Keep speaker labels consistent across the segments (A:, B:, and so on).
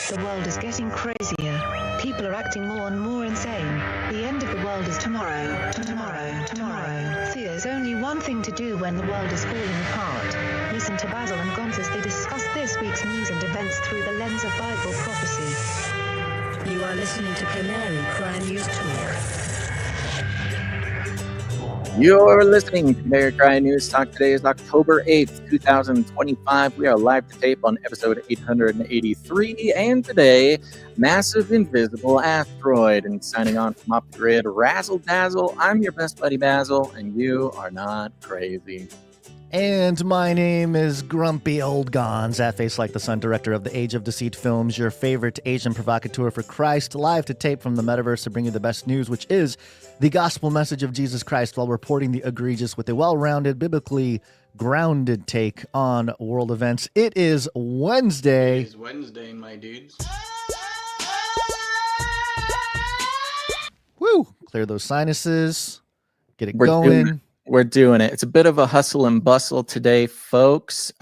A: The world is getting crazier. People are acting more and more insane. The end of the world is tomorrow. Tomorrow. There's only one thing to do when the world is falling apart. Listen to Basil and Gonz as they discuss this week's news and events through the lens of Bible prophecy. You are listening to Canary Crime News Talk.
B: You're listening to Canary Crime News Talk. Today is October 8th, 2025. We are live to tape on episode 883. And today, massive invisible asteroid. And signing on from off the grid, Razzle Dazzle. I'm your best buddy Basil, and you are not crazy.
C: And my name is Grumpy Old Gonz, at Face Like the Sun, director of the Age of Deceit films, your favorite Asian provocateur for Christ, live to tape from the metaverse to bring you the best news, which is the gospel message of Jesus Christ, while reporting the egregious with a well-rounded, biblically grounded take on world events. It is Wednesday.
D: It is Wednesday, my dudes.
C: Woo! Clear those sinuses. Get it going.
B: We're doing it. It's a bit of a hustle and bustle today, folks.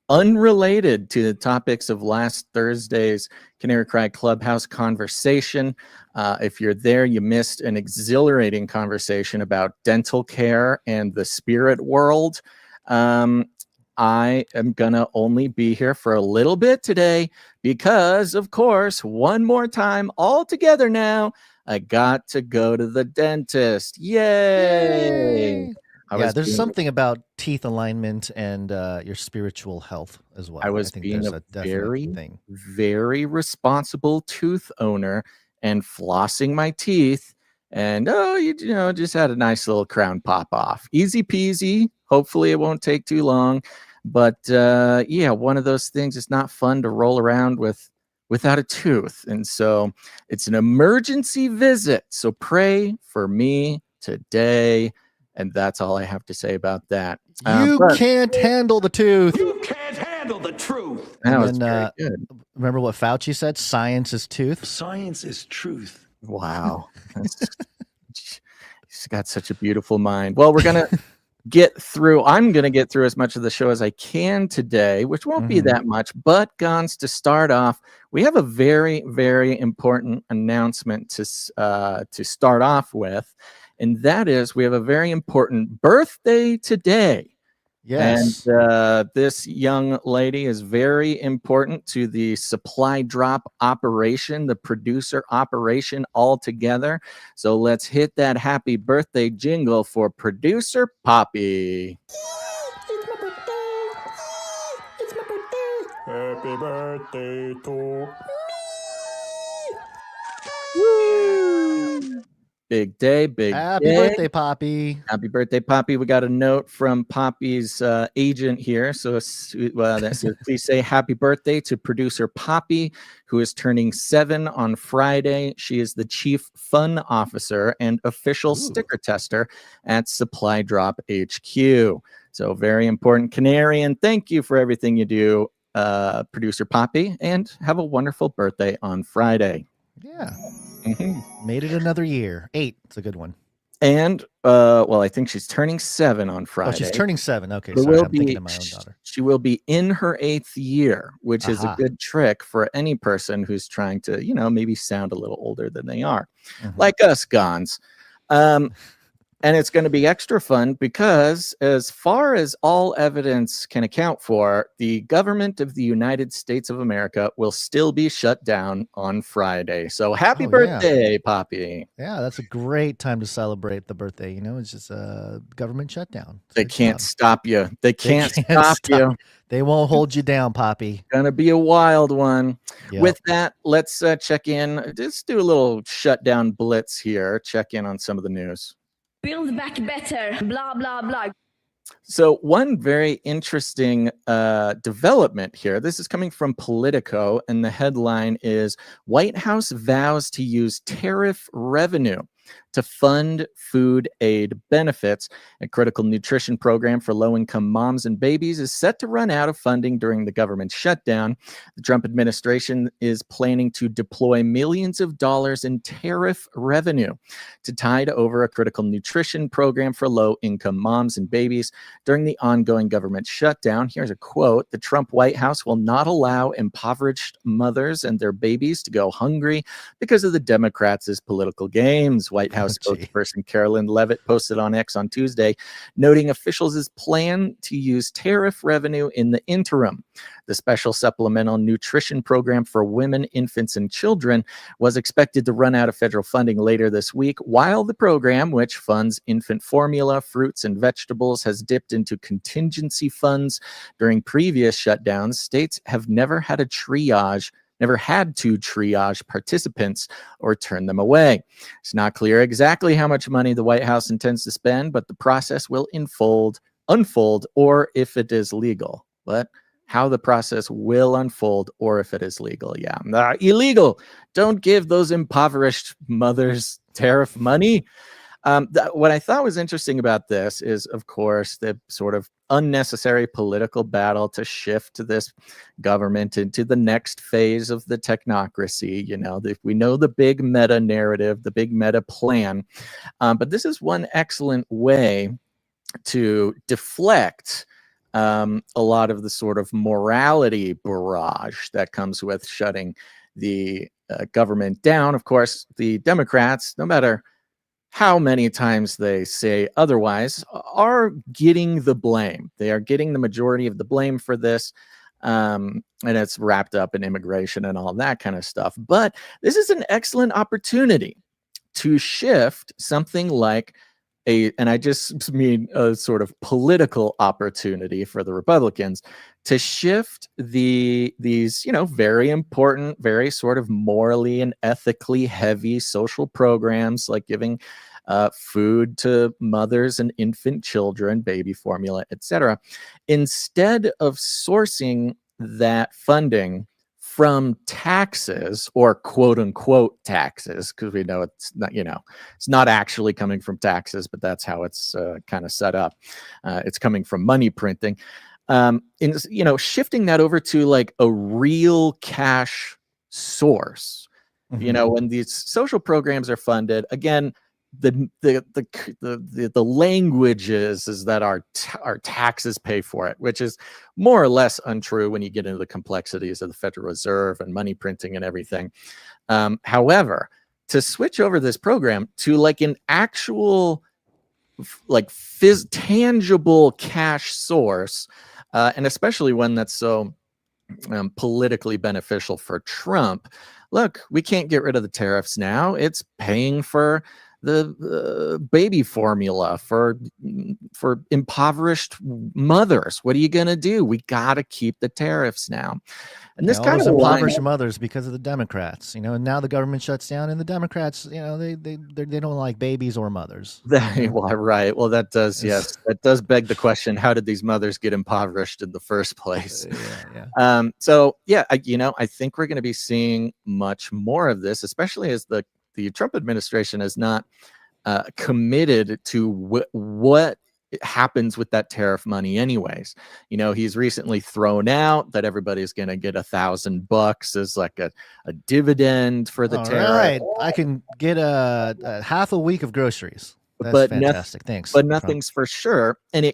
B: Unrelated to the topics of last Thursday's Canary Cry Clubhouse conversation. If you're there, you missed an exhilarating conversation about dental care and the spirit world. I am going to only be here for a little bit today because, of course, one more time, all together now, I got to go to the dentist. Yay!
C: There's something about teeth alignment and your spiritual health as well.
B: I was being a very responsible tooth owner and flossing my teeth. And, just had a nice little crown pop off. Easy peasy. Hopefully it won't take too long. But, one of those things. It's not fun to roll around without a tooth. And so it's an emergency visit. So pray for me today. And that's all I have to say about that.
C: You can't handle the tooth.
D: You can't handle the truth.
B: That was very good.
C: Remember what Fauci said? Science is tooth.
D: Science is truth.
B: Wow. He's got such a beautiful mind. Well, we're going to I'm going to get through as much of the show as I can today, which won't be that much. But, Gons, to start off, we have a very, very important announcement to start off with. And that is, we have a very important birthday today.
C: Yes.
B: And this young lady is very important to the supply drop operation, the producer operation altogether. So let's hit that happy birthday jingle for producer Poppy.
E: It's my birthday. Happy birthday to me.
B: Woo! Big day,
C: Happy birthday, Poppy.
B: Happy birthday, Poppy. We got a note from Poppy's agent here. So that says, please say happy birthday to producer Poppy, who is turning 7 on Friday. She is the chief fun officer and official sticker tester at Supply Drop HQ. So very important, Canary. And thank you for everything you do, producer Poppy. And have a wonderful birthday on Friday.
C: Yeah. Made it another year. 8. It's a good one.
B: And, I think she's turning 7 on Friday.
C: Oh, she's turning 7. Okay, sorry. I'm thinking of my own daughter.
B: She will be in her 8th year, which is a good trick for any person who's trying to, maybe sound a little older than they are. Like us, Gons. And it's going to be extra fun because, as far as all evidence can account for, the government of the United States of America will still be shut down on Friday. So happy birthday, Poppy.
C: Yeah, that's a great time to celebrate the birthday. It's just a government shutdown.
B: They can't stop you. They can't stop you.
C: They won't hold you down, Poppy.
B: Gonna be a wild one.
C: Yep.
B: With that, let's check in. Just do a little shutdown blitz here. Check in on some of the news.
F: Build back better, blah, blah, blah.
B: So one very interesting development here. This is coming from Politico, and the headline is White House vows to use tariff revenue to fund food aid benefits. A critical nutrition program for low-income moms and babies is set to run out of funding during the government shutdown. The Trump administration is planning to deploy millions of dollars in tariff revenue to tide over a critical nutrition program for low-income moms and babies during the ongoing government shutdown. Here's a quote: "The Trump White House will not allow impoverished mothers and their babies to go hungry because of the Democrats' political games," White House spokesperson Carolyn Levitt posted on X on Tuesday, noting officials' plan to use tariff revenue in the interim. The special supplemental nutrition program for women, infants, and children was expected to run out of federal funding later this week, while the program, which funds infant formula, fruits, and vegetables, has dipped into contingency funds during previous shutdowns. States have never had to triage participants or turn them away. It's not clear exactly how much money the White House intends to spend, but the process will unfold, or if it is legal. But how the process will unfold or if it is legal. Yeah, illegal. Don't give those impoverished mothers tariff money. What I thought was interesting about this is, of course, the sort of unnecessary political battle to shift this government into the next phase of the technocracy. We know the big meta narrative, the big meta plan, but this is one excellent way to deflect a lot of the sort of morality barrage that comes with shutting the government down. Of course, the Democrats, no matter how many times they say otherwise, are getting the blame. They are getting the majority of the blame for this. And it's wrapped up in immigration and all that kind of stuff. But this is an excellent opportunity to shift something like and I just mean a sort of political opportunity for the Republicans to shift these, very important, very sort of morally and ethically heavy social programs like giving food to mothers and infant children, baby formula, etc., instead of sourcing that funding from taxes, or quote unquote taxes, because we know it's not, it's not actually coming from taxes, but that's how it's kind of set up. It's coming from money printing. Shifting that over to like a real cash source. When these social programs are funded, again, the language is that our taxes pay for it, which is more or less untrue when you get into the complexities of the Federal Reserve and money printing and everything. However, to switch over this program to like an actual tangible cash source, and especially one that's so politically beneficial for Trump. Look, we can't get rid of the tariffs now. It's paying for the baby formula for impoverished mothers. What are you going to do? We got to keep the tariffs now. And this kind of
C: impoverished mothers because of the Democrats, and now the government shuts down and the Democrats, they don't like babies or mothers.
B: Well, right. Well, that does beg the question, how did these mothers get impoverished in the first place? I think we're going to be seeing much more of this, especially as the Trump administration is not committed to what happens with that tariff money anyways. He's recently thrown out that everybody's going to get $1,000 as like a dividend for the tariff.
C: Right. I can get a half a week of groceries. That's fantastic. Thanks.
B: But nothing's for sure. And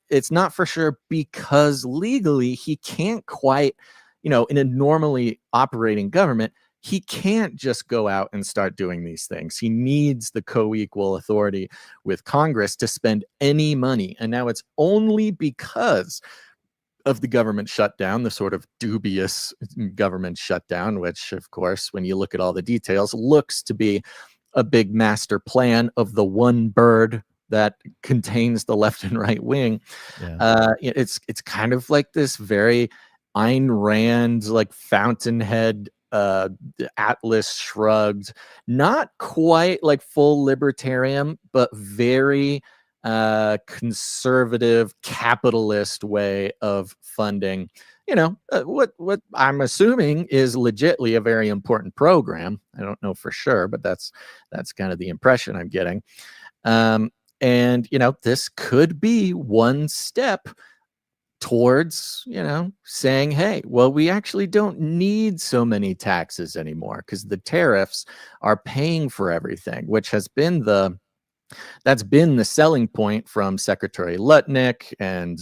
B: it's not for sure because legally he can't quite, in a normally operating government, he can't just go out and start doing these things. He needs the co-equal authority with Congress to spend any money. And now it's only because of the government shutdown, the sort of dubious government shutdown, which, of course, when you look at all the details, looks to be a big master plan of the one bird that contains the left and right wing. Yeah. It's kind of like this very Ayn Rand, like fountainhead, Atlas Shrugged, not quite like full libertarian, but very conservative capitalist way of funding, what I'm assuming is legitly a very important program. I don't know for sure, but that's kind of the impression I'm getting. And this could be one step towards, saying, hey, well, we actually don't need so many taxes anymore because the tariffs are paying for everything, which has been that's been the selling point from Secretary Lutnick and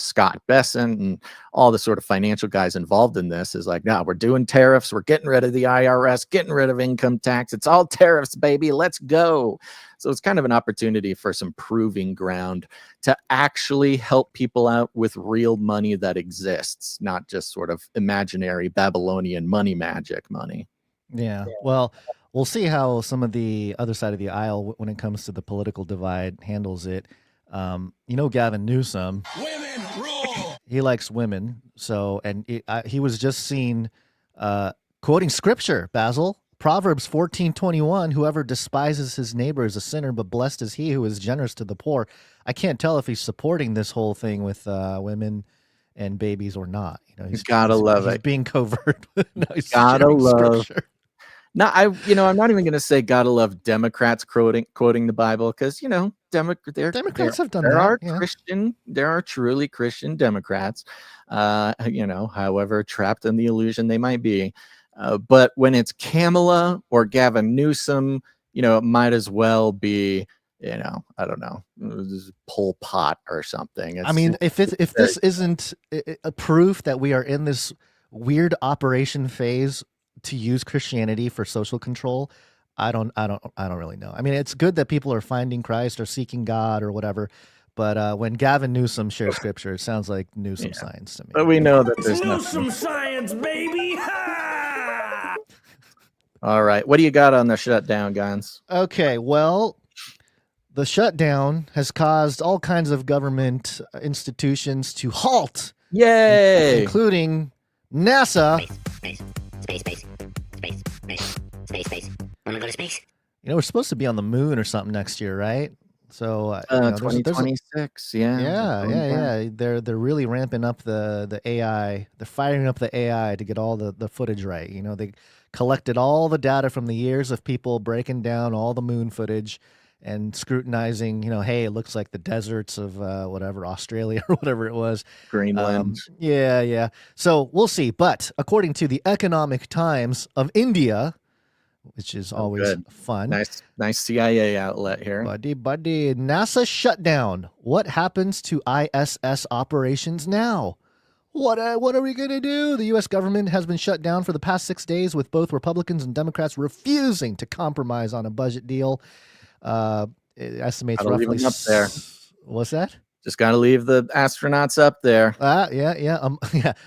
B: Scott Bessent and all the sort of financial guys involved in this is like, no, we're doing tariffs. We're getting rid of the IRS, getting rid of income tax. It's all tariffs, baby. Let's go. So it's kind of an opportunity for some proving ground to actually help people out with real money that exists, not just sort of imaginary Babylonian money magic money.
C: Yeah. Well, we'll see how some of the other side of the aisle, when it comes to the political divide, handles it. Gavin Newsom.
D: Women rule.
C: He likes women. So, and he was just seen quoting scripture, Basil. Proverbs 14:21, whoever despises his neighbor is a sinner, but blessed is he who is generous to the poor. I can't tell if he's supporting this whole thing with women and babies or not.
B: He's gotta love it.
C: He's being covert. No, he's
B: gotta love.
C: Scripture.
B: No, I'm not even going to say gotta love Democrats quoting the Bible because
C: Democrats have done
B: that.
C: Yeah.
B: There are truly Christian Democrats, however trapped in the illusion they might be. But when it's Kamala or Gavin Newsom, it might as well be, I don't know, Pol Pot or something.
C: If this isn't a proof that we are in this weird operation phase to use Christianity for social control, I don't really know. I mean, it's good that people are finding Christ or seeking God or whatever, but when Gavin Newsom shares scripture, it sounds like Newsom science to me.
B: But we know that there's
D: Newsom science, baby. Ha!
B: All right, what do you got on the shutdown, Gons?
C: Okay, well, the shutdown has caused all kinds of government institutions to halt.
B: Yay!
C: Including NASA.
G: Space. Wanna go to space?
C: We're supposed to be on the moon or something next year, right? So
B: 2026,
C: yeah. They're really ramping up the AI. They're firing up the AI to get all the footage right. They collected all the data from the years of people breaking down all the moon footage and scrutinizing, hey, it looks like the deserts of whatever, Australia or whatever it was.
B: Greenland.
C: Yeah. So we'll see. But according to the Economic Times of India, which is always fun.
B: Nice CIA outlet here.
C: Buddy. NASA shutdown. What happens to ISS operations now? What are we going to do? The U.S. government has been shut down for the past 6 days, with both Republicans and Democrats refusing to compromise on a budget deal. It estimates roughly.
B: Leave them up there.
C: What's that?
B: Just got to leave the astronauts up there.
C: Yeah.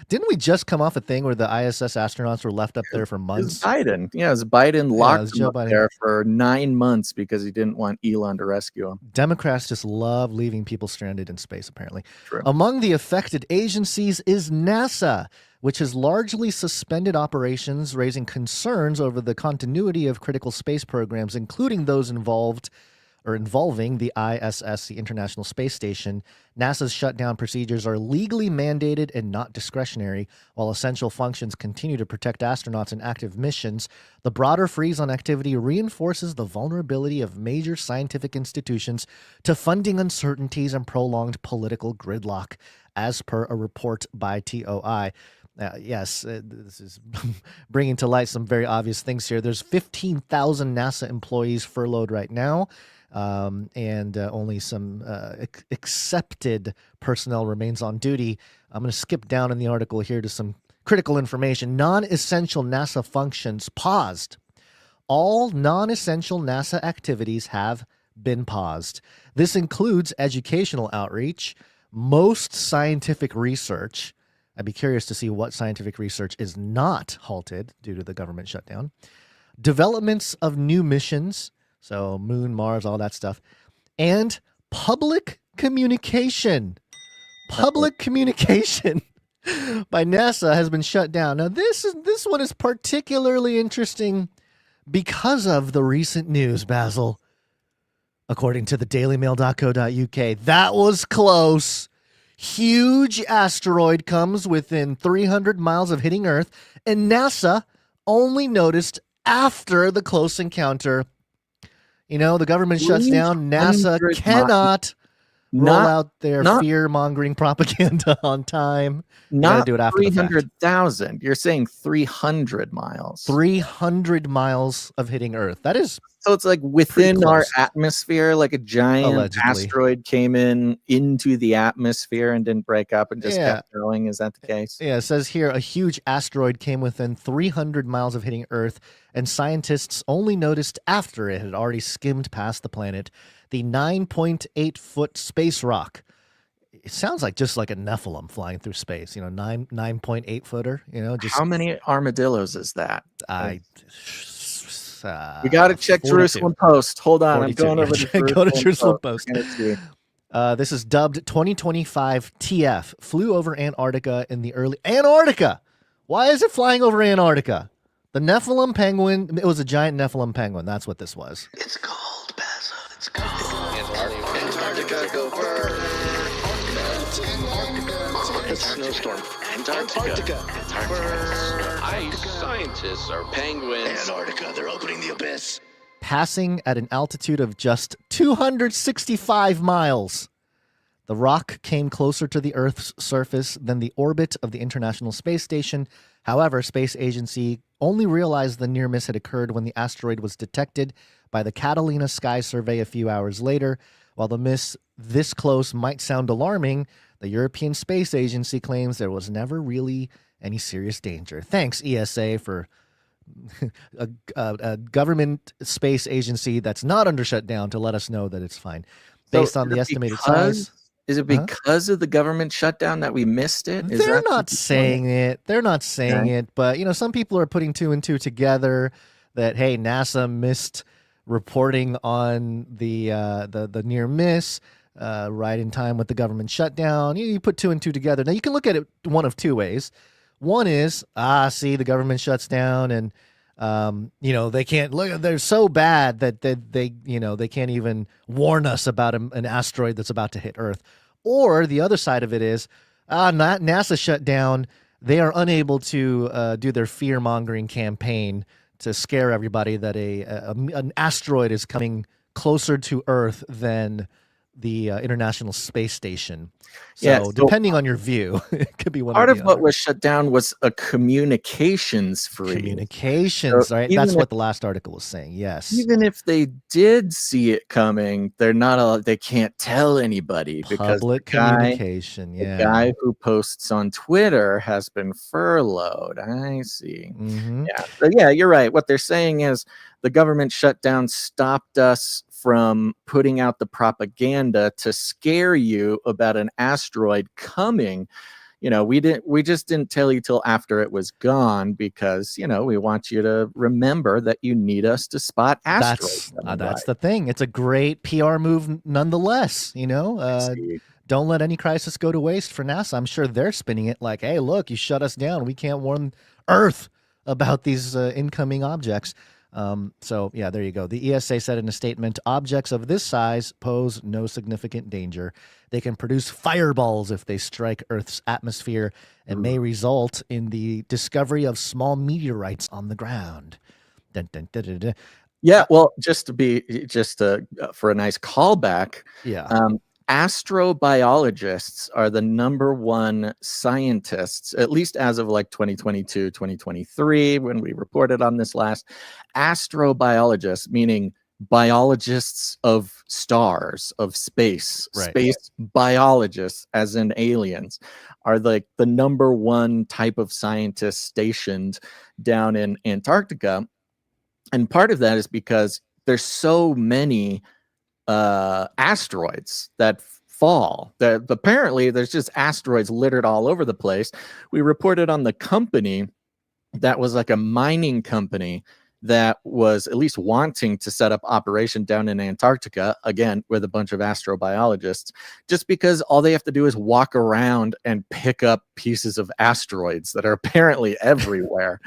C: Didn't we just come off a thing where the ISS astronauts were left up there for months?
B: Biden. Yeah, it was Biden locked them up there for 9 months because he didn't want Elon to rescue him.
C: Democrats just love leaving people stranded in space, apparently.
B: True.
C: Among the affected agencies is NASA, which has largely suspended operations, raising concerns over the continuity of critical space programs, including those involving the ISS, the International Space Station. NASA's shutdown procedures are legally mandated and not discretionary, while essential functions continue to protect astronauts in active missions. The broader freeze on activity reinforces the vulnerability of major scientific institutions to funding uncertainties and prolonged political gridlock, as per a report by TOI. This is bringing to light some very obvious things here. There's 15,000 NASA employees furloughed right now. And only some accepted personnel remains on duty. I'm going to skip down in the article here to some critical information. Non-essential NASA functions paused. All non-essential NASA activities have been paused. This includes educational outreach, most scientific research. I'd be curious to see what scientific research is not halted due to the government shutdown. Developments of new missions. So moon, Mars, all that stuff. And public communication. Public communication by NASA has been shut down. Now, this one is particularly interesting because of the recent news, Basil. according to the dailymail.co.uk. That was close. Huge asteroid comes within 300 miles of hitting Earth, and NASA only noticed after the close encounter. You know, the government shuts down. NASA cannot roll out their fear-mongering propaganda on time.
B: Not
C: do it after
B: 300,000. You're saying 300 miles.
C: 300 miles of hitting Earth. That is
B: so it's like within our atmosphere, like a giant asteroid came into the atmosphere and didn't break up and just kept going. Is that the case?
C: Yeah, it says here a huge asteroid came within 300 miles of hitting Earth, and scientists only noticed after it had already skimmed past the planet. The 9.8-foot space rock. It sounds like just like a Nephilim flying through space. 9.8 footer. Just
B: how many armadillos is that? We got to check 42. Jerusalem Post. Hold on, 42. I'm going over to
C: go to Jerusalem Post. This is dubbed 2025 TF. Flew over Antarctica in the early Antarctica. Why is it flying over Antarctica? The Nephilim penguin. It was a giant Nephilim penguin. That's what this was.
H: It's cold, Basil. It's cold. Antarctica, go burn. Snowstorm. Antarctica.
I: Ice scientists are penguins.
H: Antarctica, they're opening the abyss.
C: Passing at an altitude of just 265 miles. The rock came closer to the Earth's surface than the orbit of the International Space Station. However, Space Agency only realized the near miss had occurred when the asteroid was detected by the Catalina Sky Survey a few hours later. While the miss this close might sound alarming, the European Space Agency claims there was never really any serious danger. Thanks, ESA, for a government space agency that's not under shutdown to let us know that it's fine. Based on the estimated size.
B: Is it because of the government shutdown that we missed it?
C: They're not saying it. They're not saying it. But, some people are putting two and two together that, hey, NASA missed reporting on the near miss right in time with the government shutdown. You put two and two together. Now, you can look at it one of two ways. One is, see, the government shuts down and, they can't look. They're so bad that they can't even warn us about an asteroid that's about to hit Earth. Or the other side of it is, NASA shut down. They are unable to do their fear-mongering campaign to scare everybody that an asteroid is coming closer to Earth than the International Space Station. So depending on your view, it could be one
B: part
C: of
B: what was shut down was a communications freeze.
C: Communications, right? That's what the last article was saying. Yes.
B: Even if they did see it coming, they can't tell anybody because
C: public communication.
B: The guy who posts on Twitter has been furloughed. I see.
C: Mm-hmm.
B: Yeah. So you're right. What they're saying is the government shutdown stopped us from putting out the propaganda to scare you about an asteroid coming. We just didn't tell you till after it was gone because, we want you to remember that you need us to spot asteroids.
C: That's the thing. It's a great PR move nonetheless, Don't let any crisis go to waste for NASA. I'm sure they're spinning it like, hey, look, you shut us down. We can't warn Earth about these incoming objects. There you go. The ESA said in a statement, objects of this size pose no significant danger. They can produce fireballs if they strike Earth's atmosphere and may result in the discovery of small meteorites on the ground. Dun, dun, dun, dun, dun.
B: Yeah, well, for a nice callback.
C: Yeah.
B: Astrobiologists are the number one scientists, at least as of like 2022, 2023, when we reported on this last. Astrobiologists, meaning biologists of stars, of space,
C: right.
B: Space biologists, as in aliens, are like the number one type of scientists stationed down in Antarctica. And part of that is because there's so many asteroids that fall. That apparently there's just asteroids littered all over the place. We reported on the company that was like a mining company that was at least wanting to set up operation down in Antarctica, again, with a bunch of astrobiologists, just because all they have to do is walk around and pick up pieces of asteroids that are apparently everywhere.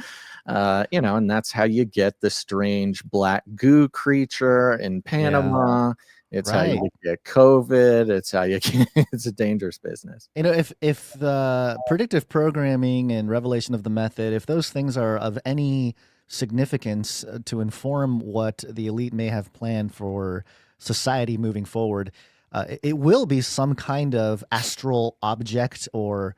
B: And that's how you get the strange black goo creature in Panama. It's how you get COVID. It's how you get, it's a dangerous business.
C: You know, if the predictive programming and revelation of the method, if those things are of any significance to inform what the elite may have planned for society moving forward, it will be some kind of astral object or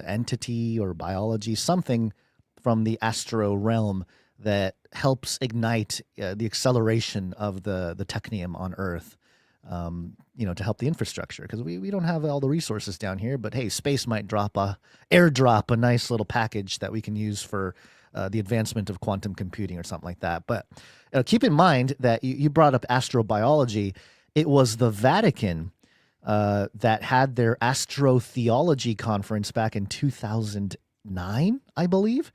C: entity or biology, something from the astro realm that helps ignite the acceleration of the technium on Earth, to help the infrastructure, because we don't have all the resources down here. But hey, space might airdrop a nice little package that we can use for the advancement of quantum computing or something like that. But keep in mind that you brought up astrobiology. It was the Vatican that had their astrotheology conference back in 2009, I believe.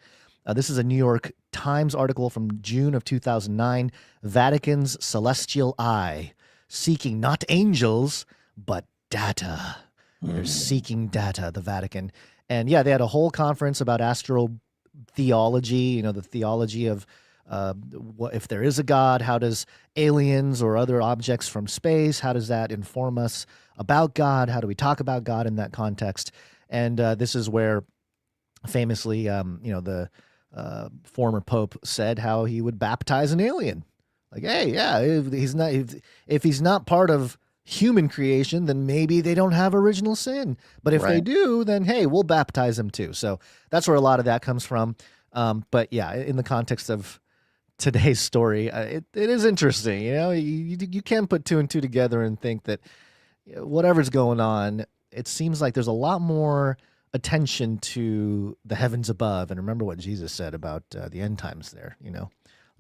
C: This is a New York Times article from June of 2009. Vatican's celestial eye, seeking not angels, but data. They're seeking data, the Vatican. And yeah, they had a whole conference about astrotheology, the theology of what if there is a God, how does aliens or other objects from space, how does that inform us about God? How do we talk about God in that context? And this is where famously, the former Pope said how he would baptize an alien. Like, hey, yeah, if he's not part of human creation, then maybe they don't have original sin. But if they do, then hey, we'll baptize them too. So that's where a lot of that comes from. But yeah, in the context of today's story, it is interesting. You can put two and two together and think that whatever's going on, it seems like there's a lot more attention to the heavens above. And remember what Jesus said about the end times there,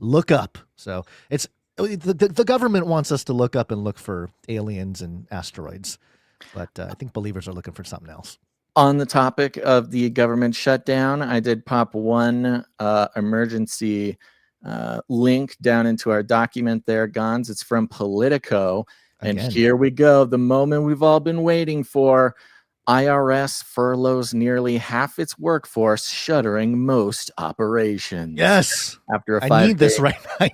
C: look up. So it's the government wants us to look up and look for aliens and asteroids. But I think believers are looking for something else.
B: On the topic of the government shutdown, I did pop one emergency link down into our document there, Gons. It's from Politico. And here we go. The moment we've all been waiting for. IRS furloughs nearly half its workforce, shuttering most operations.
C: Yes. I need this right now.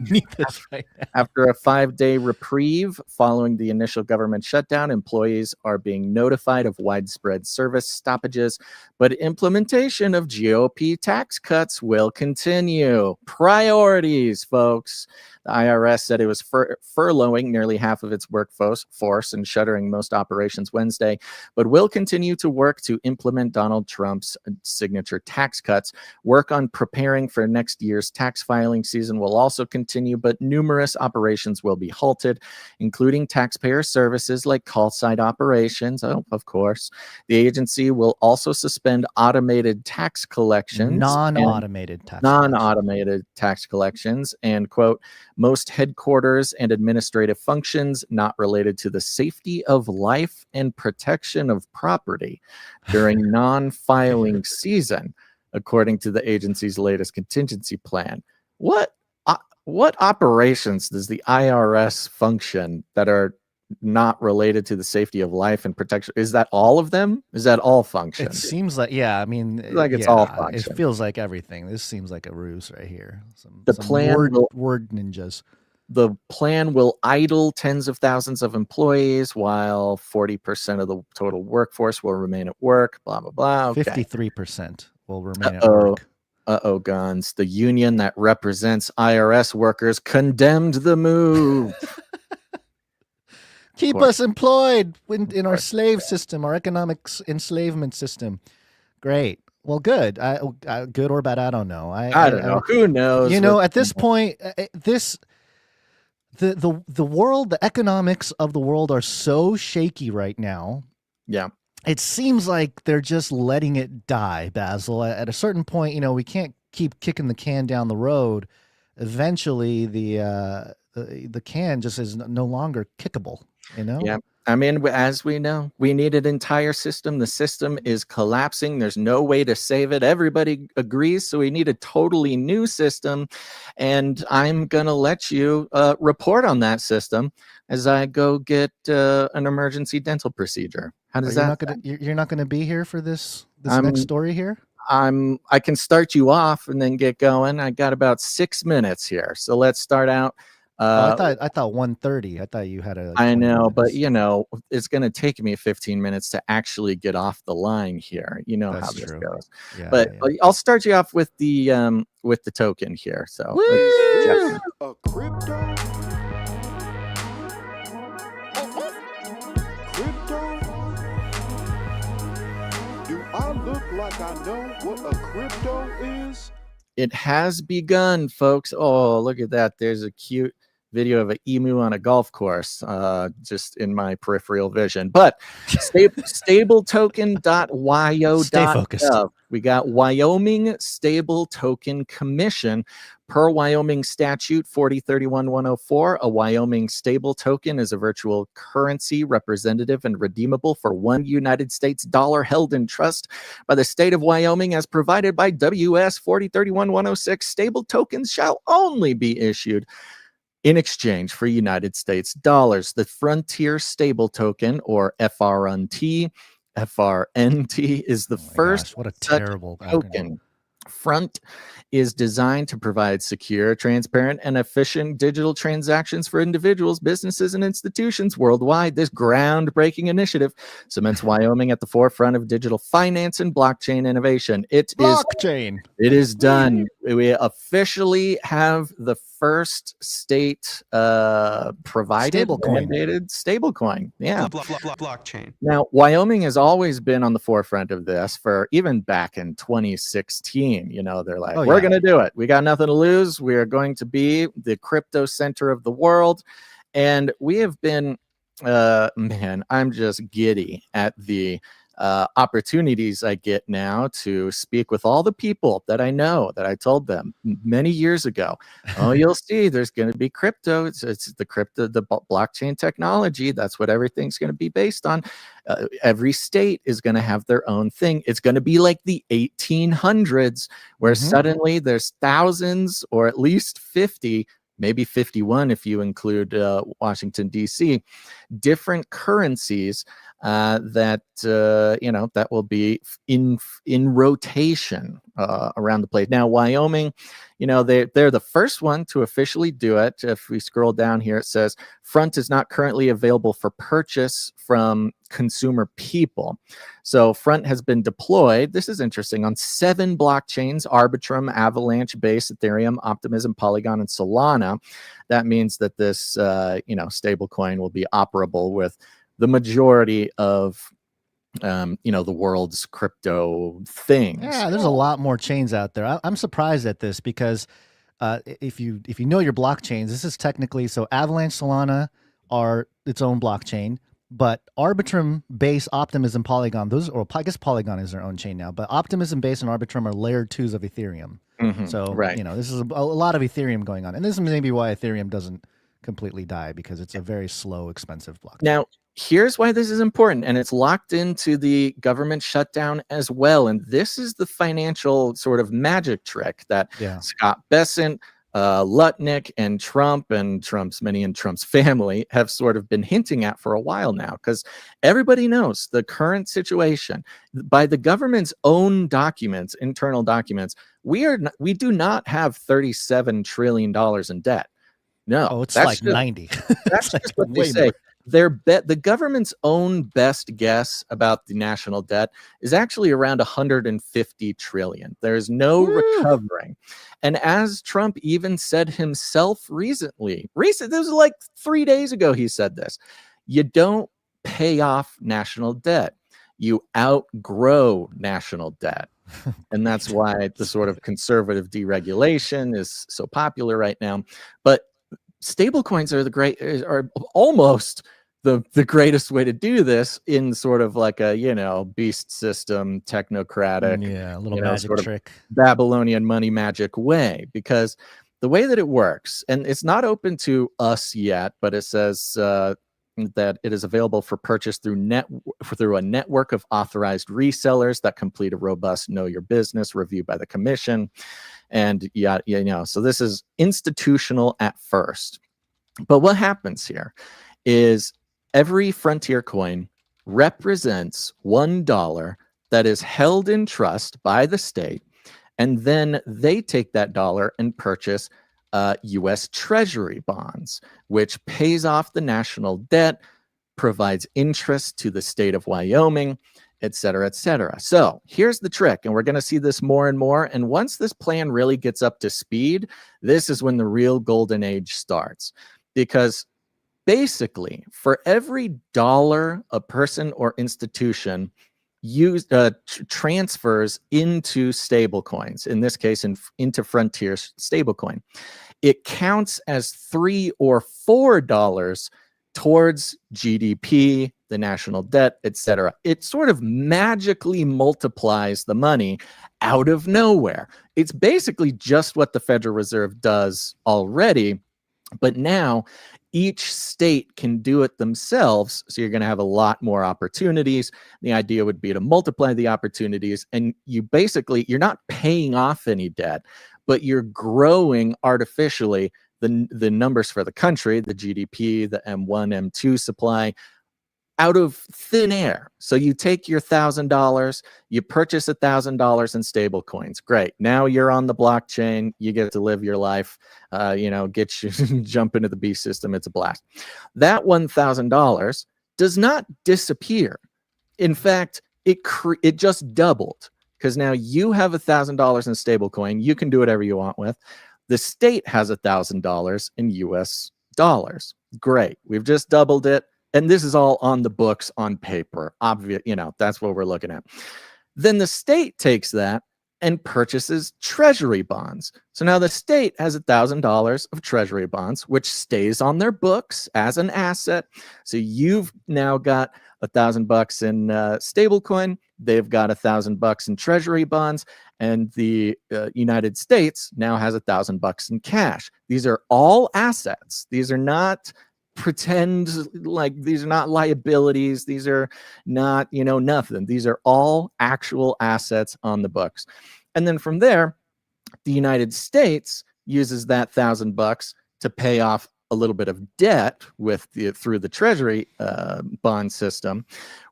B: After a 5-day reprieve following the initial government shutdown, employees are being notified of widespread service stoppages, but implementation of GOP tax cuts will continue. Priorities, folks. The IRS said it was furloughing nearly half of its workforce and shuttering most operations Wednesday, but will continue to work to implement Donald Trump's signature tax cuts. Work on preparing for next year's tax filing season will also continue, but numerous operations will be halted, including taxpayer services like call site operations. Oh, of course. The agency will also suspend automated tax collections.
C: Non-automated
B: tax collections and, quote, most headquarters and administrative functions not related to the safety of life and protection of property during non-filing season, according to the agency's latest contingency plan. What operations does the IRS function that are not related to the safety of life and protection? Is that all of them? Is that all functions?
C: It seems like, yeah. I mean,
B: it's all functions.
C: It feels like everything. This seems like a ruse right here. Some word ninjas.
B: The plan will idle tens of thousands of employees, while 40% of the total workforce will remain at work. Blah blah blah. Okay.
C: 53% will remain at work.
B: Guns. The union that represents IRS workers condemned the move.
C: Keep us employed in our slave system, our economic enslavement system. Great. Well, good. Good or bad, I don't know.
B: I don't know. Who knows?
C: At this point, the world, the economics of the world are so shaky right now.
B: Yeah.
C: It seems like they're just letting it die, Basil. At a certain point, we can't keep kicking the can down the road. Eventually, the can just is no longer kickable.
B: Yeah. I mean, as we know, we need an entire system. The system is collapsing. There's no way to save it. Everybody agrees. So we need a totally new system. And I'm going to let you report on that system as I go get an emergency dental procedure. How does that?
C: You're not going to be here for this next story here?
B: I can start you off and then get going. I got about 6 minutes here. So let's start out.
C: I thought 1:30. I thought you had a.
B: I know, but
C: minutes.
B: it's going to take me 15 minutes to actually get off the line here. You know
C: That's
B: how this
C: true.
B: goes.
C: Yeah,
B: But
C: yeah.
B: I'll start you off with the token here. So let's check.
J: A crypto? Crypto? Do I look like I know what a crypto is?
B: It has begun, folks. Oh, look at that. There's a cute video of an emu on a golf course, just in my peripheral vision. But stabletoken.wyo.gov. We got Wyoming Stable Token Commission. Per Wyoming Statute 4031-104, a Wyoming stable token is a virtual currency representative and redeemable for one United States dollar held in trust by the state of Wyoming as provided by WS 4031-106. Stable tokens shall only be issued in exchange for United States dollars. The Frontier Stable Token, or FRNT, is the first
C: what a terrible
B: token. Front is designed to provide secure, transparent, and efficient digital transactions for individuals, businesses, and institutions worldwide. This groundbreaking initiative cements Wyoming at the forefront of digital finance and blockchain innovation. It is done. We officially have the first state provided mandated stablecoin. Yeah.
K: Blockchain.
B: Now, Wyoming has always been on the forefront of this for even back in 2016. They're like, we're going to do it. We got nothing to lose. We are going to be the crypto center of the world. And we have been, I'm just giddy at the opportunities I get now to speak with all the people that I know, that I told them many years ago. Oh, you'll see there's going to be crypto. It's the blockchain technology. That's what everything's going to be based on. Every state is going to have their own thing. It's going to be like the 1800s where suddenly there's thousands, or at least 50, maybe 51 if you include Washington, D.C., different currencies that will be in rotation around the place. Now, Wyoming, they're the first one to officially do it. If we scroll down here, it says Front is not currently available for purchase from consumer people. So Front has been deployed, this is interesting, on 7 blockchains: Arbitrum, Avalanche, Base, Ethereum, Optimism, Polygon, and Solana. That means that this stablecoin will be operable with the majority of the world's crypto things.
C: Yeah, there's a lot more chains out there. I'm surprised at this because if you know your blockchains, this is technically, so Avalanche, Solana are its own blockchain, but Arbitrum, Base, Optimism, Polygon, I guess Polygon is their own chain now, but Optimism, Base, and Arbitrum are layer 2s of Ethereum. So this is a lot of Ethereum going on, and this is maybe why Ethereum doesn't completely die, because it's a very slow, expensive blockchain.
B: Now, here's why this is important, and it's locked into the government shutdown as well. And this is the financial sort of magic trick that Scott Bessent, Lutnick, and many in Trump's family have sort of been hinting at for a while now, because everybody knows the current situation. By the government's own documents, internal documents, we do not have $37 trillion in debt. No,
C: it's like 90.
B: That's just what they say. The government's own best guess about the national debt is actually around 150 trillion. There's no recovering. And as Trump even said himself recently, this was like 3 days ago, he said this: you don't pay off national debt, you outgrow national debt. And that's why the sort of conservative deregulation is so popular right now. But stablecoins are almost the greatest way to do this, in sort of like a beast system, technocratic,
C: a little magic
B: sort of
C: trick,
B: Babylonian money magic way. Because the way that it works, and it's not open to us yet, but it says that it is available for purchase through a network of authorized resellers that complete a robust know your business review by the commission. And so this is institutional at first. But what happens here is every Frontier coin represents $1 that is held in trust by the state, and then they take that dollar and purchase U.S. Treasury bonds, which pays off the national debt, provides interest to the state of Wyoming, et cetera, et cetera. So here's the trick, and we're going to see this more and more. And once this plan really gets up to speed, this is when the real golden age starts. Because basically, for every dollar a person or institution transfers into stablecoins, in this case, into Frontier stablecoin, it counts as $3 or $4 towards GDP, the national debt, etc. It sort of magically multiplies the money out of nowhere. It's basically just what the Federal Reserve does already, but now each state can do it themselves, so you're going to have a lot more opportunities. The idea would be to multiply the opportunities, and you're not paying off any debt, but you're growing artificially the numbers for the country, the GDP, the M1, M2 supply, out of thin air. So you take your $1,000, you purchase $1,000 in stable coins. Great. Now you're on the blockchain. You get to live your life, get you jump into the B system. It's a blast. That $1,000 does not disappear. In fact, it just doubled, because now you have $1,000 in stable coin. You can do whatever you want with. The state has $1,000 in US dollars. Great. We've just doubled it. And this is all on the books, on paper. Obvious, that's what we're looking at. Then the state takes that and purchases treasury bonds. So now the state has $1,000 of treasury bonds, which stays on their books as an asset. So you've now got $1,000 in stablecoin. They've got $1,000 in treasury bonds, and the United States now has $1,000 in cash. These are all assets. These are not these are not liabilities. These are not, nothing. These are all actual assets on the books. And then from there, the United States uses that $1,000 to pay off a little bit of debt through the treasury bond system,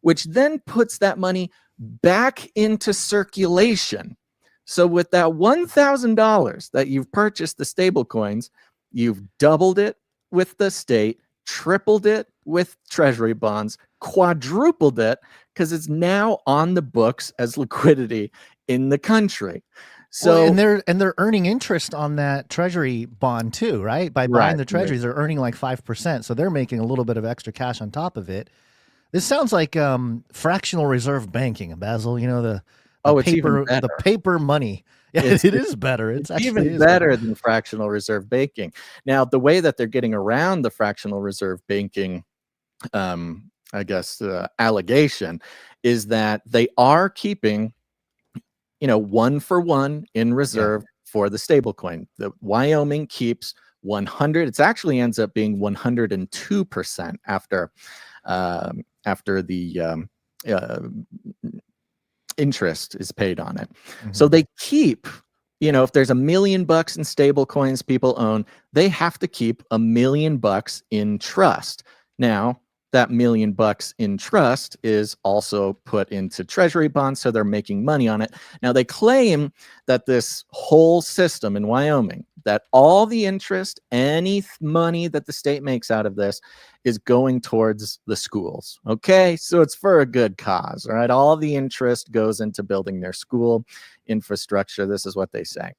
B: which then puts that money back into circulation. So with that $1,000 that you've purchased the stable coins, you've doubled it with the state, tripled it with treasury bonds, quadrupled it, because it's now on the books as liquidity in the country. So
C: and they're earning interest on that treasury bond too, right? By buying the treasuries, they're earning like 5%. So they're making a little bit of extra cash on top of it. This sounds like fractional reserve banking, Basil.
B: It's even better.
C: The paper money. Yeah, it is better. It's actually
B: even better than fractional reserve banking. Now, the way that they're getting around the fractional reserve banking, allegation, is that they are keeping, 1-for-1 in reserve for the stablecoin. The Wyoming keeps 100. It actually ends up being 102% after the interest is paid on it. Mm-hmm. So they keep, if there's $1 million in stable coins people own, they have to keep $1 million in trust. Now, that $1 million in trust is also put into treasury bonds, so they're making money on it. Now, they claim that this whole system in Wyoming, that all the interest, any money that the state makes out of this, is going towards the schools. Okay, so it's for a good cause. All right, all the interest goes into building their school infrastructure. This is what they say,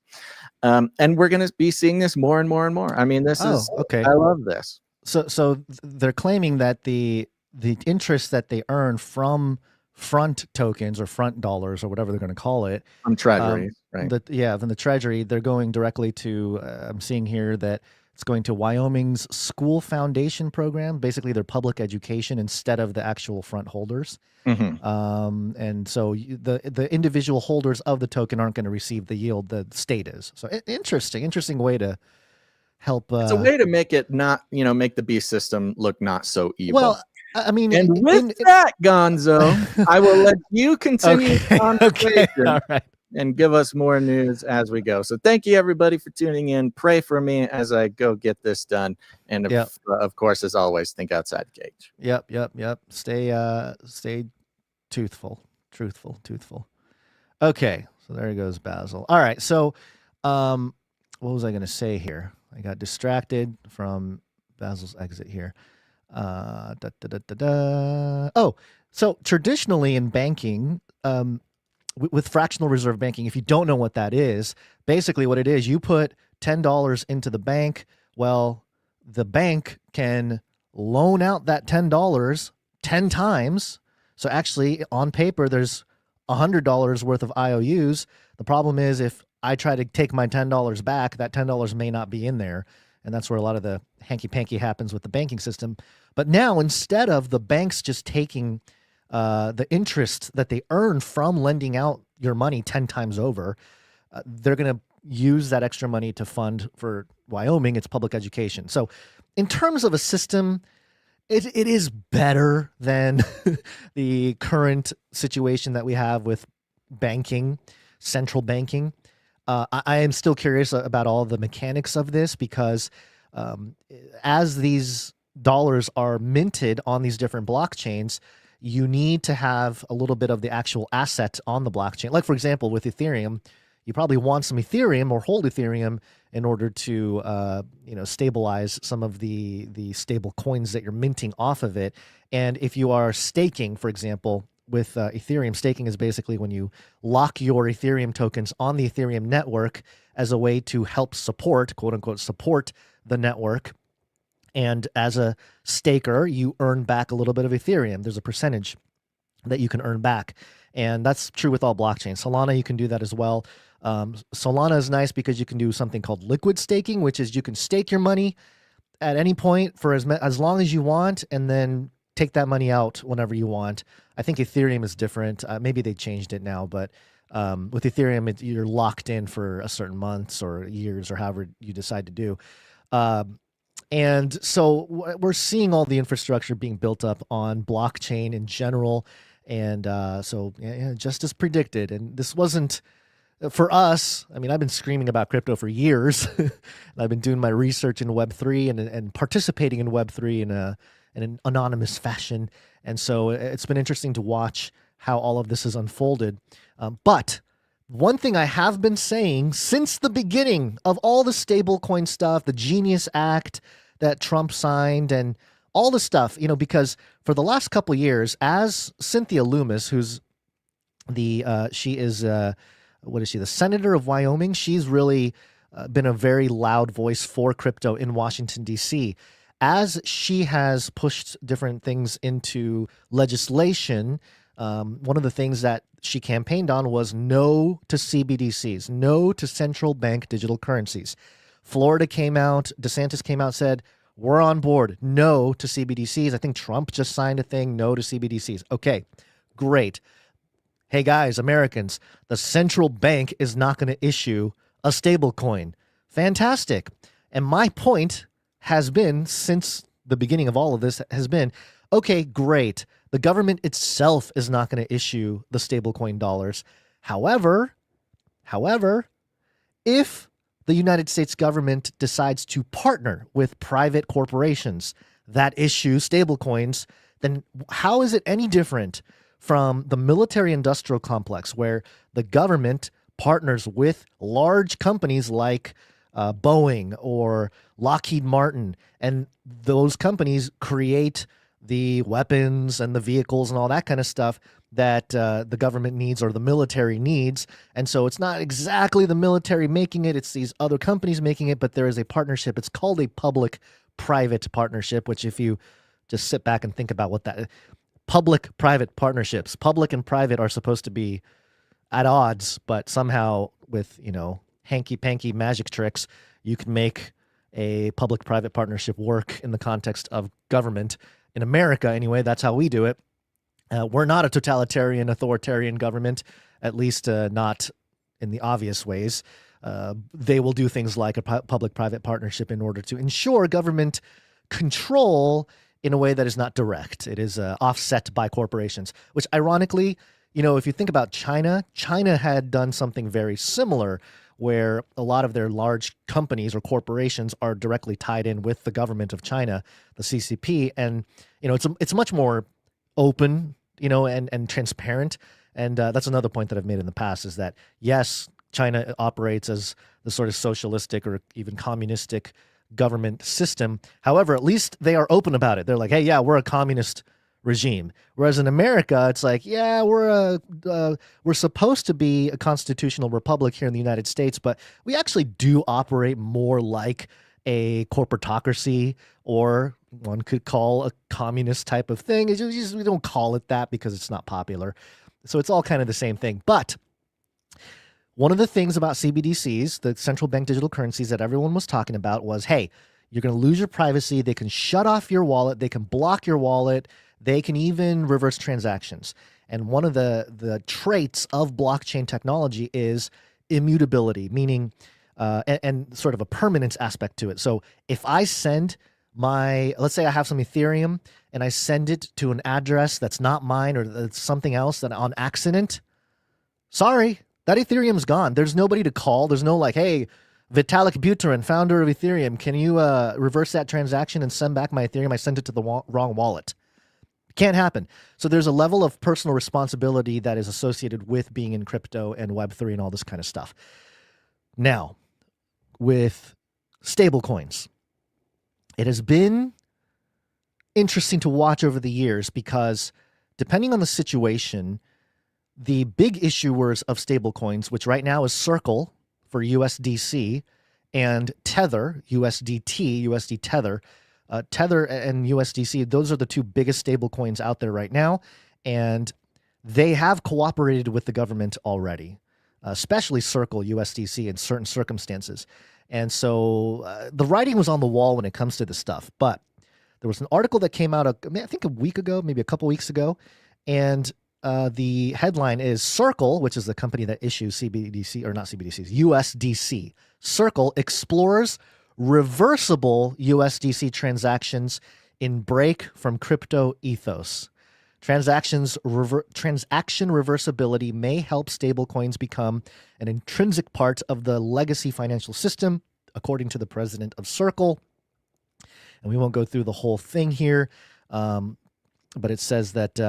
B: and we're going to be seeing this more and more and more. I mean, this is okay. I love this.
C: So they're claiming that the interest that they earn from front tokens or front dollars or whatever they're going to call it,
B: from treasuries, right?
C: From the treasury, they're going directly to. I'm seeing here that it's going to Wyoming's school foundation program, basically their public education instead of the actual front holders. Mm-hmm. And so the individual holders of the token aren't going to receive the yield the state is. So interesting way to help.
B: It's a way to make it not, make the B system look not so evil.
C: Well, I mean,
B: and with that, Gonzo, I will let you continue the conversation.
C: Okay. All right.
B: And give us more news as we go. So thank you, everybody, for tuning in. Pray for me as I go get this done. And of course, as always, think outside the cage.
C: Yep. Stay truthful. Okay, so there goes Basil. All right, so what was I going to say here? I got distracted from Basil's exit here. Oh, so traditionally in banking, with fractional reserve banking, if you don't know what that is, basically what it is, you put $10 into the bank. Well, the bank can loan out that $10 10 times. So actually, on paper, there's $100 worth of IOUs. The problem is if I try to take my $10 back, that $10 may not be in there. And that's where a lot of the hanky-panky happens with the banking system. But now, instead of the banks just taking the interest that they earn from lending out your money 10 times over, they're going to use that extra money to fund for Wyoming its public education. So in terms of a system, it is better than the current situation that we have with banking, central banking. I am still curious about all the mechanics of this because as these dollars are minted on these different blockchains, you need to have a little bit of the actual asset on the blockchain. Like, for example, with Ethereum, you probably want some Ethereum or hold Ethereum in order to stabilize some of the stable coins that you're minting off of it. And if you are staking, for example, with Ethereum, staking is basically when you lock your Ethereum tokens on the Ethereum network as a way to help support, quote unquote, support the network. And as a staker, you earn back a little bit of Ethereum. There's a percentage that you can earn back. And that's true with all blockchains. Solana, you can do that as well. Solana is nice because you can do something called liquid staking, which is you can stake your money at any point for as long as you want, and then take that money out whenever you want. I think Ethereum is different. Maybe they changed it now, but with Ethereum, you're locked in for a certain months or years or however you decide to do. And so we're seeing all the infrastructure being built up on blockchain in general. And just as predicted. And this wasn't for us. I mean, I've been screaming about crypto for years. I've been doing my research in Web3 and participating in Web3 in an anonymous fashion. And so it's been interesting to watch how all of this has unfolded. But one thing I have been saying since the beginning of all the stablecoin stuff, the Genius Act that Trump signed and all the stuff, because for the last couple of years, as Cynthia Loomis, who's she is the senator of Wyoming, she's really been a very loud voice for crypto in Washington, D.C. As she has pushed different things into legislation, one of the things that she campaigned on was no to CBDCs, no to central bank digital currencies. Florida came out, DeSantis came out, said, we're on board, no to CBDCs. I think Trump just signed a thing, no to CBDCs. Okay, great. Hey guys, Americans, the central bank is not going to issue a stable coin. Fantastic. And my point has been, since the beginning of all of this, has been, okay, great. The government itself is not going to issue the stablecoin dollars. However, if the United States government decides to partner with private corporations that issue stablecoins, then how is it any different from the military-industrial complex where the government partners with large companies like Boeing or Lockheed Martin, and those companies create the weapons and the vehicles and all that kind of stuff that the government needs or the military needs. And so it's not exactly the military making it, it's these other companies making it, but there is a partnership. It's called a public-private partnership, which if you just sit back and think about what that is, public-private partnerships, public and private are supposed to be at odds, but somehow with, hanky-panky magic tricks, you can make a public-private partnership work in the context of government. In America, anyway, that's how we do it. We're not a totalitarian, authoritarian government, at least not in the obvious ways. They will do things like a public-private partnership in order to ensure government control in a way that is not direct. It is offset by corporations, which ironically, if you think about China had done something very similar where a lot of their large companies or corporations are directly tied in with the government of China, the CCP. And, it's much more open, and transparent. And that's another point that I've made in the past is that, yes, China operates as the sort of socialistic or even communistic government system. However, at least they are open about it. They're like, hey, yeah, we're a communist regime. Whereas in America, it's like, yeah, we're supposed to be a constitutional republic here in the United States, but we actually do operate more like a corporatocracy, or one could call a communist type of thing. It's just, we don't call it that because it's not popular. So it's all kind of the same thing. But one of the things about CBDCs, the central bank digital currencies that everyone was talking about, was, hey, you're going to lose your privacy. They can shut off your wallet. They can block your wallet. They can even reverse transactions. And one of the traits of blockchain technology is immutability, meaning and sort of a permanence aspect to it. So if I send let's say I have some Ethereum and I send it to an address that's not mine, or that's something else that on accident, sorry, that Ethereum's gone. There's nobody to call. There's no like, hey, Vitalik Buterin, founder of Ethereum, can you reverse that transaction and send back my Ethereum? I sent it to the wrong wallet. Can't happen. So there's a level of personal responsibility that is associated with being in crypto and Web3 and all this kind of stuff. Now, with stablecoins, it has been interesting to watch over the years because depending on the situation, the big issuers of stablecoins, which right now is Circle for USDC and Tether, USD Tether, Tether and USDC, those are the two biggest stablecoins out there right now, and they have cooperated with the government already, especially Circle USDC in certain circumstances. And so the writing was on the wall when it comes to this stuff. But there was an article that came out, I think a week ago, maybe a couple weeks ago, and the headline is Circle, which is the company that issues CBDC, or not CBDCs, USDC. Circle explores reversible USDC transactions in break from crypto ethos. Transaction reversibility may help stablecoins become an intrinsic part of the legacy financial system, according to the president of Circle. And we won't go through the whole thing here, but it says that,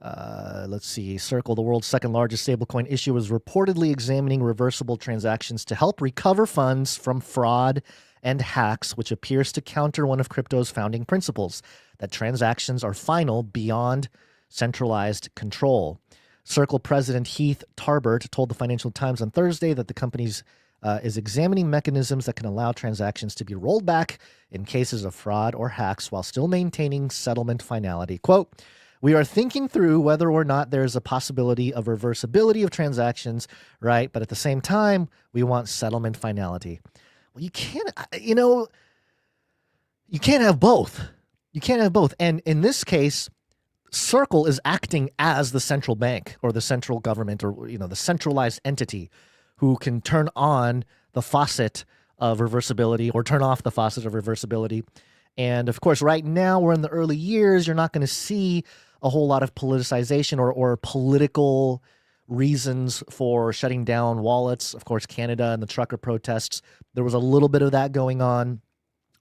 C: let's see, Circle, the world's second largest stablecoin issuer, is reportedly examining reversible transactions to help recover funds from fraud and hacks, which appears to counter one of crypto's founding principles, that transactions are final beyond centralized control. Circle president Heath Tarbert told the Financial Times on Thursday that the company is examining mechanisms that can allow transactions to be rolled back in cases of fraud or hacks while still maintaining settlement finality. Quote, we are thinking through whether or not there's a possibility of reversibility of transactions, right? But at the same time, we want settlement finality. Well, you can't have both. You can't have both. And in this case, Circle is acting as the central bank or the central government, or, the centralized entity who can turn on the faucet of reversibility or turn off the faucet of reversibility. And of course, right now we're in the early years. You're not going to see a whole lot of politicization or political reasons for shutting down wallets. Of course, Canada and the trucker protests, there was a little bit of that going on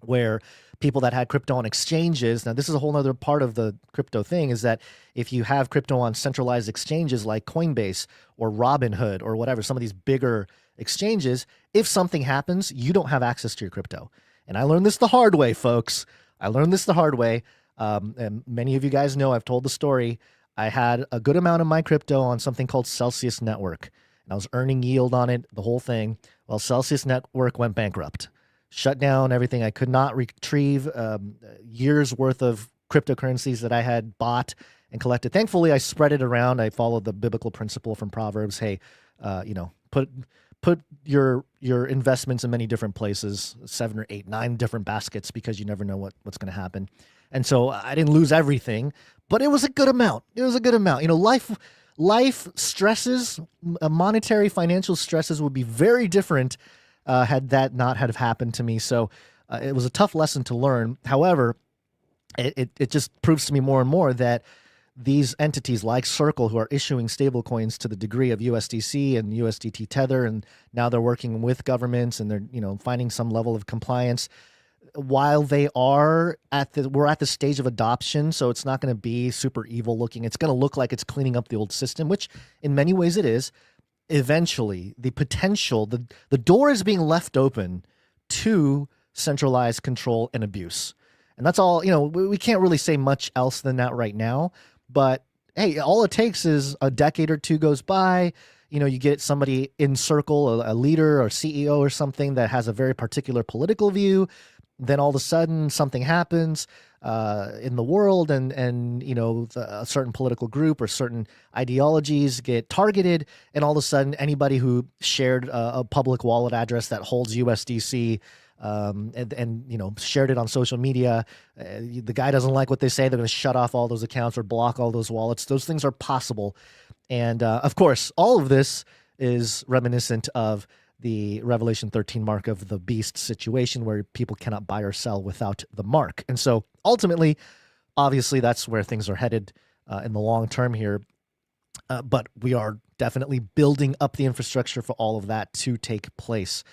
C: where people that had crypto on exchanges. Now, this is a whole other part of the crypto thing, is that if you have crypto on centralized exchanges like Coinbase or Robinhood or whatever, some of these bigger exchanges, if something happens, you don't have access to your crypto. And I learned this the hard way, folks. I learned this the hard way. And many of you guys know I've told the story. I had a good amount of my crypto on something called Celsius Network, and I was earning yield on it, the whole thing. Well, Celsius Network went bankrupt, shut down everything. I could not retrieve years worth of cryptocurrencies that I had bought and collected. Thankfully, I spread it around. I followed the biblical principle from Proverbs. Hey, put your investments in many different places, 7 or 8, 9 different baskets, because you never know what's going to happen. And so I didn't lose everything, but it was a good amount. It was a good amount. Life stresses, monetary financial stresses would be very different had that not have happened to me. So it was a tough lesson to learn. However, it just proves to me more and more that these entities like Circle, who are issuing stablecoins to the degree of USDC and USDT Tether, and now they're working with governments and they're finding some level of compliance. While they are we're at the stage of adoption, so it's not going to be super evil looking. It's going to look like it's cleaning up the old system, which in many ways it is. eventually the potential, the door is being left open to centralized control and abuse. And that's all, we can't really say much else than that right now. But hey, all it takes is a decade or two goes by. You get somebody in circle, a leader or CEO or something that has a very particular political view. Then all of a sudden something happens in the world, and a certain political group or certain ideologies get targeted, and all of a sudden anybody who shared a public wallet address that holds USDC and shared it on social media, the guy doesn't like what they say, they're going to shut off all those accounts or block all those wallets. Those things are possible. And of course, all of this is reminiscent of the Revelation 13 mark of the beast situation, where people cannot buy or sell without the mark. And so ultimately, obviously, that's where things are headed in the long term here. But we are definitely building up the infrastructure for all of that to take place.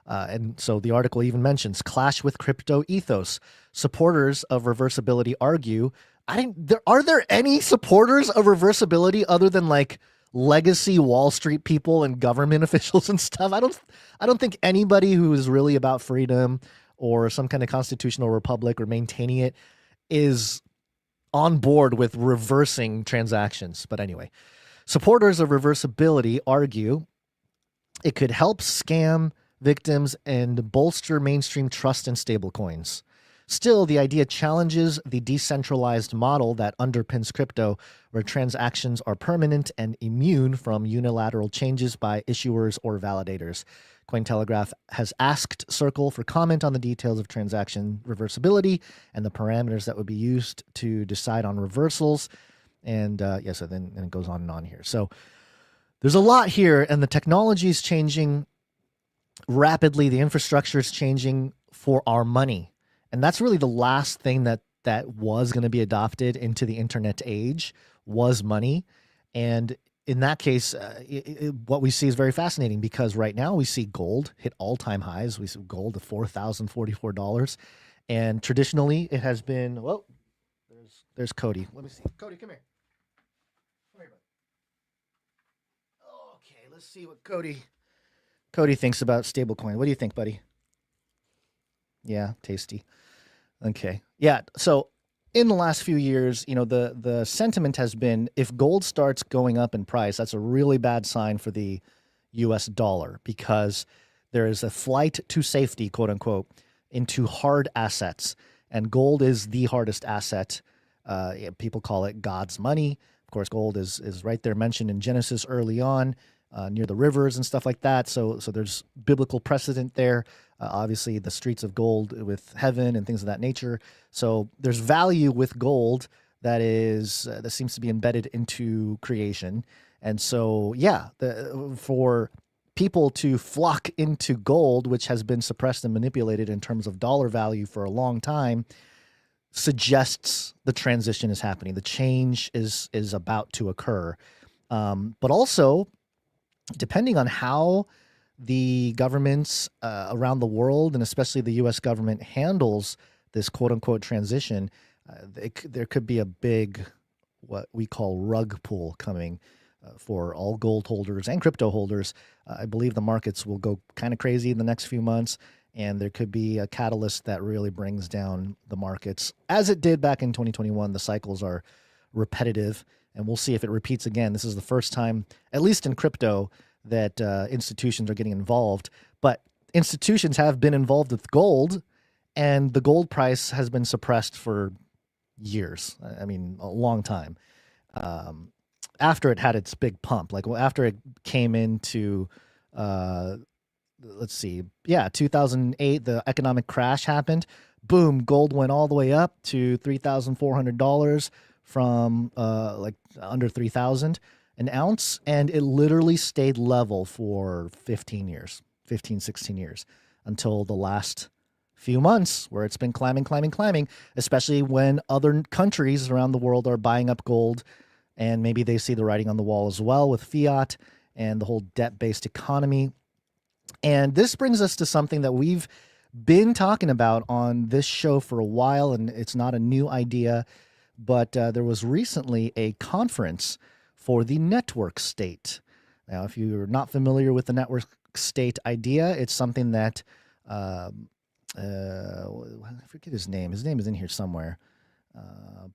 C: And so the article even mentions clash with crypto ethos. Supporters of reversibility argue. Are there any supporters of reversibility other than like legacy Wall Street people and government officials and stuff? I don't think anybody who is really about freedom or some kind of constitutional republic or maintaining it is on board with reversing transactions. But anyway, supporters of reversibility argue it could help scam victims and bolster mainstream trust in stablecoins. Still, the idea challenges the decentralized model that underpins crypto, where transactions are permanent and immune from unilateral changes by issuers or validators. Cointelegraph has asked Circle for comment on the details of transaction reversibility and the parameters that would be used to decide on reversals. And so then it goes on and on here. So there's a lot here, and the technology is changing rapidly. The infrastructure is changing for our money. And that's really the last thing that was going to be adopted into the internet age was money. And in that case, what we see is very fascinating, because right now we see gold hit all-time highs. We see gold at $4,044. And traditionally it has been, there's Cody. Let me see. Cody, come here. Come here, buddy. Okay, let's see what Cody thinks about stablecoin. What do you think, buddy? Yeah, tasty. Okay. Yeah, so in the last few years, the sentiment has been, if gold starts going up in price, that's a really bad sign for the US dollar, because there is a flight to safety, quote unquote, into hard assets. And gold is the hardest asset. People call it God's money. Of course, gold is right there mentioned in Genesis early on, near the rivers and stuff like that. So there's biblical precedent there. Obviously, the streets of gold with heaven and things of that nature. So there's value with gold that seems to be embedded into creation. And so, for people to flock into gold, which has been suppressed and manipulated in terms of dollar value for a long time, suggests the transition is happening. The change is about to occur. But also, depending on how the governments around the world, and especially the U.S. government, handles this quote-unquote transition, there could be a big, what we call rug pull coming for all gold holders and crypto holders. I believe the markets will go kind of crazy in the next few months, and there could be a catalyst that really brings down the markets, as it did back in 2021. The cycles are repetitive, and we'll see if it repeats again. This is the first time, at least in crypto, that institutions are getting involved. But institutions have been involved with gold, and the gold price has been suppressed for years. I mean, a long time. After it had its big pump, after it came into, 2008, the economic crash happened. Boom, gold went all the way up to $3,400 from under $3,000 an ounce, and it literally stayed level for 16 years, until the last few months, where it's been climbing, especially when other countries around the world are buying up gold, and maybe they see the writing on the wall as well with fiat and the whole debt-based economy. And this brings us to something that we've been talking about on this show for a while, and it's not a new idea, but there was recently a conference for the network state. Now, if you're not familiar with the network state idea, it's something that I forget his name. His name is in here somewhere.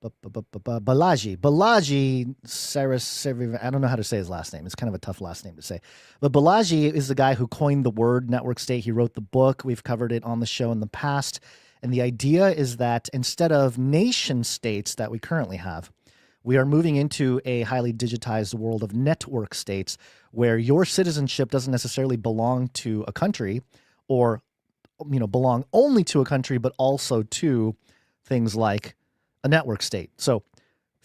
C: Balaji, I don't know how to say his last name. It's kind of a tough last name to say. But Balaji is the guy who coined the word network state. He wrote the book. We've covered it on the show in the past. And the idea is that instead of nation states that we currently have, we are moving into a highly digitized world of network states where your citizenship doesn't necessarily belong to a country or, belong only to a country, but also to things like a network state. So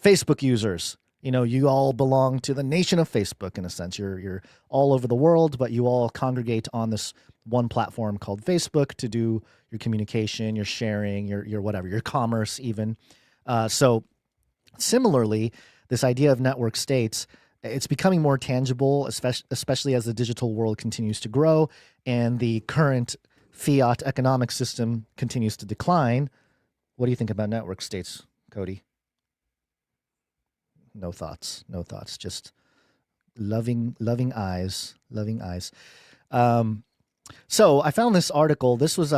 C: Facebook users, you all belong to the nation of Facebook in a sense. You're all over the world, but you all congregate on this one platform called Facebook to do your communication, your sharing, your whatever, your commerce even. So similarly, this idea of network states, it's becoming more tangible, especially as the digital world continues to grow and the current fiat economic system continues to decline. What do you think about network states, Cody? No thoughts. Just loving eyes. So I found this article. This was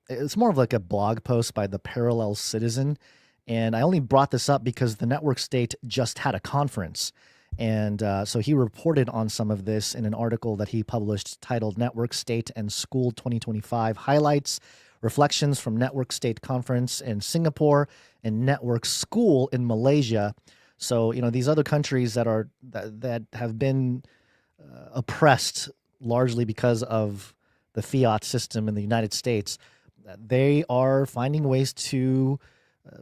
C: it's more of like a blog post by the Parallel Citizen, and I only brought this up because the network state just had a conference, and so he reported on some of this in an article that he published titled "Network State and School 2025 Highlights." Reflections from Network State Conference in Singapore and Network School in Malaysia. So, these other countries that have been oppressed largely because of the fiat system in the United States, they are finding ways to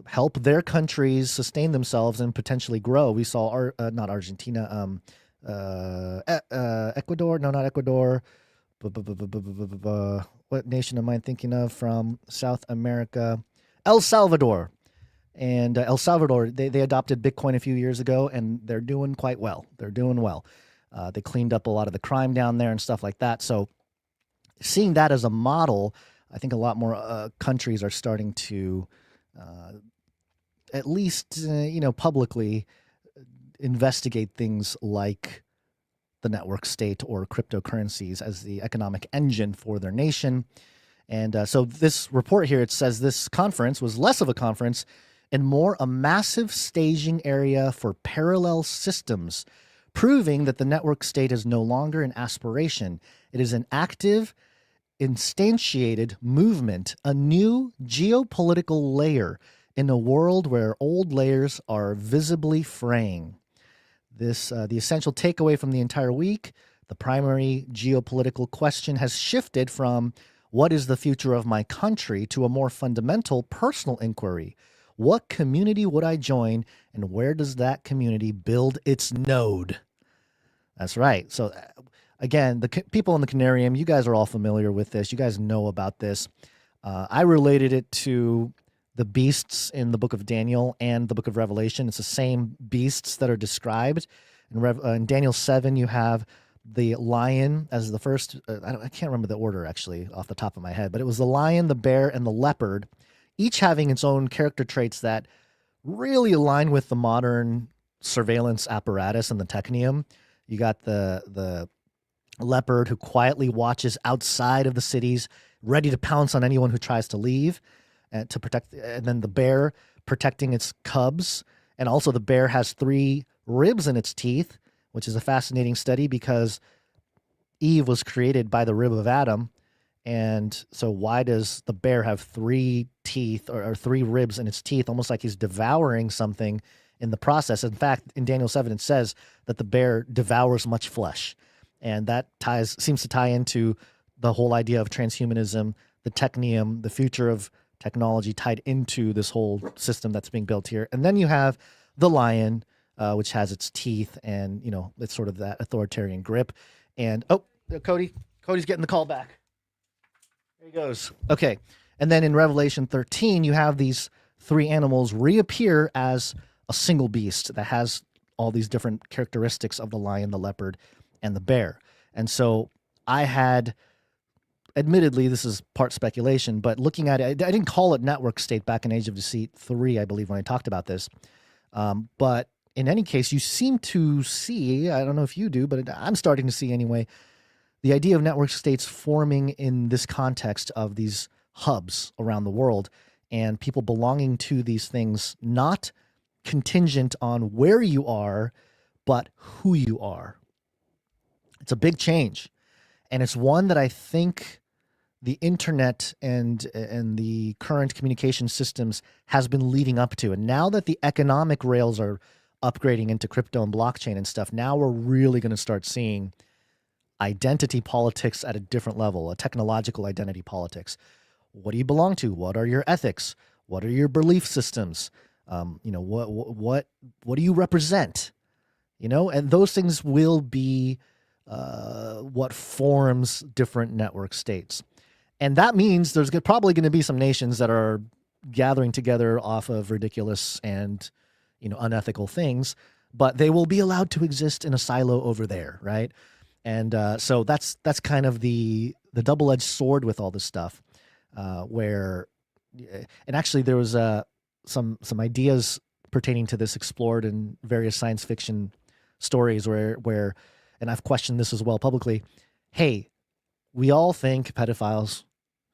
C: help their countries sustain themselves and potentially grow. We saw not Argentina, Ecuador. No, not Ecuador. What nation am I thinking of from South America? El Salvador. And El Salvador, they adopted Bitcoin a few years ago, and they're doing quite well. They cleaned up a lot of the crime down there and stuff like that. So seeing that as a model, I think a lot more countries are starting to at least, publicly investigate things like the network state or cryptocurrencies as the economic engine for their nation. And so this report here, it says this conference was less of a conference and more a massive staging area for parallel systems, proving that the network state is no longer an aspiration. It is an active, instantiated movement, a new geopolitical layer in a world where old layers are visibly fraying. The essential takeaway from the entire week, the primary geopolitical question has shifted from what is the future of my country to a more fundamental personal inquiry. What community would I join, and where does that community build its node? That's right. So again, the people in the Canarium, you guys are all familiar with this. You guys know about this. I related it to the beasts in the book of Daniel and the book of Revelation. It's the same beasts that are described. In Daniel 7, you have the lion as the first. I can't remember the order actually off the top of my head, but it was the lion, the bear, and the leopard, each having its own character traits that really align with the modern surveillance apparatus and the technium. You got the leopard who quietly watches outside of the cities, ready to pounce on anyone who tries to leave. To protect, and then the bear protecting its cubs. And also the bear has 3 ribs in its teeth, which is a fascinating study because Eve was created by the rib of Adam. And so why does the bear have 3 teeth or 3 ribs in its teeth, almost like he's devouring something in the process? In fact, in Daniel 7, it says that the bear devours much flesh. And that seems to tie into the whole idea of transhumanism, the technium, the future of technology tied into this whole system that's being built here. And then you have the lion, which has its teeth and, it's sort of that authoritarian grip. And, Cody's getting the call back. There he goes. Okay. And then in Revelation 13, you have these 3 animals reappear as a single beast that has all these different characteristics of the lion, the leopard, and the bear. And so I had... Admittedly, this is part speculation, but looking at it, I didn't call it network state back in Age of Deceit 3, I believe, when I talked about this. But in any case, you seem to see, I don't know if you do, but I'm starting to see anyway, the idea of network states forming in this context of these hubs around the world and people belonging to these things, not contingent on where you are, but who you are. It's a big change. And it's one that I think the internet and the current communication systems has been leading up to. And now that the economic rails are upgrading into crypto and blockchain and stuff, now we're really going to start seeing identity politics at a different level, a technological identity politics. What do you belong to? What are your ethics? What are your belief systems? What do you represent? And those things will be what forms different network states. And that means there's probably going to be some nations that are gathering together off of ridiculous and, unethical things, but they will be allowed to exist in a silo over there, right? And so that's kind of the double-edged sword with all this stuff, where, and actually there was some ideas pertaining to this explored in various science fiction stories where, and I've questioned this as well publicly. Hey, we all think pedophiles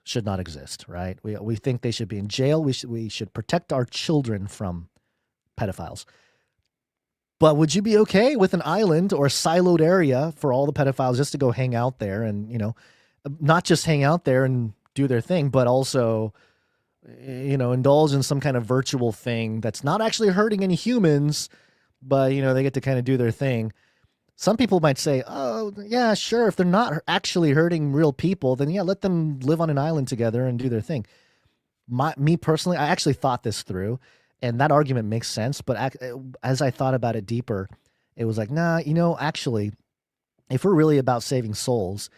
C: should not exist, right? We think they should be in jail. We should protect our children from pedophiles. But would you be okay with an island or a siloed area for all the pedophiles just to go hang out there and, not just hang out there and do their thing, but also, indulge in some kind of virtual thing that's not actually hurting any humans, but, they get to kind of do their thing. Some people might say, oh, yeah, sure. If they're not actually hurting real people, then yeah, let them live on an island together and do their thing. Me personally, I actually thought this through, and that argument makes sense. But as I thought about it deeper, it was like, nah, actually, if we're really about saving souls,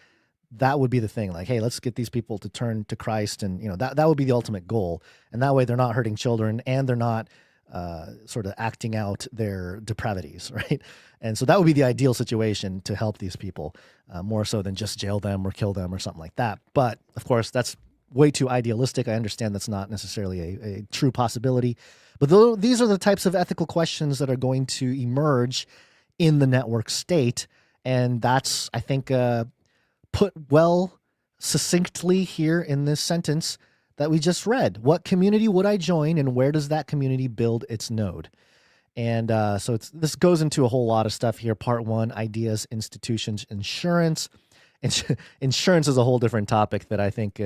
C: that would be the thing. Like, hey, let's get these people to turn to Christ, and that would be the ultimate goal. And that way, they're not hurting children, and they're not sort of acting out their depravities, right? And so that would be the ideal situation to help these people, more so than just jail them or kill them or something like that. But of course, that's way too idealistic. I understand that's not necessarily a true possibility. But these are the types of ethical questions that are going to emerge in the network state. And that's, I think, put well succinctly here in this sentence that we just read. What community would I join, and where does that community build its node? And so this goes into a whole lot of stuff here. Part 1, ideas, institutions, insurance. Insurance is a whole different topic that I think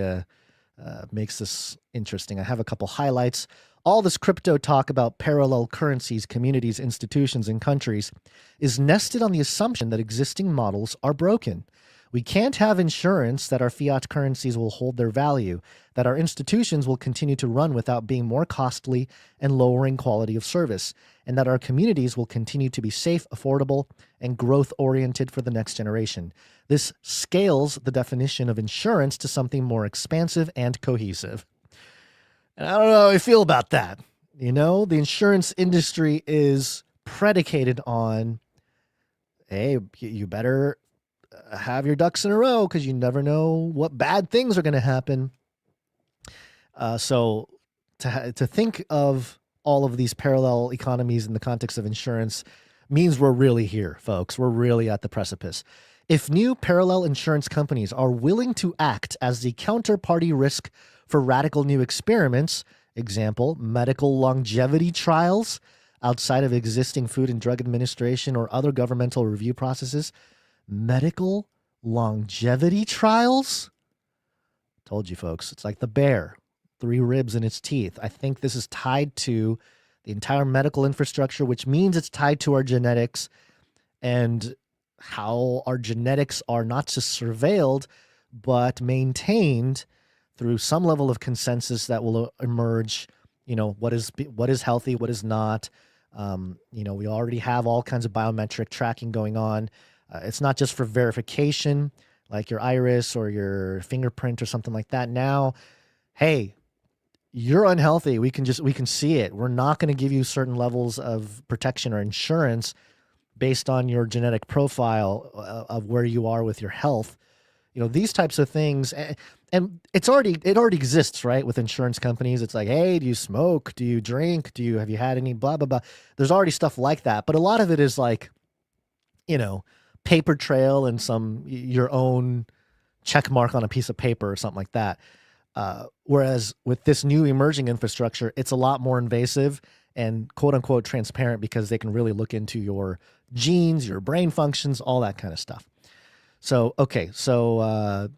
C: makes this interesting. I have a couple highlights. All this crypto talk about parallel currencies, communities, institutions, and countries is nested on the assumption that existing models are broken. We can't have insurance that our fiat currencies will hold their value, that our institutions will continue to run without being more costly and lowering quality of service, and that our communities will continue to be safe, affordable, and growth-oriented for the next generation. This scales the definition of insurance to something more expansive and cohesive. And I don't know how I feel about that. The insurance industry is predicated on, hey, you better have your ducks in a row because you never know what bad things are going to happen. So to think of all of these parallel economies in the context of insurance means we're really here, folks. We're really at the precipice. If new parallel insurance companies are willing to act as the counterparty risk for radical new experiments, example, medical longevity trials outside of existing Food and Drug Administration or other governmental review processes, medical longevity trials? Told you, folks. It's like the bear, 3 ribs in its teeth. I think this is tied to the entire medical infrastructure, which means it's tied to our genetics and how our genetics are not just surveilled, but maintained through some level of consensus that will emerge, what is healthy, what is not. We already have all kinds of biometric tracking going on. It's not just for verification, like your iris or your fingerprint or something like that. Now, hey, you're unhealthy. We can see it. We're not going to give you certain levels of protection or insurance based on your genetic profile of where you are with your health. These types of things. and it already exists, right? With insurance companies, it's like, hey, do you smoke? Do you drink? Have you had any blah, blah, blah? There's already stuff like that. But a lot of it is like, paper trail and your own check mark on a piece of paper or something like that. Whereas with this new emerging infrastructure, it's a lot more invasive and quote unquote transparent because they can really look into your genes, your brain functions, all that kind of stuff. So, okay. So,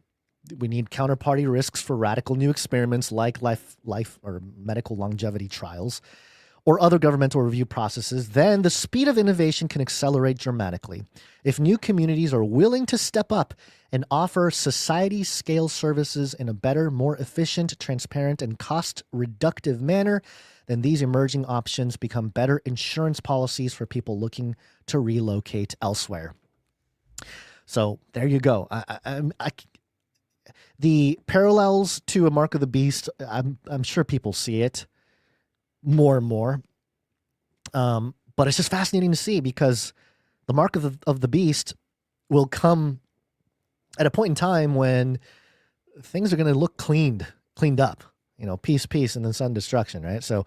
C: we need counterparty risks for radical new experiments like life or medical longevity trials or other governmental review processes. Then the speed of innovation can accelerate dramatically. If new communities are willing to step up and offer society-scale services in a better, more efficient, transparent, and cost-reductive manner, then these emerging options become better insurance policies for people looking to relocate elsewhere. So there you go. The parallels to A Mark of the Beast, I'm sure people see it more and more. But it's just fascinating to see because the Mark of the Beast will come at a point in time when things are going to look cleaned up, peace, and then sudden destruction, right? So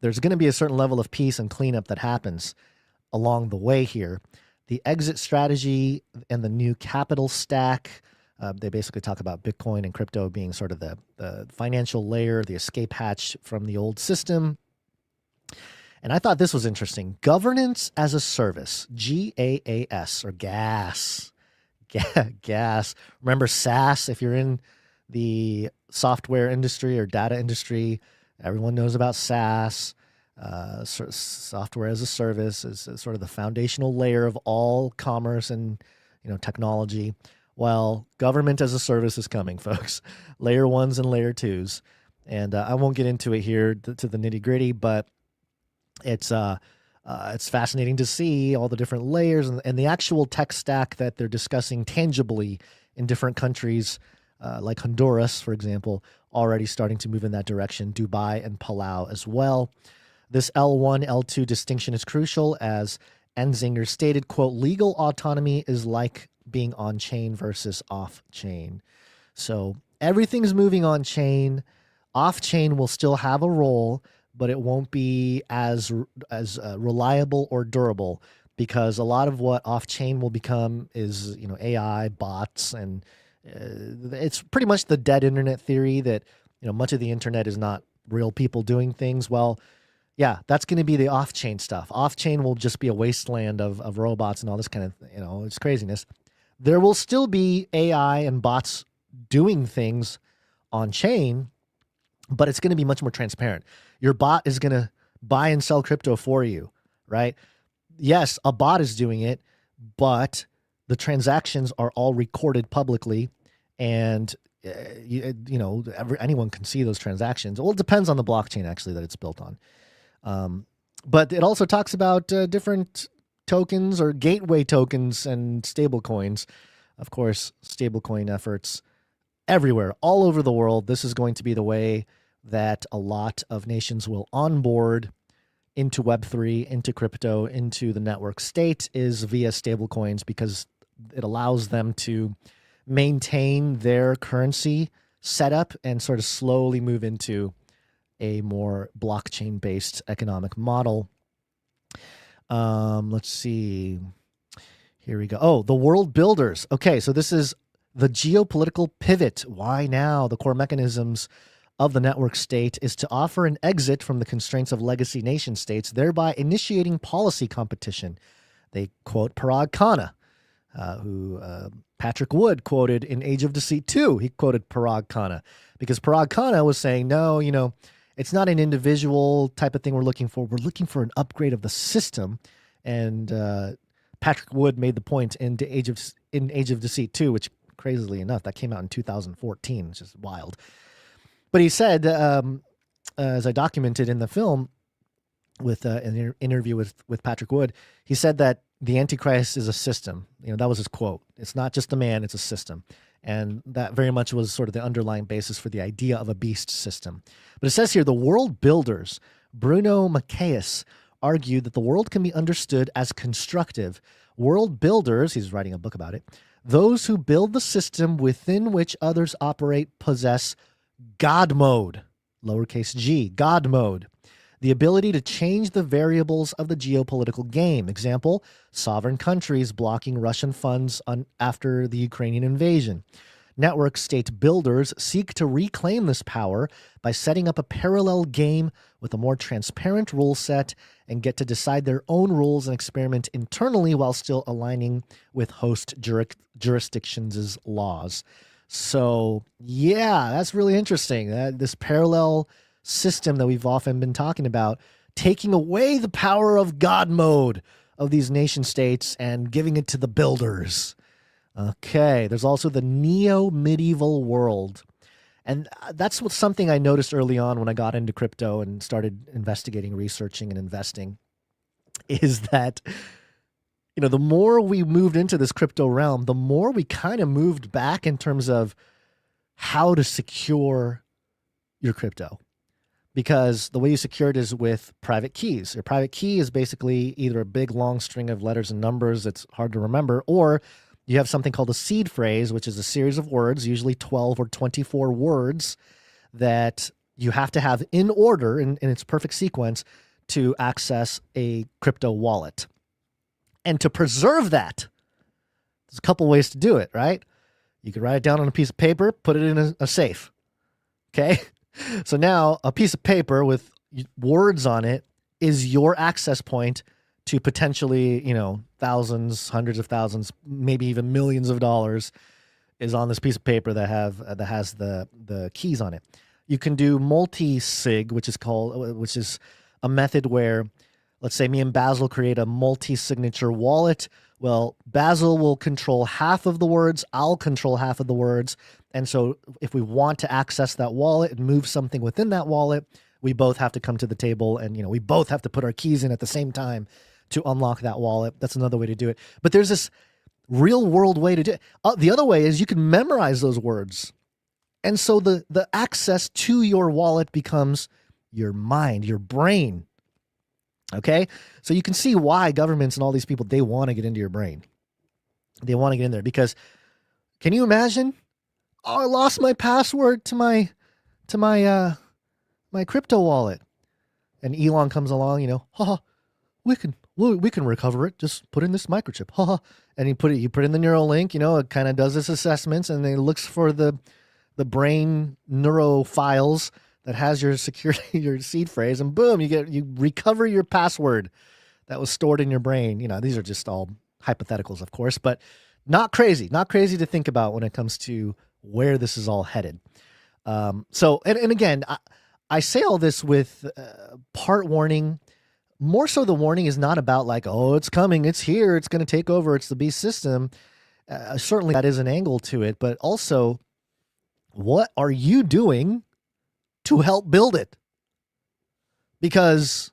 C: there's going to be a certain level of peace and cleanup that happens along the way here. The exit strategy and the new capital stack, they basically talk about Bitcoin and crypto being sort of the financial layer, the escape hatch from the old system. And I thought this was interesting. Governance as a service, GAAS, or GAS. GAS. Remember SaaS, if you're in the software industry or data industry, everyone knows about SaaS. Software as a service is sort of the foundational layer of all commerce and technology. Well, government as a service is coming, folks. Layer 1s and layer 2s. And I won't get into it here to the nitty gritty, but it's fascinating to see all the different layers and the actual tech stack that they're discussing tangibly in different countries, like Honduras, for example, already starting to move in that direction. Dubai and Palau as well. This L1, L2 distinction is crucial, as Enzinger stated, quote, legal autonomy is like being on-chain versus off-chain. So everything's moving on-chain. Off-chain will still have a role, but it won't be as reliable or durable, because a lot of what off-chain will become is, AI, bots, and it's pretty much the dead internet theory that, much of the internet is not real people doing things. Well, yeah, that's going to be the off-chain stuff. Off-chain will just be a wasteland of robots and all this kind of, it's craziness. There will still be AI and bots doing things on-chain, but it's going to be much more transparent. Your bot is going to buy and sell crypto for you, right? Yes, a bot is doing it, but the transactions are all recorded publicly, and anyone can see those transactions. Well, it depends on the blockchain actually that it's built on. But it also talks about different tokens or gateway tokens and stablecoins. Of course, stablecoin efforts everywhere, all over the world. This is going to be the way that a lot of nations will onboard into Web3, into crypto, into the network state, is via stablecoins, because it allows them to maintain their currency setup and sort of slowly move into a more blockchain-based economic model. Let's see. Here we go. Oh, the world builders. Okay, so this is the geopolitical pivot. Why now? The core mechanisms of the network state is to offer an exit from the constraints of legacy nation states, thereby initiating policy competition. They quote Parag Khanna, who Patrick Wood quoted in Age of Deceit 2. He quoted Parag Khanna because Parag Khanna was saying, no, it's not an individual type of thing we're looking for. We're looking for an upgrade of the system. And Patrick Wood made the point in Age of Deceit 2, which, crazily enough, that came out in 2014. It's just wild. But he said, as I documented in the film with an interview with Patrick Wood, he said that the Antichrist is a system. That was his quote. It's not just a man, it's a system. And that very much was sort of the underlying basis for the idea of a beast system. But it says here, the world builders, Bruno Macias, argued that the world can be understood as constructive. World builders, he's writing a book about it, Those who build the system within which others operate possess God mode, lowercase g, God mode, the ability to change the variables of the geopolitical game. Example, sovereign countries blocking Russian funds after the Ukrainian invasion. Network state builders seek to reclaim this power by setting up a parallel game with a more transparent rule set and get to decide their own rules and experiment internally while still aligning with host jurisdictions' laws. So, yeah, that's really interesting. This parallel system that we've often been talking about, taking away the power of God mode of these nation states and giving it to the builders. Okay, there's also the neo-medieval world. And that's something I noticed early on when I got into crypto and started investigating, researching, and investing, is that, the more we moved into this crypto realm, the more we kind of moved back in terms of how to secure your crypto. Because the way you secure it is with private keys. Your private key is basically either a big long string of letters and numbers that's hard to remember, or you have something called a seed phrase, which is a series of words, usually 12 or 24 words, that you have to have in order, in its perfect sequence, to access a crypto wallet. And to preserve that, there's a couple ways to do it, right? You could write it down on a piece of paper, put it in a safe. Okay? So now a piece of paper with words on it is your access point to potentially, thousands, hundreds of thousands, maybe even millions of dollars is on this piece of paper that has the keys on it. You can do multi-sig, which is a method where, let's say me and Basil create a multi-signature wallet. Well, Basil will control half of the words, I'll control half of the words. And so if we want to access that wallet and move something within that wallet, we both have to come to the table and, we both have to put our keys in at the same time to unlock that wallet. That's another way to do it. But there's this real world way to do it. The other way is you can memorize those words. And so the access to your wallet becomes your mind, your brain. Okay? So you can see why governments and all these people, they want to get into your brain. They want to get in there because can you imagine? Oh, I lost my password to my crypto wallet. And Elon comes along, we can recover it. Just put in this microchip. And you put in the neural link, it kind of does its assessments and then it looks for the brain neurofiles that has your security, your seed phrase, and boom, you recover your password that was stored in your brain. These are just all hypotheticals, of course, but not crazy to think about when it comes to where this is all headed. So again, I say all this with part warning. More so the warning is not about like, oh, it's coming, it's here, it's going to take over, it's the beast system. Certainly that is an angle to it, but also what are you doing to help build it? Because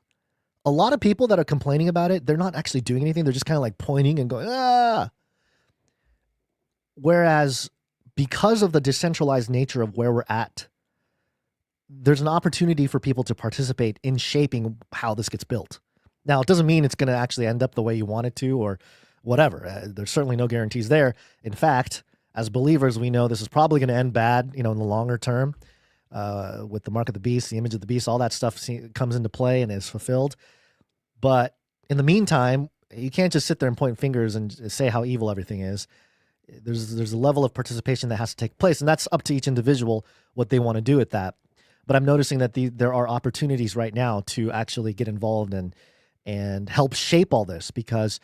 C: a lot of people that are complaining about it, they're not actually doing anything. They're just kind of like pointing and going, ah. Whereas because of the decentralized nature of where we're at, there's an opportunity for people to participate in shaping how this gets built. Now, it doesn't mean it's going to actually end up the way you want it to or whatever. There's certainly no guarantees there. In fact, as believers, we know this is probably going to end bad, in the longer term, with the mark of the beast, the image of the beast, all that stuff comes into play and is fulfilled. But in the meantime, you can't just sit there and point fingers and say how evil everything is. There's a level of participation that has to take place, and that's up to each individual what they want to do with that. But I'm noticing that there are opportunities right now to actually get involved and help shape all this, because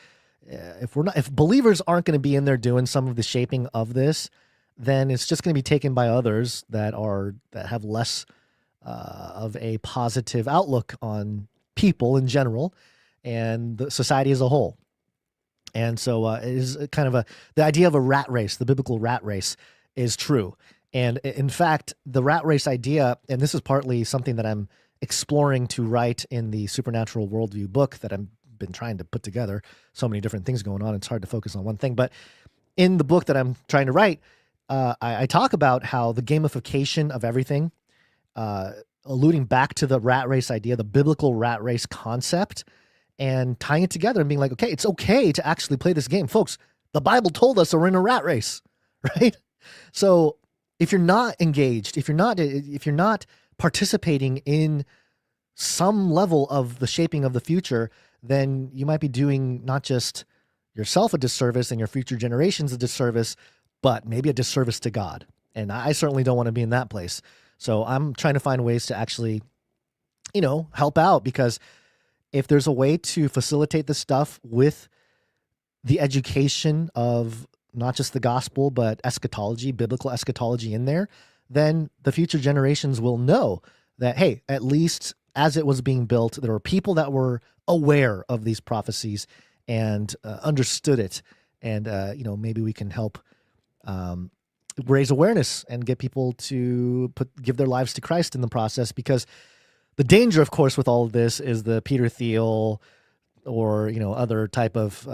C: if believers aren't going to be in there doing some of the shaping of this, then it's just going to be taken by others that have less of a positive outlook on people in general and the society as a whole. And so it is kind of the idea of a rat race, the biblical rat race, is true. And in fact, the rat race idea, and this is partly something that I'm exploring to write in the Supernatural Worldview book that I've been trying to put together. So many different things going on. It's hard to focus on one thing. But in the book that I'm trying to write, I talk about how the gamification of everything, alluding back to the rat race idea, the biblical rat race concept, and tying it together and being like, okay, it's okay to actually play this game. Folks, The Bible told us that we're in a rat race, right? So if you're not engaged, if you're not participating in some level of the shaping of the future, then you might be doing not just yourself a disservice and your future generations a disservice, but maybe a disservice to God. And I certainly don't want to be in that place. So I'm trying to find ways to actually, help out, because if there's a way to facilitate this stuff with the education of not just the gospel, but eschatology, biblical eschatology in there, then the future generations will know that, hey, at least as it was being built, there were people that were aware of these prophecies and understood it. And, maybe we can help raise awareness and get people to give their lives to Christ in the process, because the danger, of course, with all of this is the Peter Thiel or, other type of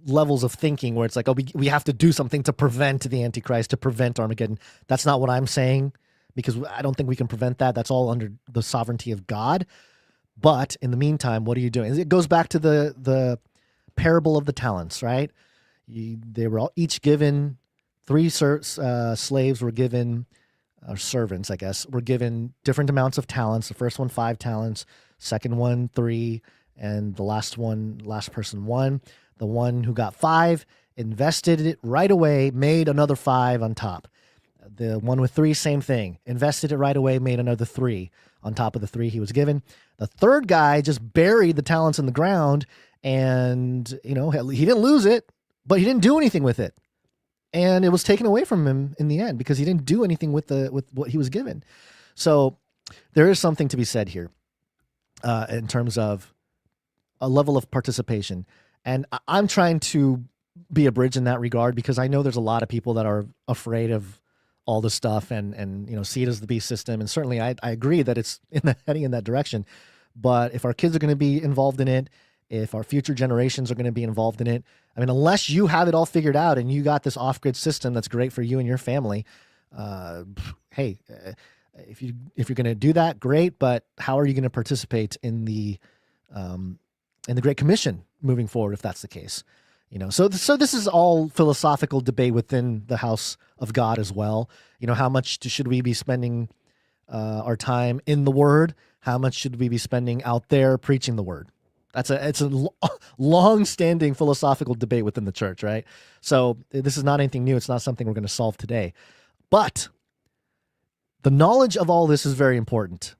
C: levels of thinking where it's like, oh, we have to do something to prevent the Antichrist, to prevent Armageddon. That's not what I'm saying, because I don't think we can prevent that. That's all under the sovereignty of God. But in the meantime, what are you doing? It goes back to the parable of the talents, right? They were all each given, three slaves were given, or servants, I guess, were given different amounts of talents. The first one, 5 talents, second one, 3, and the last person 1. The one who got 5 invested it right away, made another 5 on top. The one with 3, same thing, invested it right away, made another 3 on top of the 3 he was given. The third guy just buried the talents in the ground, and he didn't lose it, but he didn't do anything with it. And it was taken away from him in the end because he didn't do anything with what he was given. So there is something to be said here in terms of a level of participation. And I'm trying to be a bridge in that regard, because I know there's a lot of people that are afraid of all this stuff and see it as the beast system. And certainly I agree that it's heading in that direction. But if our kids are going to be involved in it, if our future generations are going to be involved in it, I mean, unless you have it all figured out and you got this off-grid system that's great for you and your family, hey, if you're going to do that, great. But how are you going to participate in the Great Commission moving forward if that's the case? So this is all philosophical debate within the house of God as well. How much should we be spending our time in the Word? How much should we be spending out there preaching the Word? It's a long-standing philosophical debate within the church, right? So this is not anything new. It's not something we're going to solve today. But the knowledge of all this is very important,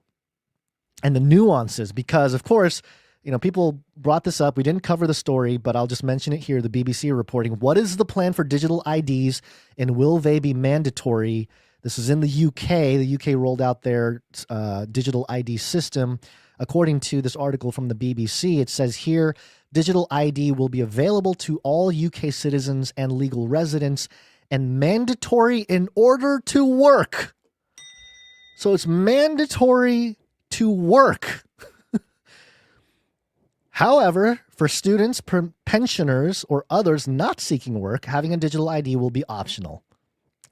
C: and the nuances, because, of course, people brought this up. We didn't cover the story, but I'll just mention it here. The BBC reporting, what is the plan for digital IDs, and will they be mandatory? This is in the UK. The UK rolled out their digital ID system. According to this article from the BBC, it says here, digital ID will be available to all UK citizens and legal residents and mandatory in order to work. So it's mandatory to work. However, for students, pensioners, or others not seeking work, having a digital ID will be optional.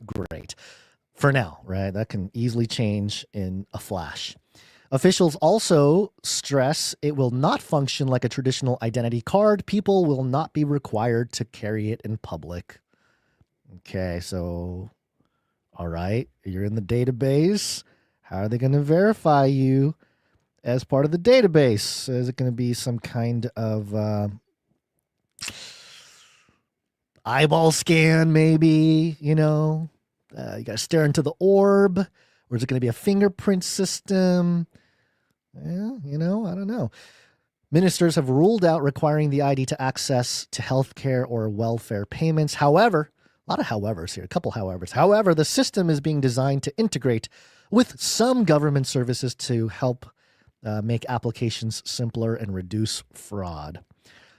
C: Great. For now, right? That can easily change in a flash. Officials also stress it will not function like a traditional identity card. People will not be required to carry it in public. Okay, so, all right, you're in the database. How are they going to verify you as part of the database? Is it going to be some kind of eyeball scan, maybe? You got to stare into the orb. Or is it going to be a fingerprint system? Well, I don't know. Ministers have ruled out requiring the ID to access to healthcare or welfare payments. However, a lot of howevers here, a couple howevers. However, the system is being designed to integrate with some government services to help make applications simpler and reduce fraud.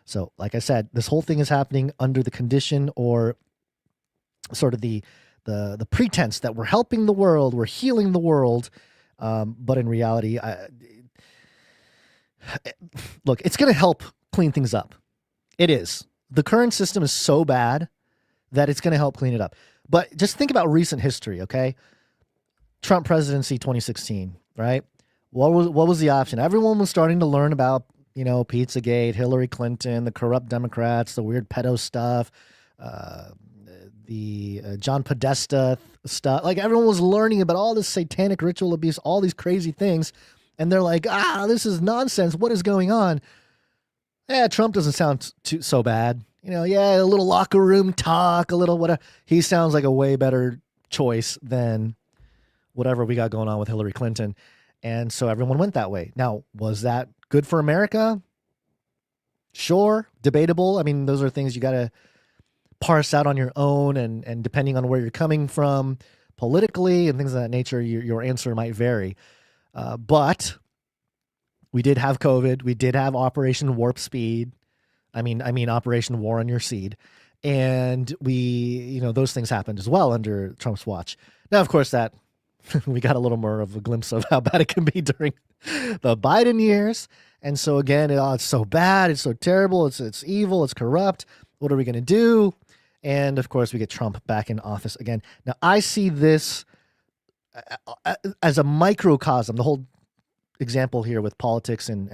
C: So, like I said, this whole thing is happening under the condition, or sort of the pretense that we're helping the world, we're healing the world, but in reality, look, it's going to help clean things up. It is. The current system is so bad that it's going to help clean it up. But just think about recent history, okay? Trump presidency 2016, right? What was the option? Everyone was starting to learn about Pizzagate, Hillary Clinton, the corrupt Democrats, the weird pedo stuff, the John Podesta stuff. Like, everyone was learning about all this satanic ritual abuse, all these crazy things. And they're like, this is nonsense. What is going on? Trump doesn't sound so bad. A little locker room talk, a little whatever. He sounds like a way better choice than whatever we got going on with Hillary Clinton. And so everyone went that way. Now, was that good for America? Sure. Debatable. I mean, those are things you got to parse out on your own. And depending on where you're coming from politically and things of that nature, your answer might vary. But we did have COVID. We did have Operation Warp Speed. I mean, Operation War on Your Seed. And those things happened as well under Trump's watch. Now, of course, that we got a little more of a glimpse of how bad it can be during the Biden years. And so again, it's so bad. It's so terrible. It's evil. It's corrupt. What are we going to do? And of course, we get Trump back in office again. Now, I see this as a microcosm, the whole example here with politics and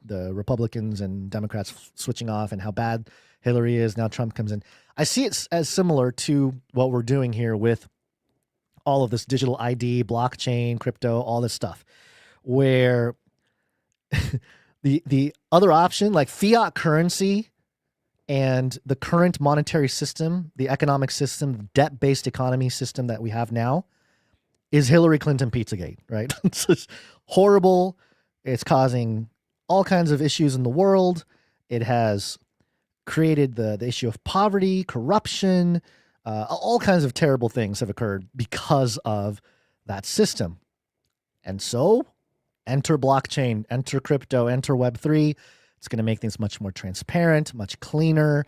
C: the Republicans and Democrats switching off and how bad Hillary is. Now Trump comes in. I see it as similar to what we're doing here with all of this digital ID, blockchain, crypto, all this stuff, where the other option, like fiat currency and the current monetary system, the economic system, debt-based economy system that we have now, is Hillary Clinton Pizzagate, right? It's just horrible. It's causing all kinds of issues in the world. It has created the issue of poverty, corruption, all kinds of terrible things have occurred because of that system. And so enter blockchain, enter crypto, enter Web3. It's going to make things much more transparent, much cleaner,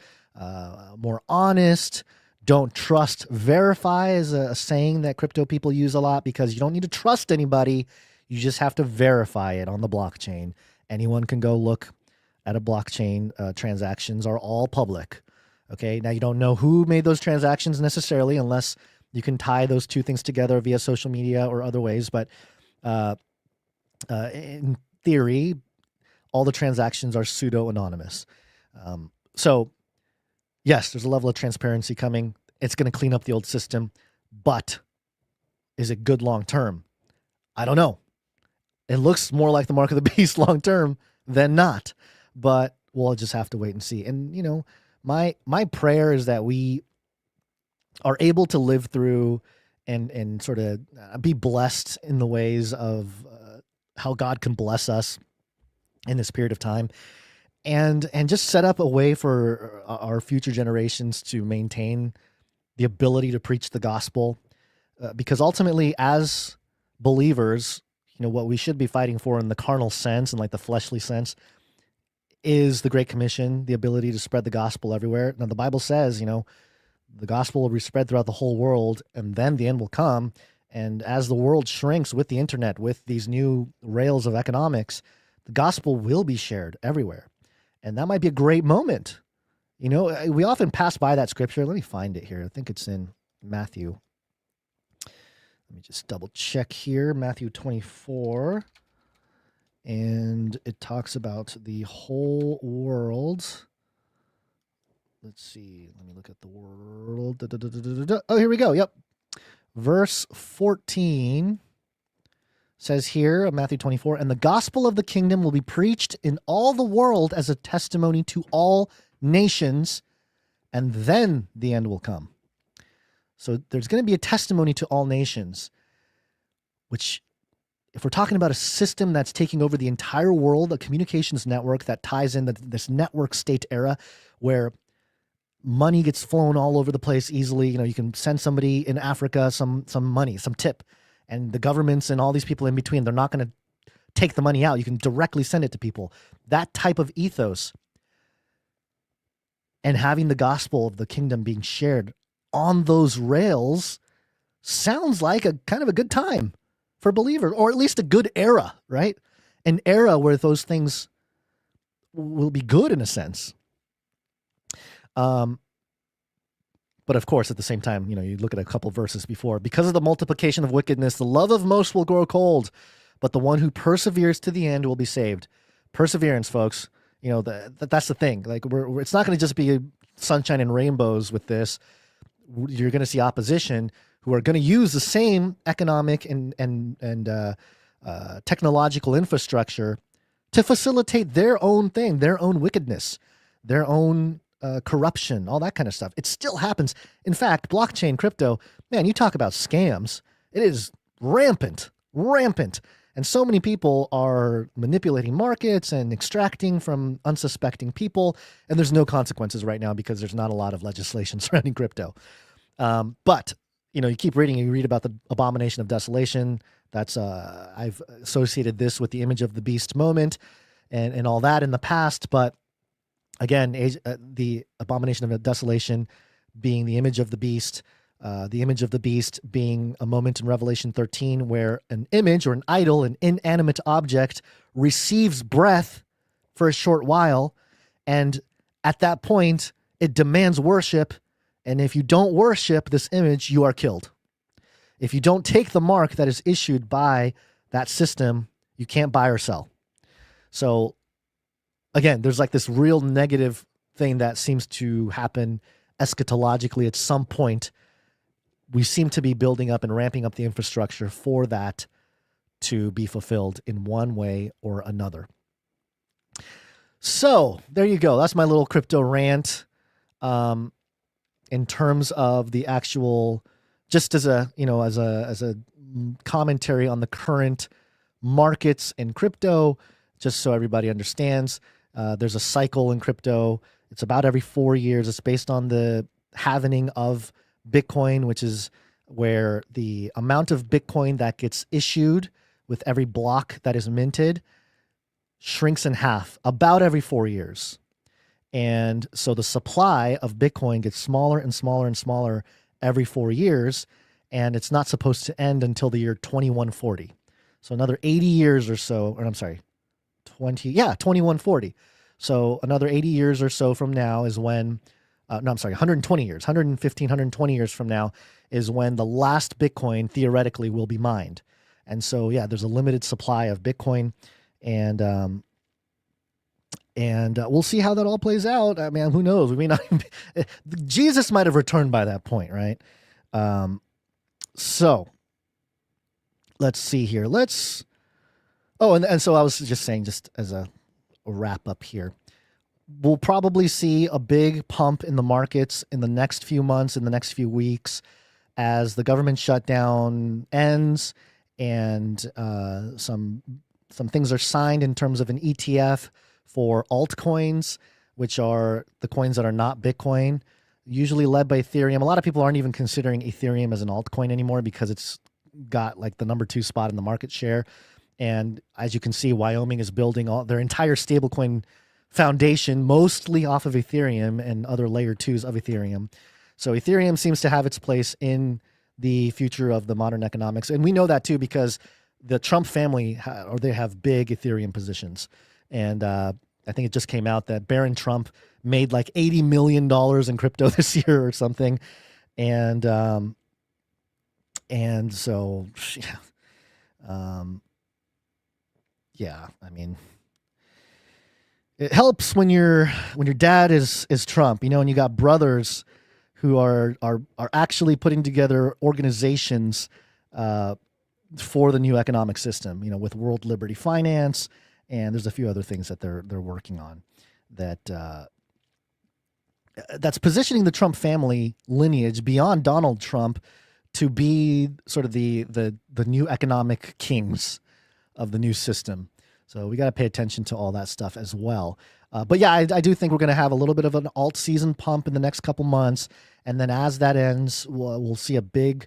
C: more honest. Don't trust, verify is a saying that crypto people use a lot, because you don't need to trust anybody. You just have to verify it on the blockchain. Anyone can go look at a blockchain. Transactions are all public. Okay. Now, you don't know who made those transactions necessarily, unless you can tie those two things together via social media or other ways. But in theory, all the transactions are pseudo-anonymous. So yes, there's a level of transparency coming. It's going to clean up the old system, but is it good long-term? I don't know. It looks more like the mark of the beast long-term than not, but we'll just have to wait and see. And, my prayer is that we are able to live through and sort of be blessed in the ways of how God can bless us in this period of time, and just set up a way for our future generations to maintain the ability to preach the gospel, because ultimately, as believers, what we should be fighting for in the carnal sense and like the fleshly sense is the Great Commission, the ability to spread the gospel everywhere. Now, the Bible says, the gospel will be spread throughout the whole world, and then the end will come. And as the world shrinks with the internet, with these new rails of economics, the gospel will be shared everywhere. And that might be a great moment. We often pass by that scripture. Let me find it here. I think it's in Matthew. Let me just double check here. Matthew 24. And it talks about the whole world. Let's see. Let me look at the world. Oh, here we go. Yep. Verse 14 says here, Matthew 24, and the gospel of the kingdom will be preached in all the world as a testimony to all nations, and then the end will come. So there's going to be a testimony to all nations, which, if we're talking about a system that's taking over the entire world, a communications network that ties in this network state era where money gets flown all over the place easily. You can send somebody in Africa some money, some tip, and the governments and all these people in between, they're not going to take the money out. You can directly send it to people. That type of ethos, and having the gospel of the kingdom being shared on those rails, sounds like a kind of a good time for believers, or at least a good era, right? An era where those things will be good in a sense. But of course, at the same time, you look at a couple verses before, because of the multiplication of wickedness, the love of most will grow cold, but the one who perseveres to the end will be saved. perseverance, folks. You know, that's the thing. Like it's not going to just be sunshine and rainbows with this. You're going to see opposition who are going to use the same economic and technological infrastructure to facilitate their own thing, their own wickedness, their own corruption, all that kind of stuff. It still happens. In fact, blockchain crypto, man, you talk about scams. It is rampant. And so many people are manipulating markets and extracting from unsuspecting people. And there's no consequences right now because there's not a lot of legislation surrounding crypto. But, you know, you keep reading, you read about the abomination of desolation. That's I've associated this with the image of the beast moment and all that in the past. But again, the abomination of desolation being the image of the beast being a moment in Revelation 13 where an image or an idol, an inanimate object, receives breath for a short while. And at that point, it demands worship. And if you don't worship this image, you are killed. If you don't take the mark that is issued by that system, you can't buy or sell. So again, there's like this real negative thing that seems to happen eschatologically at some point. We seem to be building up and ramping up the infrastructure for that to be fulfilled in one way or another. So there you go. That's my little crypto rant. In terms of the actual, just as a commentary on the current markets in crypto, just so everybody understands, there's a cycle in crypto. It's about every 4 years. It's based on the halvening of Bitcoin, which is where the amount of Bitcoin that gets issued with every block that is minted shrinks in half about every 4 years. And so the supply of Bitcoin gets smaller and smaller and smaller every 4 years. And it's not supposed to end until the year 2140. So another 80 years or so, or I'm sorry, 2140. So another 80 years or so from now is when, 120 years, 115, 120 years from now is when the last Bitcoin theoretically will be mined. And so, yeah, there's a limited supply of Bitcoin, and we'll see how that all plays out. I mean, who knows? We may not. Jesus might have returned by that point, right? So let's see here. And so I was just saying, just as a wrap up here, we'll probably see a big pump in the markets in the next few months, in the next few weeks, as the government shutdown ends and some things are signed in terms of an ETF for altcoins, which are the coins that are not Bitcoin, usually led by Ethereum. A lot of people aren't even considering Ethereum as an altcoin anymore because it's got like the number 2 spot in the market share. And as you can see, Wyoming is building their entire stablecoin foundation mostly off of Ethereum and other layer 2s of Ethereum. So Ethereum seems to have its place in the future of the modern economics. And we know that too because the Trump family, they have big Ethereum positions. And I think it just came out that Barron Trump made like $80 million in crypto this year or something. And so, yeah, I mean, it helps when your dad is Trump, you know, and you got brothers who are actually putting together organizations for the new economic system, you know, with World Liberty Finance, and there's a few other things that they're working on that's positioning the Trump family lineage beyond Donald Trump to be sort of the new economic kings of the new system. So we got to pay attention to all that stuff as well. But yeah, I do think we're going to have a little bit of an alt season pump in the next couple months. And then as that ends, we'll see a big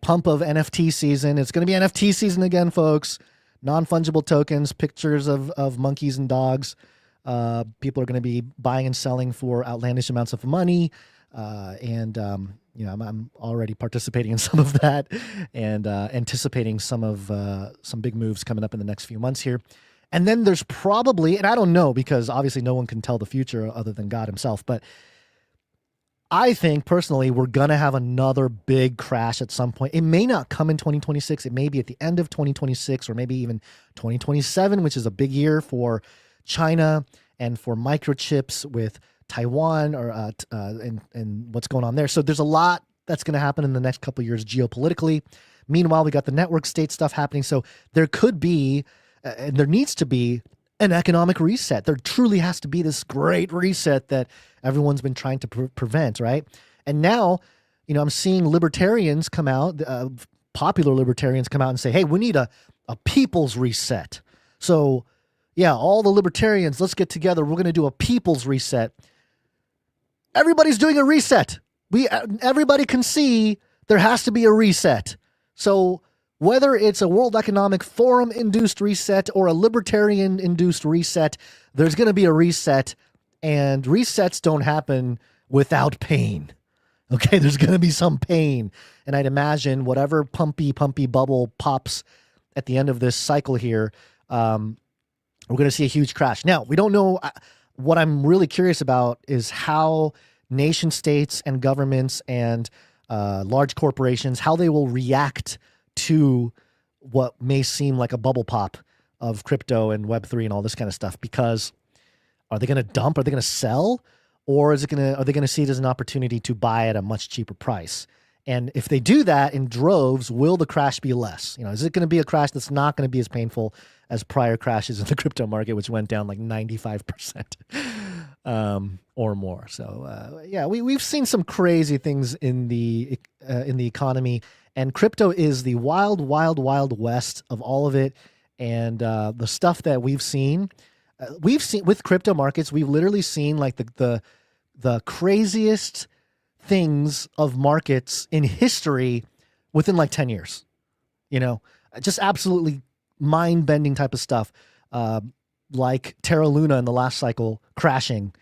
C: pump of NFT season. It's going to be NFT season again, folks. Non-fungible tokens, pictures of monkeys and dogs. People are going to be buying and selling for outlandish amounts of money. You know, I'm already participating in some of that and anticipating some big moves coming up in the next few months here. And then there's probably, and I don't know because obviously no one can tell the future other than God himself, but I think personally we're going to have another big crash at some point. It may not come in 2026. It may be at the end of 2026 or maybe even 2027, which is a big year for China and for microchips with Taiwan and what's going on there. So there's a lot that's going to happen in the next couple of years geopolitically. Meanwhile, we got the network state stuff happening. So there could be, and there needs to be, an economic reset. There truly has to be this great reset that everyone's been trying to prevent, right? And now, I'm seeing libertarians come out, popular libertarians come out and say, hey, we need a people's reset. So, yeah, all the libertarians, let's get together. We're going to do a people's reset. Everybody's doing a reset. Everybody can see there has to be a reset. So whether it's a World Economic Forum-induced reset or a libertarian-induced reset, there's going to be a reset, and resets don't happen without pain. Okay, there's going to be some pain. And I'd imagine whatever pumpy bubble pops at the end of this cycle here, we're going to see a huge crash. Now, we don't know. What I'm really curious about is how nation states and governments and large corporations, how they will react to what may seem like a bubble pop of crypto and Web3 and all this kind of stuff. Because are they going to dump? Are they going to sell? Or are they going to see it as an opportunity to buy at a much cheaper price? And if they do that in droves, will the crash be less? Is it going to be a crash that's not going to be as painful as prior crashes in the crypto market, which went down like 95% or more? So yeah, we've seen some crazy things in the economy, and crypto is the wild west of all of it. And the stuff that we've seen with crypto markets, we've literally seen like the craziest things of markets in history within like 10 years, just absolutely mind-bending type of stuff. Like Terra Luna in the last cycle crashing.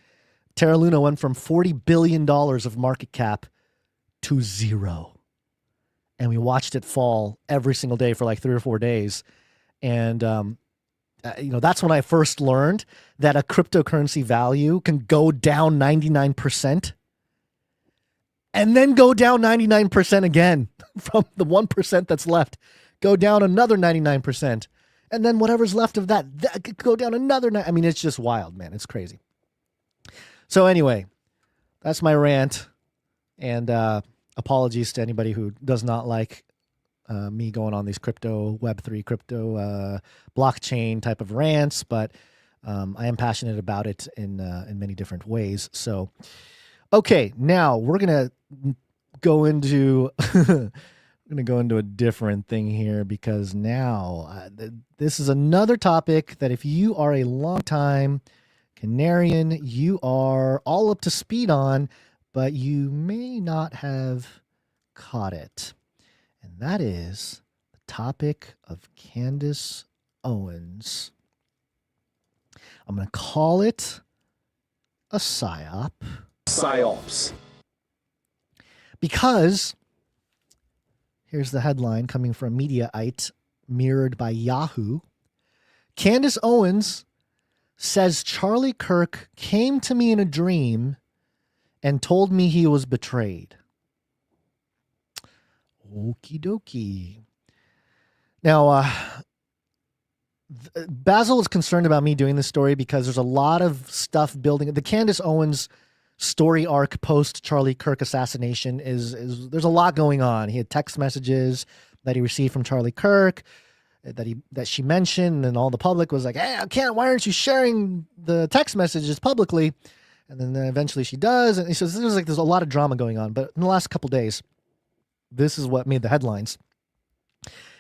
C: Terra Luna went from $40 billion of market cap to zero. And we watched it fall every single day for like 3 or 4 days. And, that's when I first learned that a cryptocurrency value can go down 99% and then go down 99% again from the 1% that's left, go down another 99%. And then whatever's left of that could go down another. I mean, it's just wild, man. It's crazy. So anyway, that's my rant. And apologies to anybody who does not like me going on these crypto, Web3, crypto, blockchain type of rants. But I am passionate about it in many different ways. So, okay, now we're going to go into... I'm going to go into a different thing here because now this is another topic that if you are a long-time Canarian, you are all up to speed on, but you may not have caught it. And that is the topic of Candace Owens. I'm going to call it a psyop.
D: Psyops.
C: Because... here's the headline coming from Mediaite, mirrored by Yahoo. Candace Owens says Charlie Kirk came to me in a dream and told me he was betrayed. Okie dokie. Now, Basil is concerned about me doing this story because there's a lot of stuff building. The Candace Owens story arc post Charlie Kirk assassination is there's a lot going on. He had text messages that he received from Charlie Kirk that she mentioned, and all the public was like, "Hey, why aren't you sharing the text messages publicly?" And then eventually she does, and he says there's a lot of drama going on. But in the last couple days, this is what made the headlines: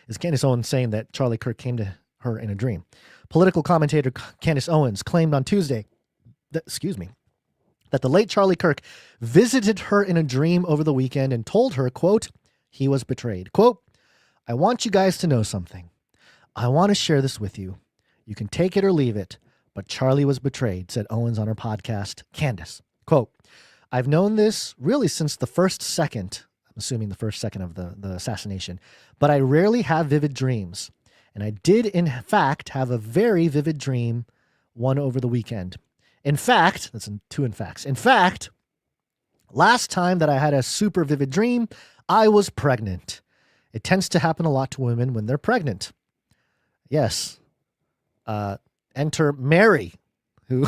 C: is Candace Owens saying that Charlie Kirk came to her in a dream. Political commentator Candace Owens claimed on Tuesday that the late Charlie Kirk visited her in a dream over the weekend and told her, quote, he was betrayed. Quote, I want you guys to know something. I want to share this with you. You can take it or leave it, but Charlie was betrayed, said Owens on her podcast, Candace. Quote, I've known this really since the first second, I'm assuming the first second of the assassination, but I rarely have vivid dreams. And I did, in fact, have a very vivid dream, one over the weekend. In fact, that's two in facts. In fact, Last time that I had a super vivid dream, I was pregnant. It tends to happen a lot to women when they're pregnant. Yes. Enter Mary, who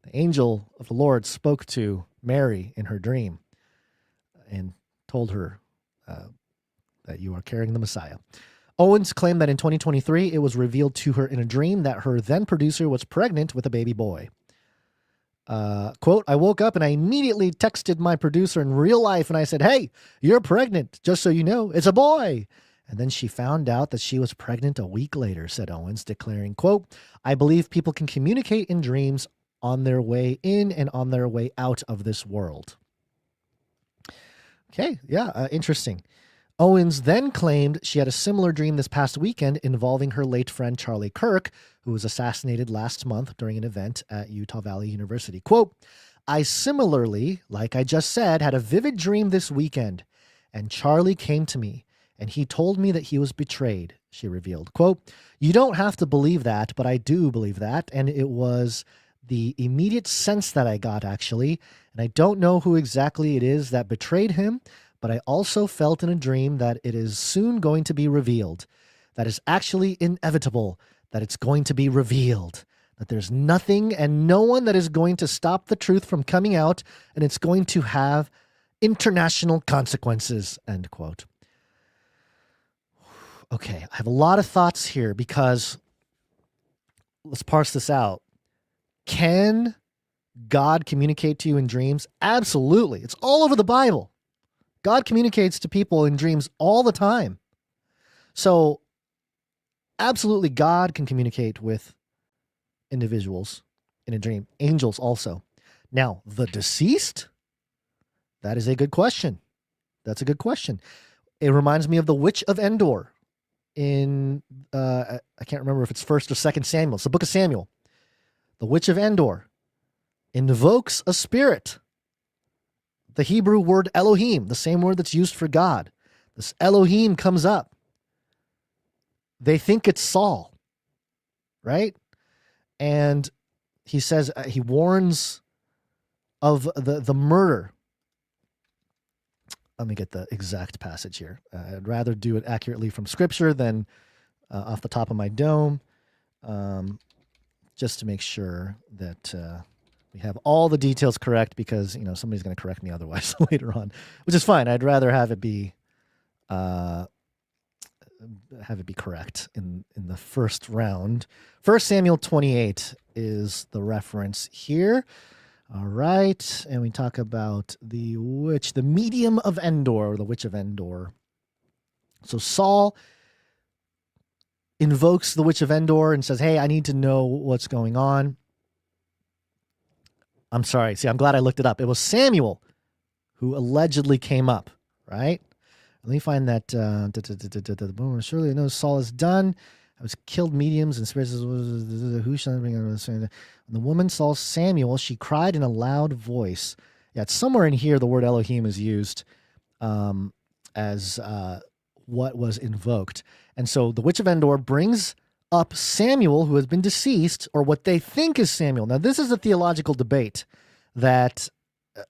C: the angel of the Lord spoke to Mary in her dream and told her that you are carrying the Messiah. Owens claimed that in 2023, it was revealed to her in a dream that her then producer was pregnant with a baby boy. Quote, I woke up and I immediately texted my producer in real life and I said, hey, you're pregnant. Just so you know, it's a boy. And then she found out that she was pregnant a week later, said Owens, declaring, quote, I believe people can communicate in dreams on their way in and on their way out of this world. Okay, yeah, interesting. Owens then claimed she had a similar dream this past weekend involving her late friend Charlie Kirk, who was assassinated last month during an event at Utah Valley University. Quote, I similarly, like I just said, had a vivid dream this weekend, and Charlie came to me, and he told me that he was betrayed, she revealed. Quote, you don't have to believe that, but I do believe that, and it was the immediate sense that I got, actually, and I don't know who exactly it is that betrayed him, but I also felt in a dream that it is soon going to be revealed, that is actually inevitable, that it's going to be revealed, that there's nothing and no one that is going to stop the truth from coming out, and it's going to have international consequences, end quote. Okay, I have a lot of thoughts here because let's parse this out. Can God communicate to you in dreams? Absolutely. It's all over the Bible. God communicates to people in dreams all the time. So absolutely God can communicate with individuals in a dream. Angels also. Now, the deceased? That is a good question. That's a good question. It reminds me of the Witch of Endor in, I can't remember if it's 1st or 2nd Samuel. It's the book of Samuel. The Witch of Endor invokes a spirit. The Hebrew word Elohim, the same word that's used for God. This Elohim comes up. They think it's Saul, right? And he says, he warns of the murder. Let me get the exact passage here. I'd rather do it accurately from scripture than off the top of my dome, just to make sure that we have all the details correct, because somebody's going to correct me otherwise later on, which is fine. I'd rather have it be correct in the first round. 1 Samuel 28 is the reference here. All right, and we talk about the witch, the medium of Endor, or the Witch of Endor. So Saul invokes the Witch of Endor and says, hey, I need to know what's going on. I'm sorry. See, I'm glad I looked it up. It was Samuel who allegedly came up, right? Let me find that. Surely I know Saul is done. I was killed mediums and spirits. Who shall I bring? When the woman saw Samuel, she cried in a loud voice. Yeah, it's somewhere in here the word Elohim is used as what was invoked. And so the Witch of Endor brings up Samuel, who has been deceased, or what they think is Samuel. Now, this is a theological debate that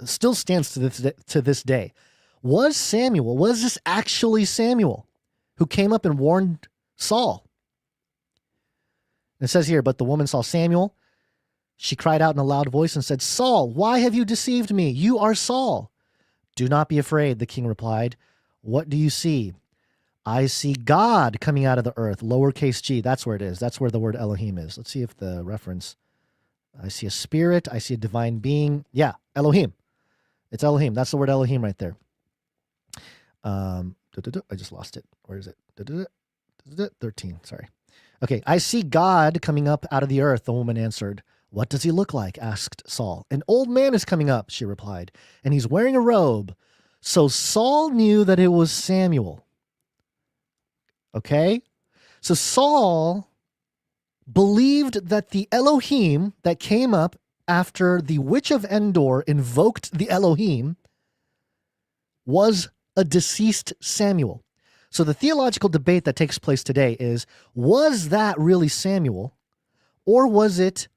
C: still stands to this day. Was this actually Samuel who came up and warned Saul? And it says here, but the woman saw Samuel. She cried out in a loud voice and said, Saul, why have you deceived me? You are Saul. Do not be afraid, the king replied. What do you see? I see God coming out of the earth, lowercase g. That's where it is. That's where the word Elohim is. Let's see if the reference. I see a spirit. I see a divine being. Yeah, Elohim. It's Elohim. That's the word Elohim right there. I just lost it. Where is it? 13. Sorry. Okay. I see God coming up out of the earth, the woman answered. What does he look like? Asked Saul. An old man is coming up, she replied, and he's wearing a robe. So Saul knew that it was Samuel. Okay? So Saul believed that the Elohim that came up after the Witch of Endor invoked the Elohim was a deceased Samuel. So the theological debate that takes place today is, was that really Samuel, or was it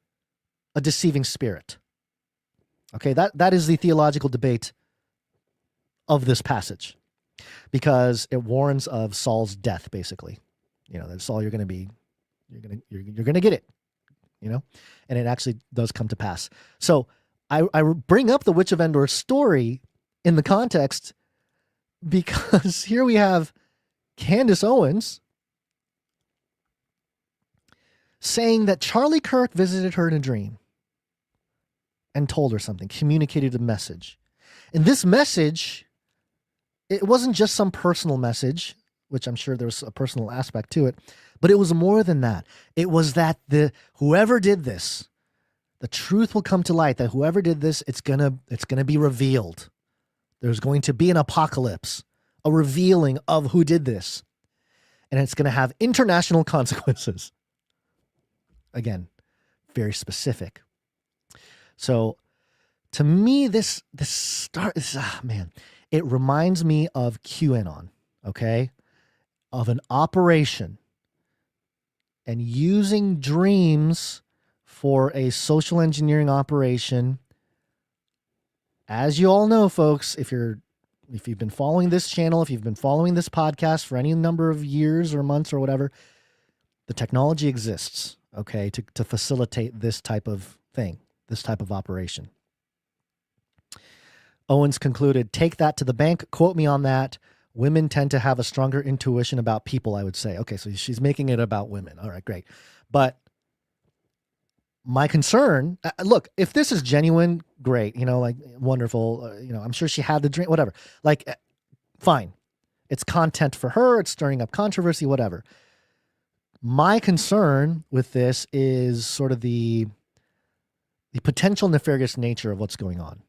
C: a deceiving spirit? Okay, that is the theological debate of this passage, because it warns of Saul's death, basically. That Saul, you're going to get it, and it actually does come to pass. So I bring up the Witch of Endor story in the context because here we have Candace Owens saying that Charlie Kirk visited her in a dream and told her something, communicated a message. And this message, it wasn't just some personal message, which I'm sure there's a personal aspect to it, but it was more than that. It was that whoever did this, the truth will come to light, that whoever did this, it's gonna be revealed. There's going to be an apocalypse, a revealing of who did this. And it's going to have international consequences. Again, very specific. So to me, this it reminds me of QAnon, okay? Of an operation and using dreams for a social engineering operation. As you all know, folks, if you've been following this channel, if you've been following this podcast for any number of years or months or whatever, the technology exists, okay, to facilitate this type of thing, this type of operation. Owens concluded, take that to the bank, quote me on that. Women tend to have a stronger intuition about people, I would say. Okay, so she's making it about women. All right, great. But my concern, look, if this is genuine, great, wonderful, I'm sure she had the dream, whatever. Fine. It's content for her. It's stirring up controversy, whatever. My concern with this is sort of the potential nefarious nature of what's going on.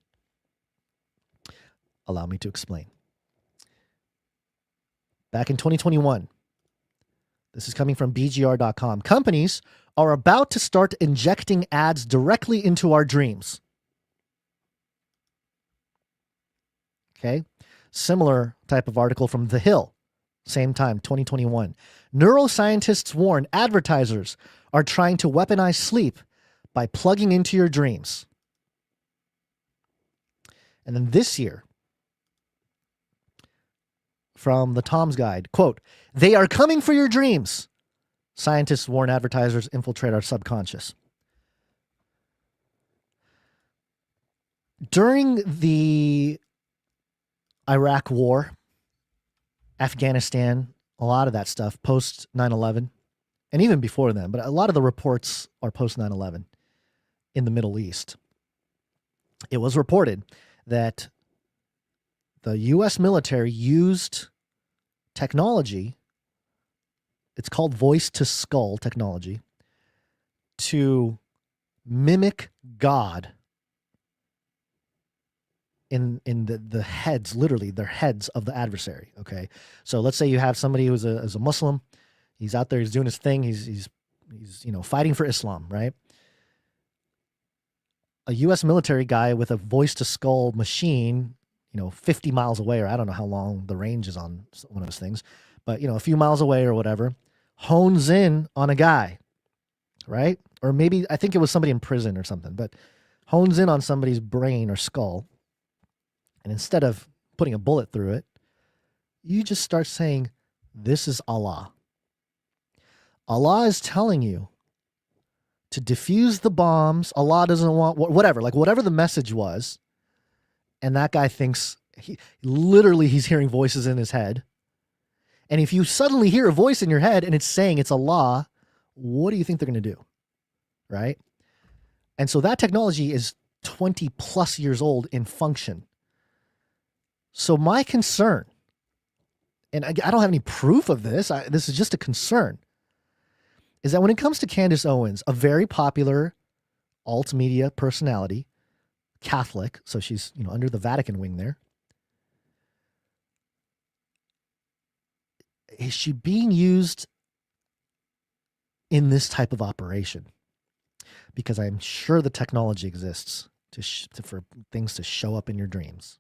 C: Allow me to explain. Back in 2021, this is coming from BGR.com. Companies are about to start injecting ads directly into our dreams. Okay. Similar type of article from The Hill. Same time, 2021. Neuroscientists warn advertisers are trying to weaponize sleep by plugging into your dreams. And then this year, from the Tom's Guide, quote, they are coming for your dreams. Scientists warn advertisers infiltrate our subconscious. During the Iraq War, Afghanistan, a lot of that stuff, post 9/11, and even before then, but a lot of the reports are post 9/11 in the Middle East. It was reported that the U.S. military used technology, it's called voice-to-skull technology, to mimic God in the heads, literally their heads of the adversary. Okay, so let's say you have somebody who's a Muslim, he's out there, he's doing his thing, he's fighting for Islam, right? A U.S. military guy with a voice-to-skull machine, 50 miles away, or I don't know how long the range is on one of those things, but a few miles away or whatever, hones in on a guy, right? Or maybe I think it was somebody in prison or something, but hones in on somebody's brain or skull. And instead of putting a bullet through it, you just start saying, this is Allah. Allah is telling you to defuse the bombs. Allah doesn't want whatever the message was. And that guy thinks he's hearing voices in his head. And if you suddenly hear a voice in your head and it's saying it's Allah, what do you think they're going to do? Right? And so that technology is 20 plus years old in function. So my concern, and I don't have any proof of this, this is just a concern, is that when it comes to Candace Owens, a very popular alt media personality, Catholic, so she's under the Vatican wing there, is she being used in this type of operation? Because I'm sure the technology exists for things to show up in your dreams.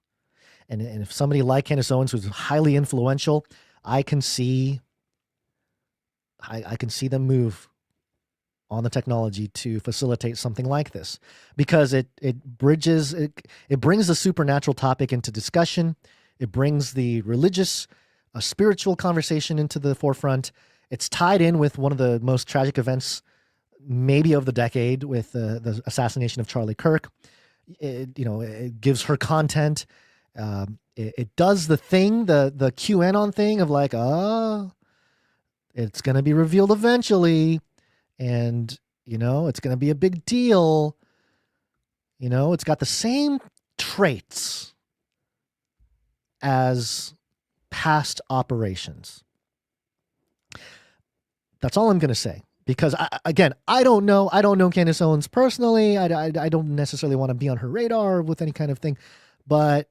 C: And if somebody like Candace Owens, who's highly influential, I can see them move on the technology to facilitate something like this, because it brings the supernatural topic into discussion. It brings the religious, spiritual conversation into the forefront. It's tied in with one of the most tragic events maybe of the decade, with the assassination of Charlie Kirk. It gives her content. It does the thing, the QAnon thing of like, it's going to be revealed eventually. And, it's going to be a big deal. It's got the same traits as past operations. That's all I'm going to say. Because, I don't know. I don't know Candace Owens personally. I don't necessarily want to be on her radar with any kind of thing. But,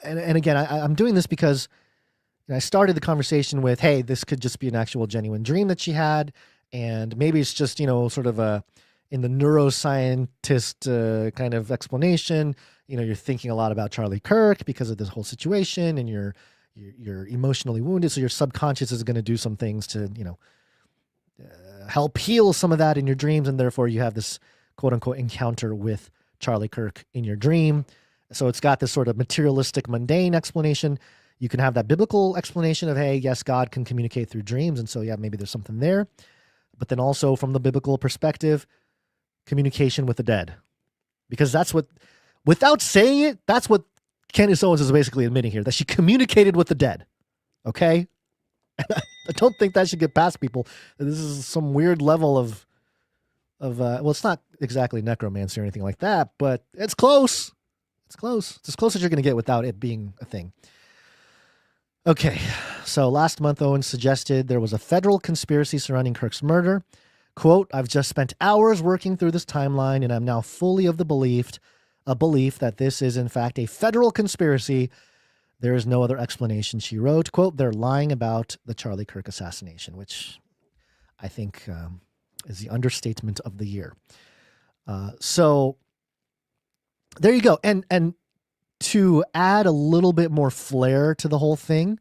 C: and again, I'm doing this because I started the conversation with, hey, this could just be an actual genuine dream that she had. And maybe it's just, sort of in the neuroscientist kind of explanation, you're thinking a lot about Charlie Kirk because of this whole situation, and you're emotionally wounded. So your subconscious is going to do some things to, help heal some of that in your dreams. And therefore you have this quote unquote encounter with Charlie Kirk in your dream. So it's got this sort of materialistic, mundane explanation. You can have that biblical explanation of, hey, yes, God can communicate through dreams. And so, yeah, maybe there's something there. But then also from the biblical perspective, communication with the dead. Because that's what, without saying it, that's what Candace Owens is basically admitting here, that she communicated with the dead. Okay? I don't think that should get past people. This is some weird level of well, it's not exactly necromancy or anything like that, but it's close. It's close. It's as close as you're going to get without it being a thing. Okay, so last month, Owens suggested there was a federal conspiracy surrounding Kirk's murder. Quote, I've just spent hours working through this timeline, and I'm now fully of the belief that this is, in fact, a federal conspiracy. There is no other explanation, she wrote. Quote, they're lying about the Charlie Kirk assassination, which I think is the understatement of the year. So there you go. And to add a little bit more flair to the whole thing,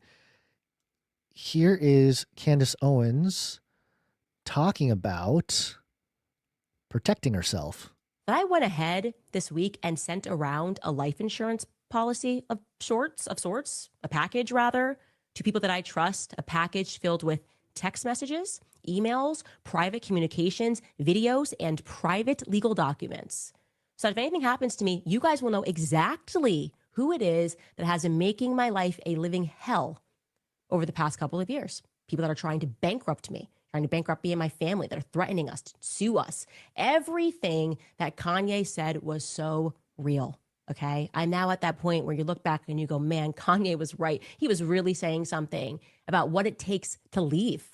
C: here is Candace Owens talking about protecting herself.
K: I went ahead this week and sent around a life insurance policy of sorts, a package rather, to people that I trust, a package filled with text messages, emails, private communications, videos, and private legal documents. So if anything happens to me, you guys will know exactly who it is that has been making my life a living hell over the past couple of years. People that are trying to bankrupt me, trying to bankrupt me and my family, that are threatening us, to sue us. Everything that Kanye said was so real, okay? I'm now at that point where you look back and you go, man, Kanye was right. He was really saying something about what it takes to leave,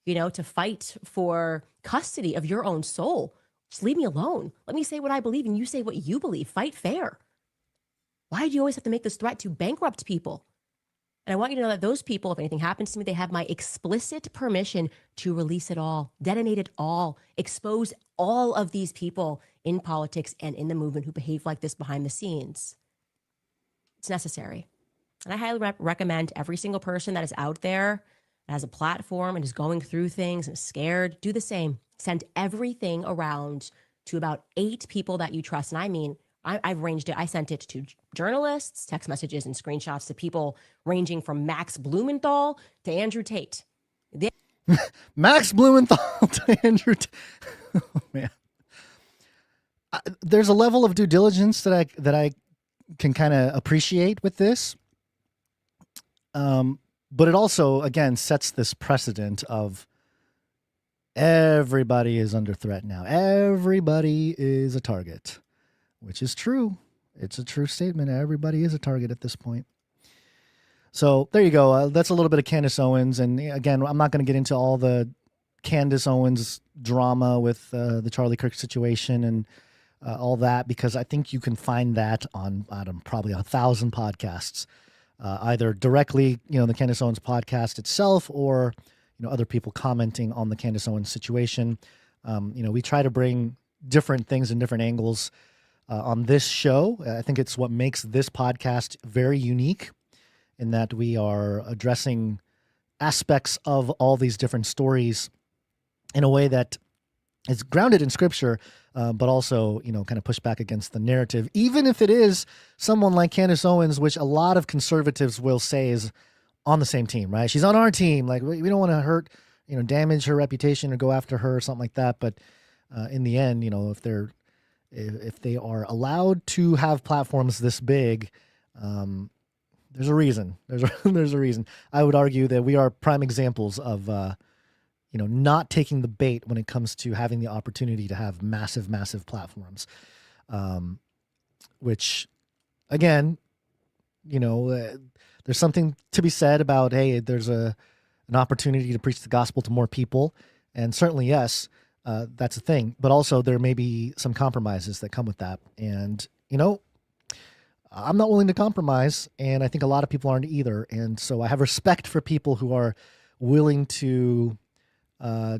K: to fight for custody of your own soul. Just leave me alone. Let me say what I believe and you say what you believe. Fight fair. Why do you always have to make this threat to bankrupt people? And I want you to know that those people, if anything happens to me, they have my explicit permission to release it all, detonate it all, expose all of these people in politics and in the movement who behave like this behind the scenes. It's necessary. And I highly recommend every single person that is out there, that has a platform and is going through things and is scared, do the same. Send everything around to about 8 people that you trust. And I mean, I've ranged it. I sent it to journalists, text messages and screenshots to people ranging from Max Blumenthal to Andrew Tate.
C: Max Blumenthal to Andrew Tate. Oh, man. There's a level of due diligence that I can kind of appreciate with this. But it also, again, sets this precedent of everybody is under threat now. Everybody is a target. Which is true. It's a true statement. Everybody is a target at this point. So there you go. That's a little bit of Candace Owens. And again, I'm not going to get into all the Candace Owens drama with the Charlie Kirk situation and all that, because I think you can find that on probably 1,000 podcasts, either directly, the Candace Owens podcast itself, or other people commenting on the Candace Owens situation. We try to bring different things and different angles on this show. I think it's what makes this podcast very unique, in that we are addressing aspects of all these different stories in a way that It's grounded in scripture, but also, kind of push back against the narrative, even if it is someone like Candace Owens, which a lot of conservatives will say is on the same team, right? She's on our team. Like, we don't want to hurt, damage her reputation or go after her or something like that. But in the end, if they are allowed to have platforms this big, there's a reason. There's a reason. I would argue that we are prime examples of, not taking the bait when it comes to having the opportunity to have massive, massive platforms, which, again, there's something to be said about, hey, there's an opportunity to preach the gospel to more people. And certainly, yes, that's a thing. But also there may be some compromises that come with that. And, I'm not willing to compromise. And I think a lot of people aren't either. And so I have respect for people who are willing to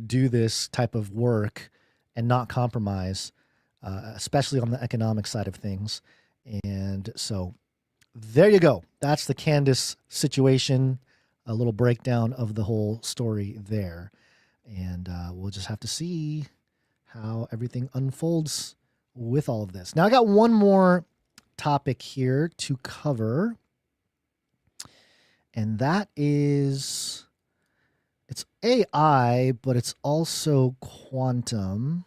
C: do this type of work and not compromise, especially on the economic side of things. And so there you go. That's the Candace situation, a little breakdown of the whole story there. And we'll just have to see how everything unfolds with all of this. Now, I got one more topic here to cover, and that is, it's AI, but it's also quantum.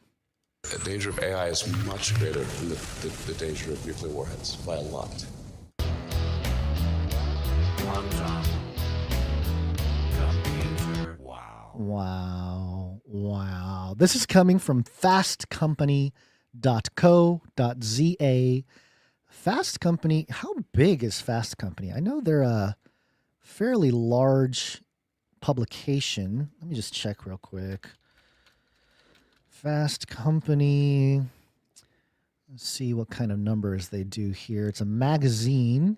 L: The danger of AI is much greater than the danger of nuclear warheads by a lot.
C: Wow. This is coming from fastcompany.co.za. Fast Company, how big is Fast Company? I know they're a fairly large publication. Let me just check real quick. Fast Company. Let's see what kind of numbers they do here. It's a magazine.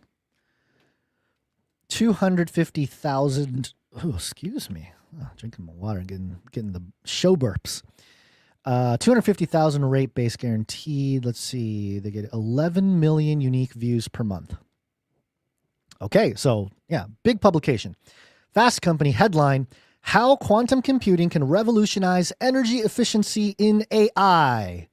C: 250,000. Oh, excuse me. Oh, drinking my water and getting the show burps. 250,000 rate base guaranteed. Let's see. They get 11 million unique views per month. Okay, so yeah, big publication. Fast Company headline: How quantum computing can revolutionize energy efficiency in AI.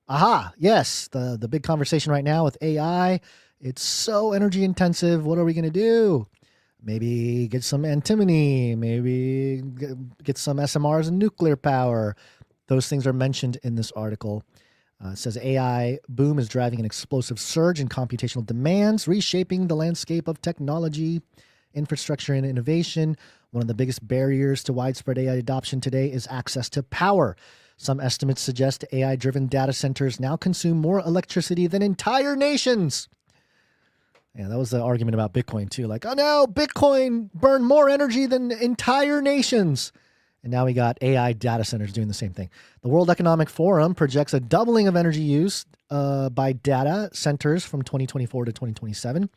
C: Aha, yes, the big conversation right now with AI. It's so energy intensive. What are we going to do? Maybe get some antimony, maybe get some SMRs and nuclear power. Those things are mentioned in this article. It says AI boom is driving an explosive surge in computational demands, reshaping the landscape of technology, infrastructure, and innovation. One of the biggest barriers to widespread AI adoption today is access to power. Some estimates suggest AI-driven data centers now consume more electricity than entire nations. Yeah, that was the argument about Bitcoin too. Like, oh no, Bitcoin burned more energy than entire nations. And now we got AI data centers doing the same thing. The World Economic Forum projects a doubling of energy use by data centers from 2024 to 2027,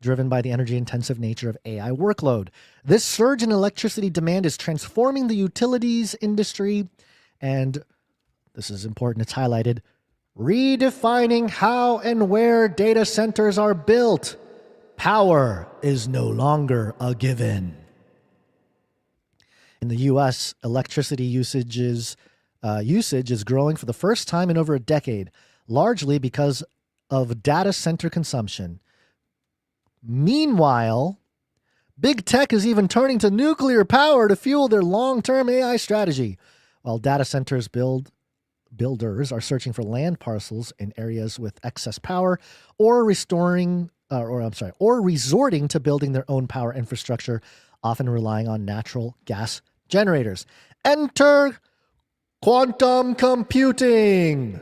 C: driven by the energy-intensive nature of AI workload. This surge in electricity demand is transforming the utilities industry, and this is important, it's highlighted, redefining how and where data centers are built. Power is no longer a given. In the U.S., electricity usage is growing for the first time in over a decade, largely because of data center consumption. Meanwhile, big tech is even turning to nuclear power to fuel their long-term AI strategy, while data centers builders are searching for land parcels in areas with excess power, or resorting to building their own power infrastructure, often relying on natural gas generators. Enter quantum computing.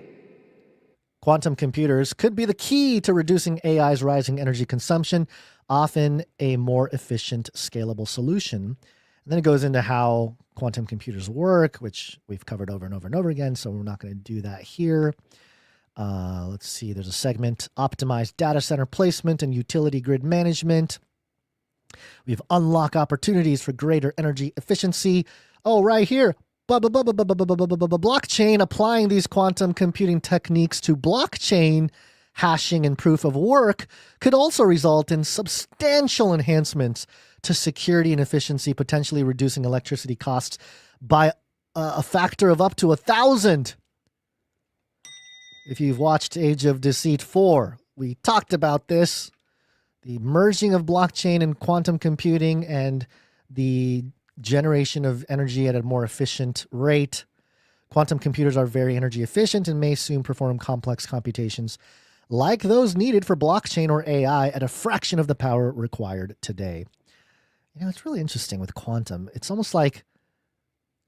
C: Quantum computers could be the key to reducing AI's rising energy consumption, often a more efficient, scalable solution. And then it goes into how quantum computers work, which we've covered over and over and over again, so we're not going to do that here. Let's see, there's a segment, optimized data center placement and utility grid management. We've unlocked opportunities for greater energy efficiency. Oh, right here, blockchain, applying these quantum computing techniques to blockchain hashing and proof of work could also result in substantial enhancements to security and efficiency, potentially reducing electricity costs by a factor of up to 1,000. If you've watched Age of Deceit 4, we talked about this. The merging of blockchain and quantum computing and the generation of energy at a more efficient rate. Quantum computers are very energy efficient and may soon perform complex computations like those needed for blockchain or AI at a fraction of the power required today. It's really interesting with quantum. It's almost like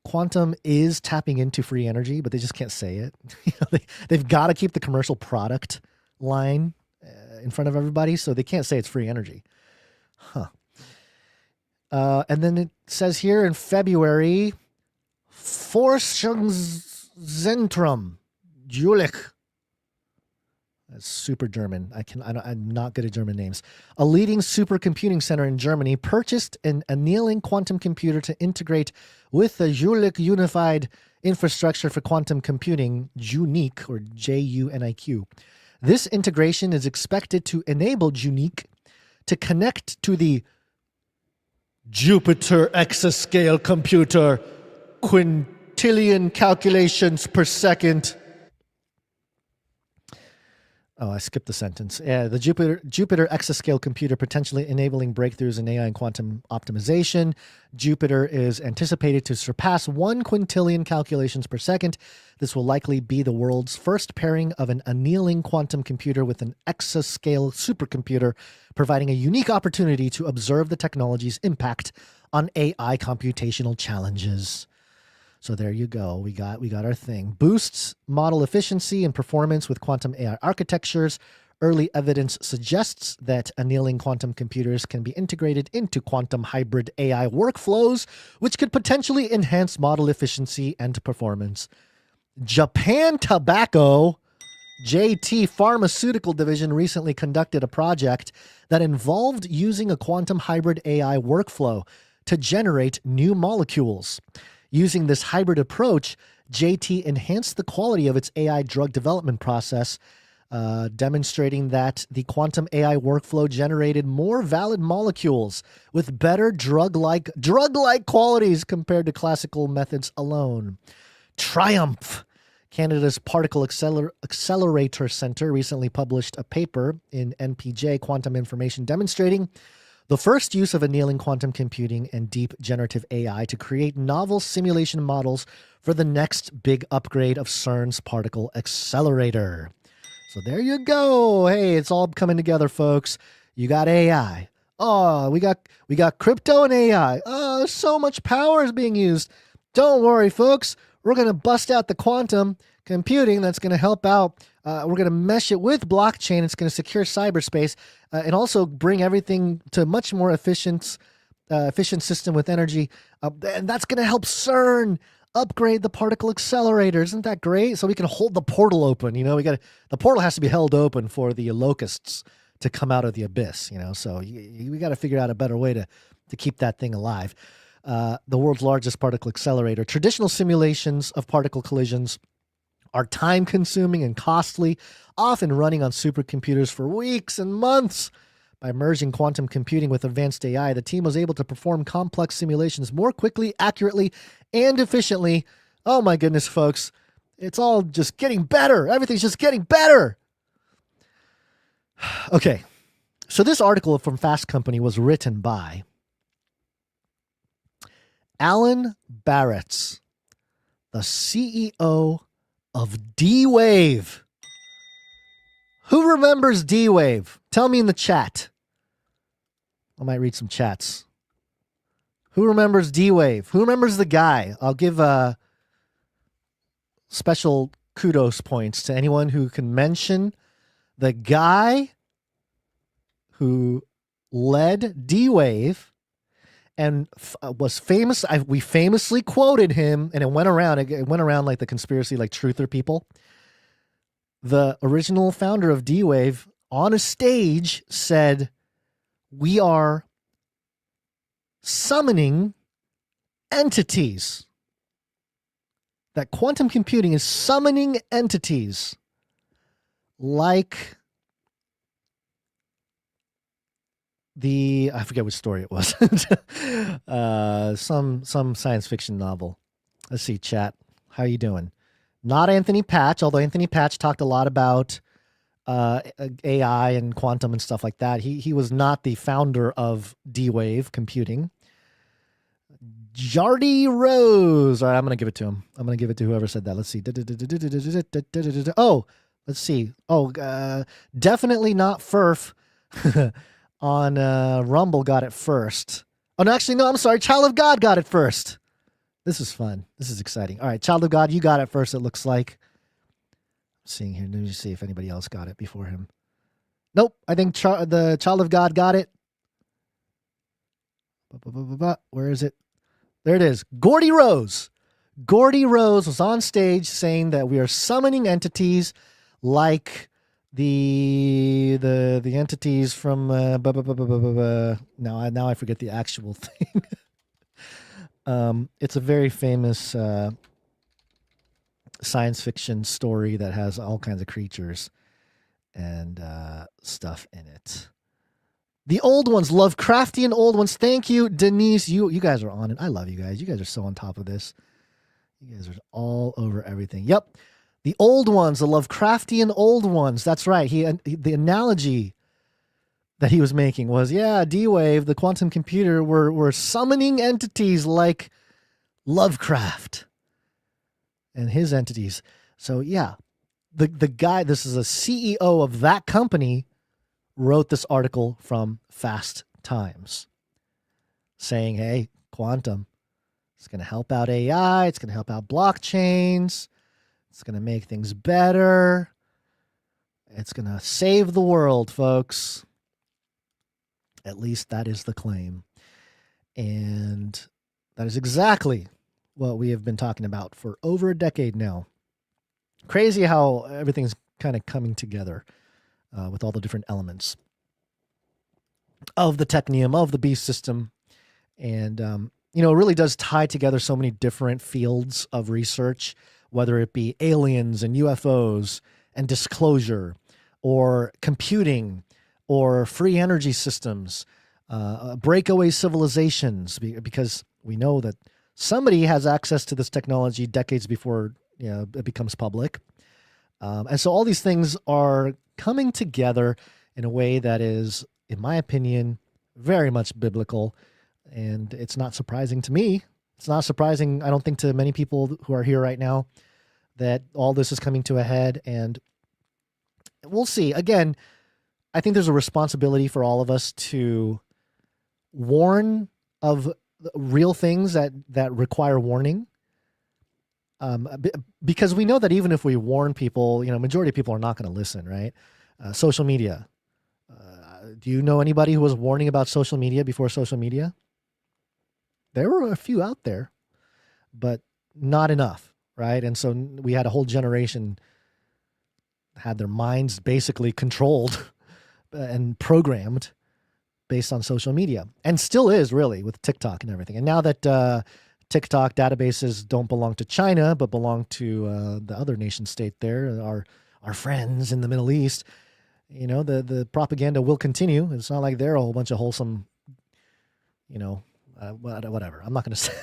C: quantum is tapping into free energy, but they just can't say it. They've got to keep the commercial product line in front of everybody, so they can't say it's free energy. And then it says here in February, Forschungszentrum Jülich. That's super German. I'm not good at German names. A leading supercomputing center in Germany purchased an annealing quantum computer to integrate with the Jülich Unified Infrastructure for Quantum Computing, JUNIQ, or JUNIQ. This integration is expected to enable JUNIQ to connect to the Jupiter exascale computer, quintillion calculations per second. Oh, I skipped the sentence. Yeah, the Jupiter exascale computer potentially enabling breakthroughs in AI and quantum optimization. Jupiter is anticipated to surpass 1 quintillion calculations per second. This will likely be the world's first pairing of an annealing quantum computer with an exascale supercomputer, providing a unique opportunity to observe the technology's impact on AI computational challenges. So there you go. We got our thing. Boosts model efficiency and performance with quantum AI architectures. Early evidence suggests that annealing quantum computers can be integrated into quantum hybrid AI workflows, which could potentially enhance model efficiency and performance. Japan Tobacco, JT Pharmaceutical Division, recently conducted a project that involved using a quantum hybrid AI workflow to generate new molecules. Using this hybrid approach, JT enhanced the quality of its AI drug development process, demonstrating that the quantum AI workflow generated more valid molecules with better drug-like qualities compared to classical methods alone. Triumph, Canada's Particle Accelerator Center, recently published a paper in NPJ Quantum Information demonstrating the first use of annealing quantum computing and deep generative AI to create novel simulation models for the next big upgrade of CERN's particle accelerator. So there you go. Hey, it's all coming together, folks. You got AI. Oh, we got crypto and AI. Oh, so much power is being used. Don't worry, folks. We're going to bust out the quantum computing that's going to help out. We're going to mesh it with blockchain. It's going to secure cyberspace and also bring everything to a much more efficient system with energy. And that's going to help CERN upgrade the particle accelerator. Isn't that great? So we can hold the portal open. The portal has to be held open for the locusts to come out of the abyss. So we got to figure out a better way to keep that thing alive. The world's largest particle accelerator. Traditional simulations of particle collisions are time-consuming and costly, often running on supercomputers for weeks and months. By merging quantum computing with advanced AI, the team was able to perform complex simulations more quickly, accurately, and efficiently. Oh my goodness, folks. It's all just getting better. Everything's just getting better. Okay, so this article from Fast Company was written by Alan Barretts, the CEO of D-Wave. Who remembers D-Wave? Tell me in the chat. I might read some chats. Who remembers D-Wave? Who remembers the guy? I'll give special kudos points to anyone who can mention the guy who led D-Wave and was famous. We famously quoted him, and it went around like the conspiracy, like truther people. The original founder of D-Wave on a stage said, "We are summoning entities." That quantum computing is summoning entities like I forget which story it was. Some science fiction novel. Let's see, chat. How you doing? Not Anthony Patch, although Anthony Patch talked a lot about AI and quantum and stuff like that. He was not the founder of D-Wave computing. Jardy Rose. All right, I'm going to give it to him. I'm going to give it to whoever said that. Let's see. Oh, let's see. Oh, definitely not Furf on Rumble got it first. Oh, no, actually, no, I'm sorry. Child of God got it first. This is fun. This is exciting. All right, Child of God, you got it first, it looks like. I'm seeing here. Let me see if anybody else got it before him. Nope, I think the Child of God got it. Where is it? There it is. Gordy Rose. Gordy Rose was on stage saying that we are summoning entities like the entities from now I forget the actual thing. It's a very famous science fiction story that has all kinds of creatures and stuff in it. The old ones, Lovecraftian old ones. Thank you, Denise. You guys are on it. I love you guys. You guys are so on top of this. You guys are all over everything. Yep. The old ones, the Lovecraftian old ones. That's right. The analogy that he was making was, yeah, D-Wave, the quantum computer, we're summoning entities like Lovecraft and his entities. So yeah, the guy, this is a CEO of that company, wrote this article from Fast Times saying, hey, quantum, it's going to help out AI. It's going to help out blockchains. It's going to make things better. It's going to save the world, folks. At least that is the claim. And that is exactly what we have been talking about for over a decade now. Crazy how everything's kind of coming together with all the different elements of the technium, of the beast system. And, it really does tie together so many different fields of research, whether it be aliens and UFOs and disclosure or computing or free energy systems, breakaway civilizations, because we know that somebody has access to this technology decades before it becomes public. And so all these things are coming together in a way that is, in my opinion, very much biblical. And it's not surprising to me. It's not surprising, I don't think, to many people who are here right now that all this is coming to a head. And we'll see. Again, I think there's a responsibility for all of us to warn of real things that require warning. Because we know that even if we warn people, majority of people are not going to listen, right? Social media. Do you know anybody who was warning about social media before social media? There were a few out there, but not enough, right? And so we had a whole generation had their minds basically controlled and programmed based on social media, and still is really with TikTok and everything. And now that TikTok databases don't belong to China, but belong to the other nation state there, our friends in the Middle East, the propaganda will continue. It's not like they're a whole bunch of wholesome, whatever. I'm not going to say,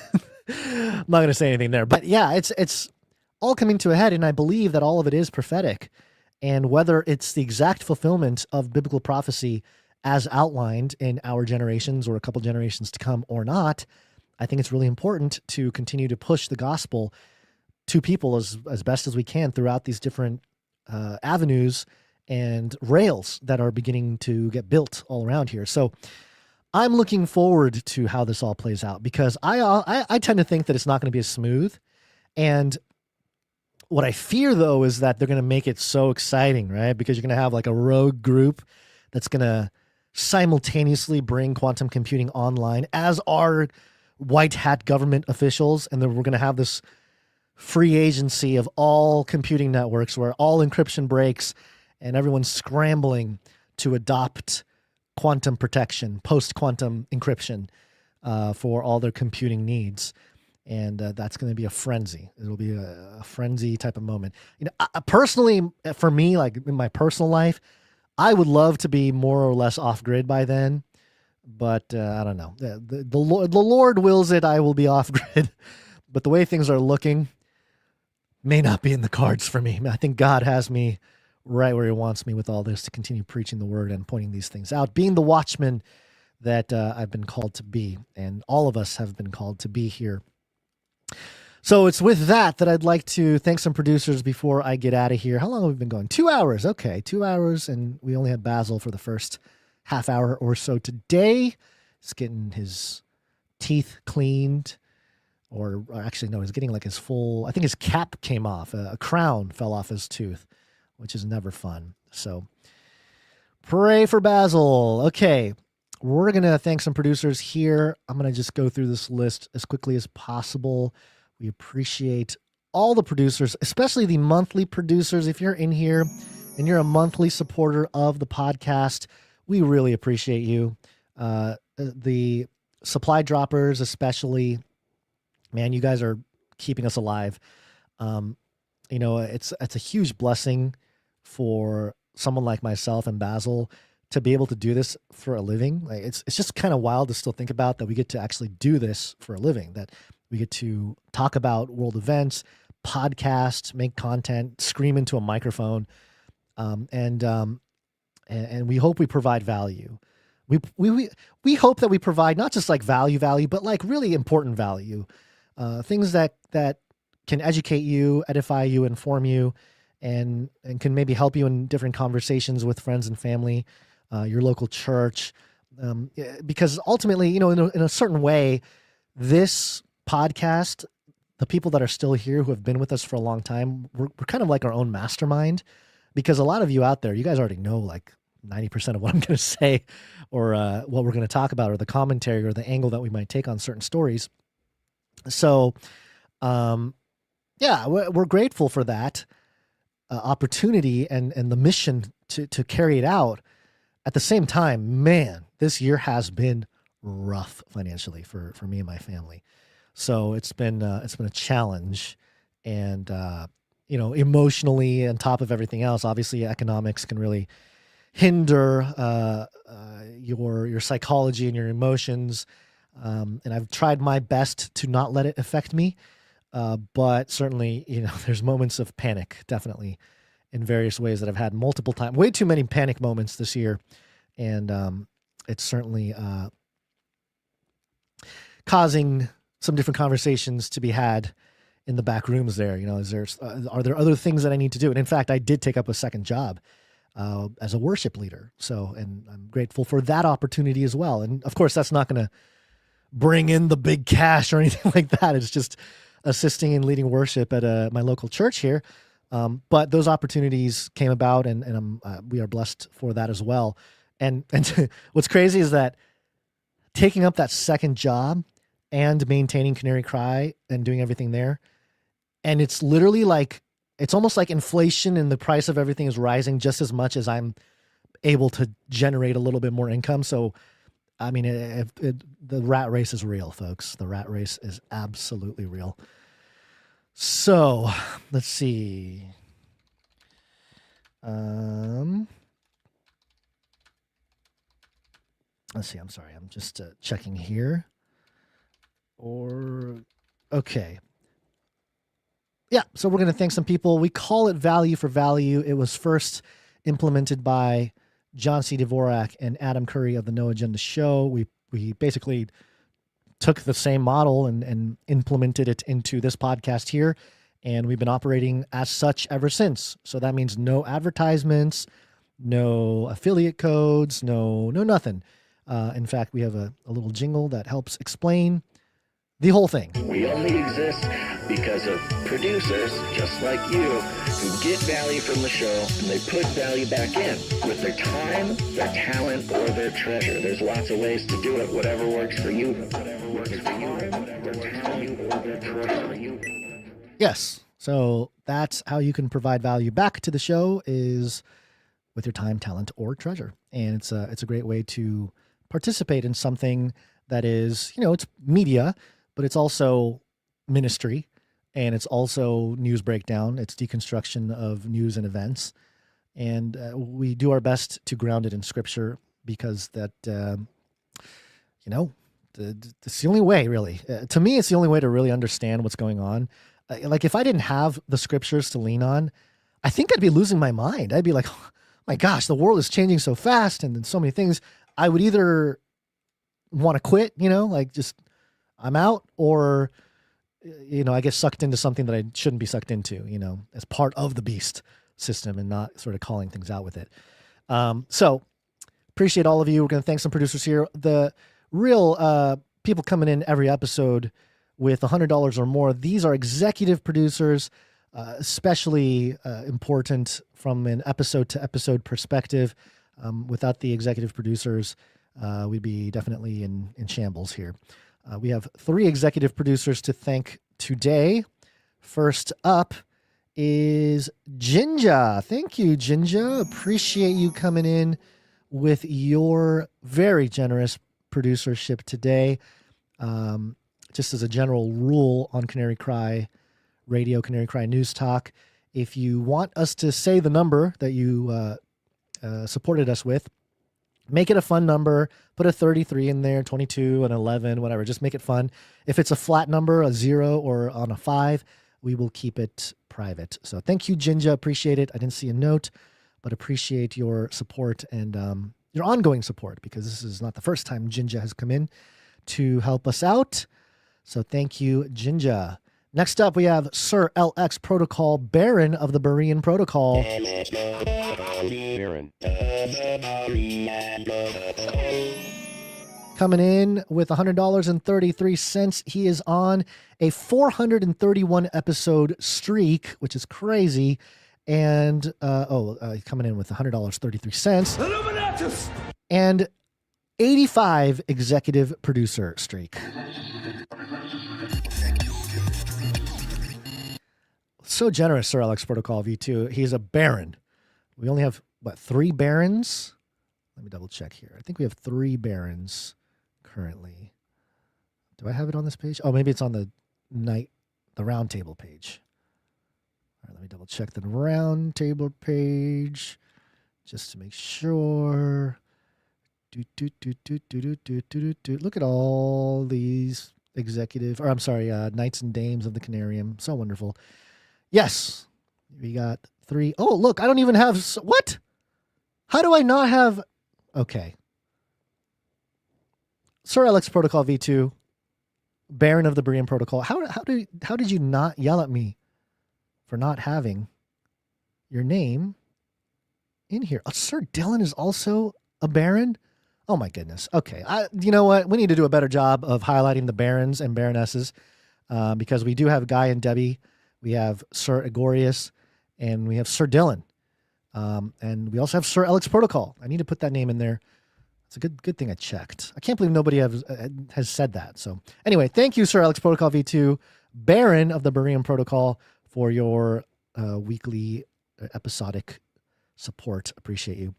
C: I'm not going to say anything there, but yeah, it's all coming to a head. And I believe that all of it is prophetic, and whether it's the exact fulfillment of biblical prophecy as outlined in our generations or a couple generations to come or not, I think it's really important to continue to push the gospel to people as best as we can throughout these different avenues and rails that are beginning to get built all around here. So I'm looking forward to how this all plays out, because I tend to think that it's not going to be as smooth. And what I fear, though, is that they're going to make it so exciting, right? Because you're going to have like a rogue group that's going to simultaneously bring quantum computing online, as are white hat government officials. And then we're going to have this free agency of all computing networks where all encryption breaks and everyone's scrambling to adopt quantum protection, post-quantum encryption for all their computing needs. And that's going to be a frenzy. It'll be a frenzy type of moment. Personally, for me, like in my personal life, I would love to be more or less off grid by then, but I don't know. The Lord wills it. I will be off grid but the way things are looking may not be in the cards for me. I think God has me right where he wants me with all this to continue preaching the word and pointing these things out, being the watchman that I've been called to be, and all of us have been called to be here. So it's with that I'd like to thank some producers before I get out of here. How long have we been going? 2 hours. Okay, 2 hours, and we only had Basil for the first half hour or so today. He's getting his teeth cleaned, or actually, no, he's getting like his full, I think his cap came off. A crown fell off his tooth, which is never fun. So pray for Basil. Okay, we're going to thank some producers here. I'm going to just go through this list as quickly as possible. We appreciate all the producers, especially the monthly producers. If you're in here and you're a monthly supporter of the podcast, we really appreciate you. The supply droppers, especially, man, you guys are keeping us alive. It's a huge blessing for someone like myself and Basil to be able to do this for a living. Like, it's just kind of wild to still think about that we get to actually do this for a living, that we get to talk about world events, podcast, make content, scream into a microphone, and we hope we provide value. We hope that we provide not just like value, but like really important value, things that can educate you, edify you, inform you, and can maybe help you in different conversations with friends and family, your local church, because ultimately, in a certain way, this podcast, the people that are still here who have been with us for a long time, we're kind of like our own mastermind, because a lot of you out there, you guys already know like 90% of what I'm going to say, or what we're going to talk about, or the commentary, or the angle that we might take on certain stories. So, we're grateful for that opportunity and the mission to carry it out. At the same time, man, this year has been rough financially for me and my family. So it's been a challenge, and emotionally, on top of everything else, obviously economics can really hinder your psychology and your emotions. And I've tried my best to not let it affect me. But certainly, there's moments of panic, definitely, in various ways that I've had multiple times, way too many panic moments this year. And it's certainly causing some different conversations to be had in the back rooms there. Are there other things that I need to do? And in fact, I did take up a second job as a worship leader. And I'm grateful for that opportunity as well. And of course, that's not going to bring in the big cash or anything like that. It's just assisting and leading worship at my local church here. But those opportunities came about, and we are blessed for that as well. And what's crazy is that taking up that second job and maintaining Canary Cry and doing everything there, and it's literally like, it's almost like inflation and the price of everything is rising just as much as I'm able to generate a little bit more income. So, I mean, the rat race is real, folks. The rat race is absolutely real. So, let's see. Let's see. I'm sorry. I'm just checking here. Okay. Yeah, so we're going to thank some people. We call it Value for Value. It was first implemented by John C. Dvorak and Adam Curry of the No Agenda Show. We basically took the same model and implemented it into this podcast here, and we've been operating as such ever since. So that means no advertisements, no affiliate codes, no nothing. In fact, we have a little jingle that helps explain the whole thing.
M: We only exist because of producers just like you who get value from the show and they put value back in with their time, their talent, or their treasure. There's lots of ways to do it. Whatever works for you. Whatever works for you. Their talent or their treasure.
C: Yes. So that's how you can provide value back to the show, is with your time, talent, or treasure. And it's a great way to participate in something that is, it's media, but it's also ministry, and it's also news breakdown. It's deconstruction of news and events. And we do our best to ground it in scripture, because that, it's the only way, really. To me, it's the only way to really understand what's going on. Like, if I didn't have the scriptures to lean on, I think I'd be losing my mind. I'd be like, oh my gosh, the world is changing so fast and then so many things. I would either want to quit, like just I'm out, or, I get sucked into something that I shouldn't be sucked into, as part of the beast system and not sort of calling things out with it. So appreciate all of you. We're going to thank some producers here. The real people coming in every episode with $100 or more. These are executive producers, especially important from an episode to episode perspective. Without the executive producers, we'd be definitely in shambles here. We have 3 executive producers to thank today. First up is Jinja. Thank you, Jinja. Appreciate you coming in with your very generous producership today. Just as a general rule on Canary Cry Radio, Canary Cry News Talk, if you want us to say the number that you supported us with, make it a fun number. Put a 33 in there, 22, an 11, whatever. Just make it fun. If it's a flat number, a 0 or on a 5, we will keep it private. So thank you, Jinja. Appreciate it. I didn't see a note, but appreciate your support and your ongoing support, because this is not the first time Jinja has come in to help us out. So thank you, Jinja. Next up, we have Sir LX Protocol, Baron of the Berean Protocol. Coming in with $100.33. He is on a 431 episode streak, which is crazy. And, coming in with $100.33. And 85 executive producer streak. So generous, Sir Alex Protocol V2. He's a Baron. We only have, 3 Barons? Let me double check here. I think we have 3 Barons currently. Do I have it on this page? Oh, maybe it's on the round table page. All right, let me double check the round table page just to make sure. Look at all these knights and dames of the Canarium. So wonderful. Yes, we got 3. Oh, look, I don't even have, what? How do I not have, okay. Sir Alex Protocol V2, Baron of the Berean Protocol. How did you not yell at me for not having your name in here? Oh, Sir Dylan is also a Baron? Oh my goodness. Okay. You know what? We need to do a better job of highlighting the Barons and Baronesses, because we do have Guy and Debbie. We have Sir Egorius, and we have Sir Dylan. And we also have Sir Alex Protocol. I need to put that name in there. It's a good thing I checked. I can't believe nobody has said that. So anyway, thank you, Sir Alex Protocol V2, Baron of the Berean Protocol, for your weekly episodic support. Appreciate you.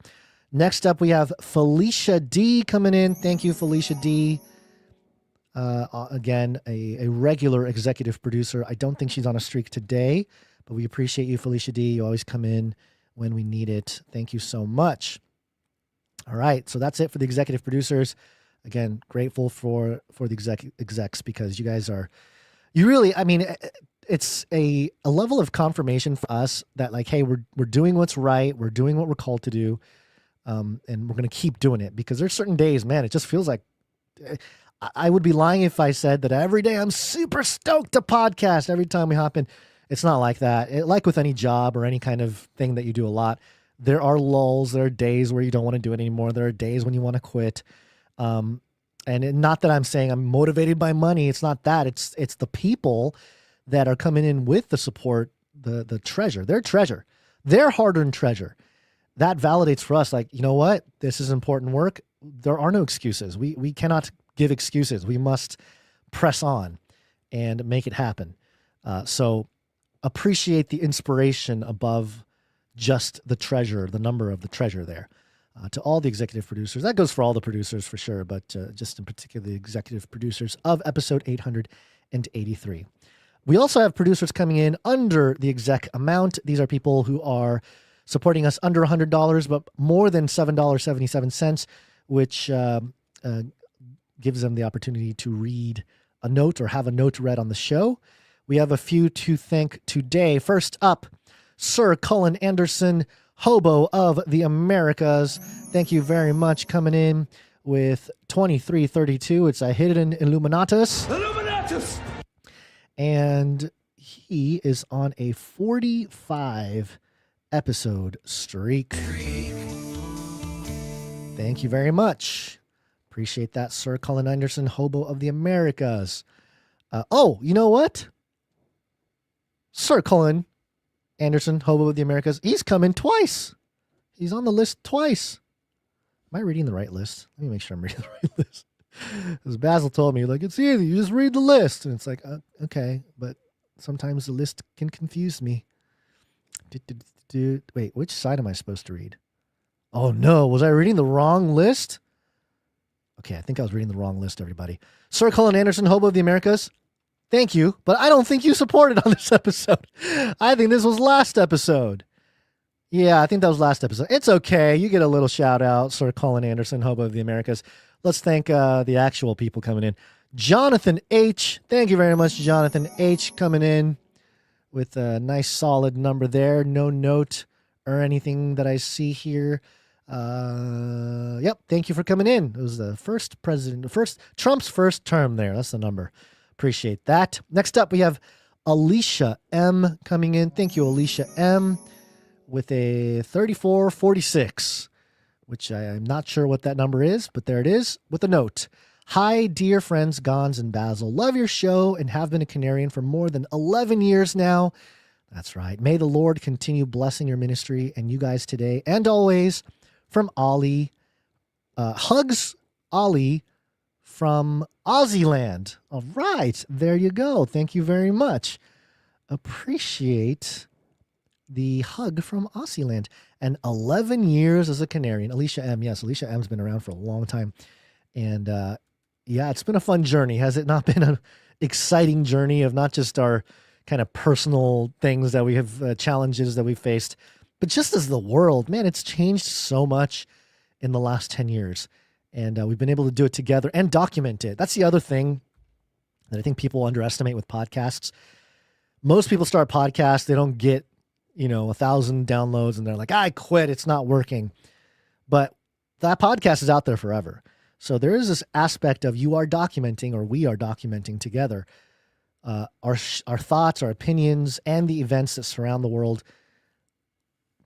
C: Next up, we have Felicia D coming in. Thank you, Felicia D. Again, a regular executive producer. I don't think she's on a streak today, but we appreciate you, Felicia D. You always come in when we need it. Thank you so much. All right, so that's it for the executive producers. Again, grateful for the execs, because you guys are, it's a level of confirmation for us that, like, hey, we're doing what's right. We're doing what we're called to do. And we're going to keep doing it, because there's certain days, man, it just feels like I would be lying if I said that every day I'm super stoked to podcast every time we hop in. It's not like that. Like with any job or any kind of thing that you do a lot, there are lulls. There are days where you don't want to do it anymore. There are days when you want to quit. And not that I'm saying I'm motivated by money. It's not that. It's the people that are coming in with the support, the treasure, their hard-earned treasure. That validates for us, like, you know what? This is important work. There are no excuses. We cannot give excuses. We must press on and make it happen. So appreciate the inspiration above just the treasure, the number of the treasure there. To all the executive producers. That goes for all the producers for sure, but just in particular the executive producers of episode 883. We also have producers coming in under the exec amount. These are people who are supporting us under $100, but more than $7.77, which gives them the opportunity to read a note or have a note read on the show. We have a few to thank today. First up, Sir Cullen Anderson, Hobo of the Americas. Thank you very much, coming in with 2332. It's a hidden Illuminatus.
D: Illuminatus!
C: And he is on a 45 episode streak. Thank you very much. Appreciate that, Sir Cullen Anderson, Hobo of the Americas. Oh, you know what? Sir Cullen Anderson, Hobo of the Americas, he's come in twice. He's on the list twice. Am I reading the right list? Let me make sure I'm reading the right list. As Basil told me, like, it's easy. You just read the list. And it's like, okay, but sometimes the list can confuse me. Wait, which side am I supposed to read? Oh, no. Was I reading the wrong list? Okay, I think I was reading the wrong list, everybody. Sir Cullen Anderson, Hobo of the Americas, thank you, but I don't think you supported on this episode. I think this was last episode. Yeah, I think that was last episode. It's okay. You get a little shout out, Sir Cullen Anderson, Hobo of the Americas. Let's thank the actual people coming in. Jonathan H. Thank you very much, Jonathan H. coming in with a nice solid number there. No note or anything that I see here. Yep. Thank you for coming in. It was the Trump's first term there. That's the number. Appreciate that. Next up, we have Alicia M coming in. Thank you, Alicia M, with a 3446, which I'm not sure what that number is, but there it is with a note. Hi, dear friends, Gons and Basil. Love your show and have been a Canarian for more than 11 years now. That's right. May the Lord continue blessing your ministry and you guys today and always. From Ollie. Hugs, Ollie from Aussieland. All right. There you go. Thank you very much. Appreciate the hug from Aussieland. And 11 years as a Canarian. Alicia M. Yes, Alicia M's been around for a long time. And yeah, it's been a fun journey. Has it not been an exciting journey of not just our kind of personal things that we have, challenges that we faced, but just as the world, man, it's changed so much in the last 10 years. And we've been able to do it together and document it. That's the other thing that I think people underestimate with podcasts. Most people start podcasts, they don't get, 1,000 downloads and they're like, I quit, it's not working. But that podcast is out there forever. So there is this aspect of you are documenting, or we are documenting together, our thoughts, our opinions, and the events that surround the world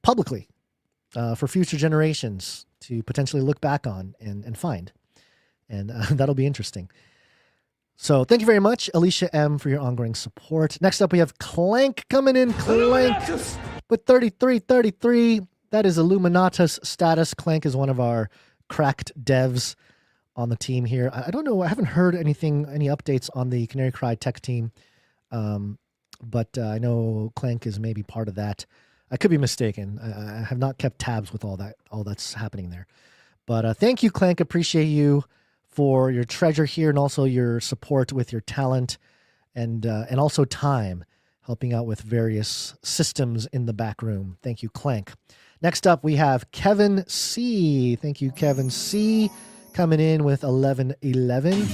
C: publicly for future generations to potentially look back on and find. And that'll be interesting. So thank you very much, Alicia M, for your ongoing support. Next up, we have Clank coming in. Clank with 3333. That is Illuminatus status. Clank is one of our cracked devs on the team here. I don't know. I haven't heard any updates on the Canary Cry tech team. But I know Clank is maybe part of that. I could be mistaken. I have not kept tabs with all that's happening there. But thank you, Clank. Appreciate you for your treasure here and also your support with your talent and also time, helping out with various systems in the back room. Thank you, Clank. Next up, we have Kevin C. Thank you, Kevin C, coming in with 1111.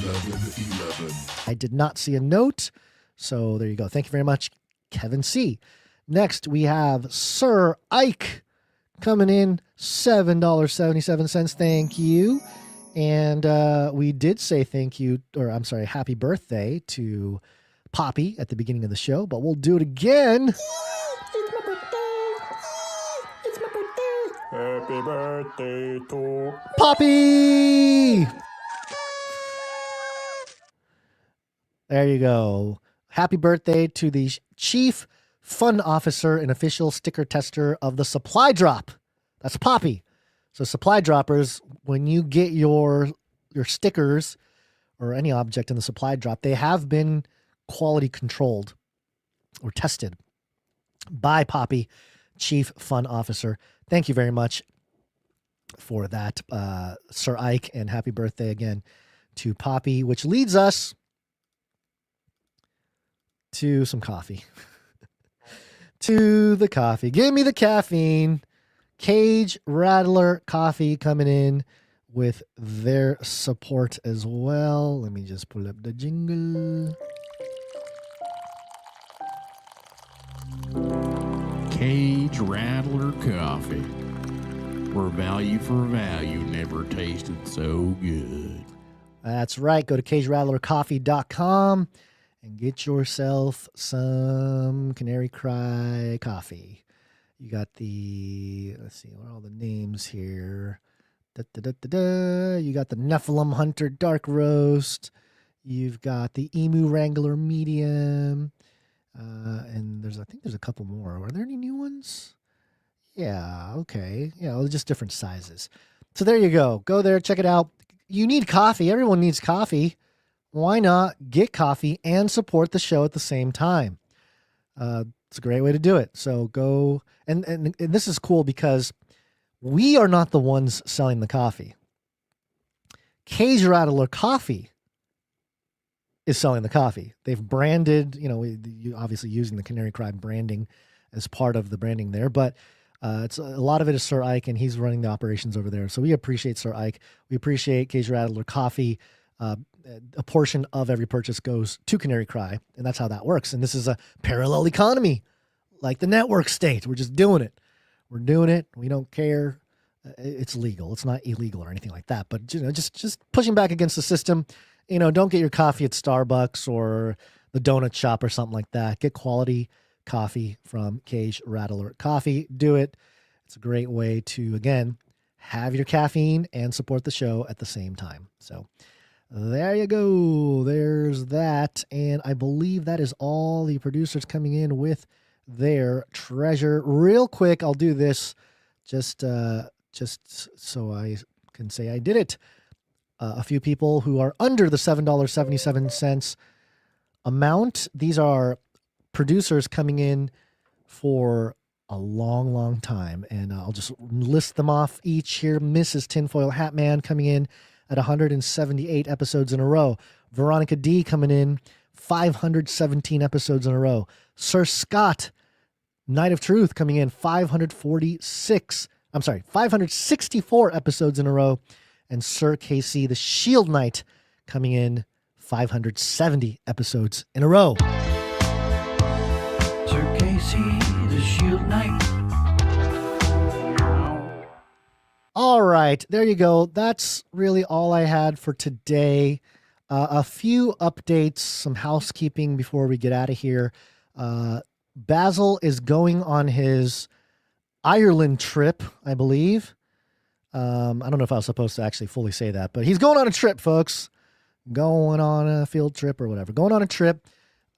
C: I did not see a note, so there you go. Thank you very much, Kevin C. Next, we have Sir Ike coming in, $7.77. Thank you. And we did say thank you, or I'm sorry, happy birthday to Poppy at the beginning of the show, but we'll do it again.
E: It's my birthday. It's my birthday. Happy birthday to
C: Poppy! There you go. Happy birthday to the Chief Fund Officer and official sticker tester of the Supply Drop. That's Poppy. So supply droppers, when you get your stickers or any object in the supply drop, they have been quality controlled or tested by Poppy, Chief Fund Officer. Thank you very much for that, Sir Ike, and happy birthday again to Poppy, which leads us to some coffee. To the coffee. Give me the caffeine. Cage Rattler Coffee coming in with their support as well. Let me just pull up the jingle.
N: Cage Rattler Coffee, where value for value never tasted so good.
C: That's right. Go to CageRattlerCoffee.com and get yourself some Canary Cry coffee. You got the, let's see, what are all the names here? You got the Nephilim Hunter Dark Roast. You've got the Emu Wrangler Medium. And I think there's a couple more. Are there any new ones? Yeah, okay. Yeah, well, just different sizes. So there you go. Go there, check it out. You need coffee. Everyone needs coffee. Why not get coffee and support the show at the same time? It's a great way to do it. So go, and this is cool because we are not the ones selling the coffee. Cage Rattler Coffee is selling the coffee. They've branded, obviously using the Canary Cry branding as part of the branding there, but it's a lot of it is Sir Ike, and he's running the operations over there. So we appreciate Sir Ike. We appreciate Cage Rattler Coffee. A portion of every purchase goes to Canary Cry, and that's how that works. And this is a parallel economy, like the network state. We're just doing it. We're doing it. We don't care. It's legal. It's not illegal or anything like that. But just pushing back against the system. Don't get your coffee at Starbucks or the donut shop or something like that. Get quality coffee from Cage Rattler Coffee. Do it. It's a great way to, again, have your caffeine and support the show at the same time. So there you go. There's that. And I believe that is all the producers coming in with their treasure. Real quick, I'll do this just so I can say I did it. A few people who are under the $7.77 amount. These are producers coming in for a long, long time. And I'll just list them off each here. Mrs. Tinfoil Hat Man coming in at 178 episodes in a row. Veronica D coming in 517 episodes in a row. Sir Scott, Night of Truth, coming in 564 episodes in a row. And Sir KC, the Shield Knight, coming in 570 episodes in a row.
D: Sir KC, the Shield Knight.
C: All right, there you go. That's really all I had for today. A few updates, some housekeeping before we get out of here. Basil is going on his Ireland trip, I believe. I don't know if I was supposed to actually fully say that, but he's going on a trip, folks. Going on a field trip or whatever. Going on a trip,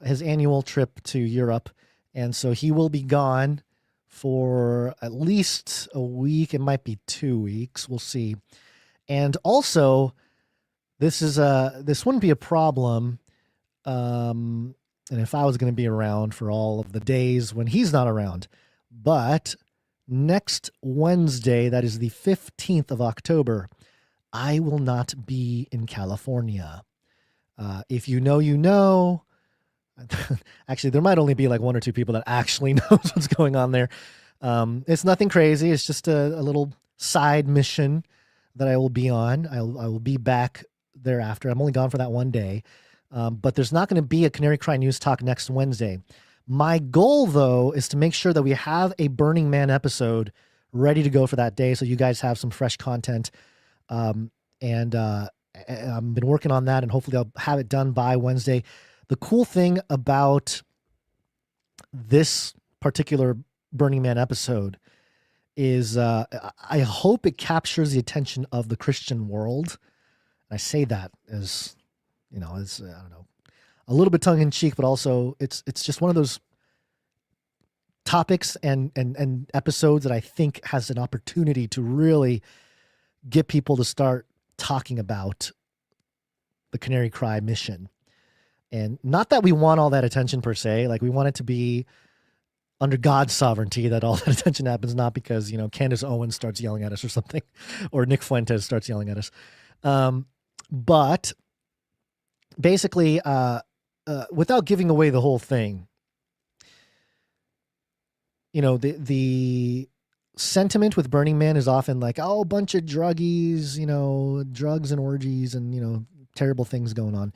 C: his annual trip to Europe. And so he will be gone for at least a week. It might be 2 weeks. We'll see. And also, this wouldn't be a problem. And if I was going to be around for all of the days when he's not around. But next Wednesday, that is the 15th of October, I will not be in California. If you know, you know. Actually, there might only be like one or two people that actually knows what's going on there. It's nothing crazy. It's just a little side mission that I will be on. I will be back thereafter. I'm only gone for that one day. But there's not going to be a Canary Cry News Talk next Wednesday. My goal, though, is to make sure that we have a Burning Man episode ready to go for that day so you guys have some fresh content. And I've been working on that, and hopefully I'll have it done by Wednesday. The cool thing about this particular Burning Man episode is I hope it captures the attention of the Christian world. I say that as, I don't know, a little bit tongue in cheek, but also it's just one of those topics and episodes that I think has an opportunity to really get people to start talking about the Canary Cry mission. And not that we want all that attention per se, like we want it to be under God's sovereignty that all that attention happens, not because, Candace Owens starts yelling at us or something, or Nick Fuentes starts yelling at us. But basically, without giving away the whole thing, the sentiment with Burning Man is often like, oh, a bunch of druggies, drugs and orgies and, terrible things going on.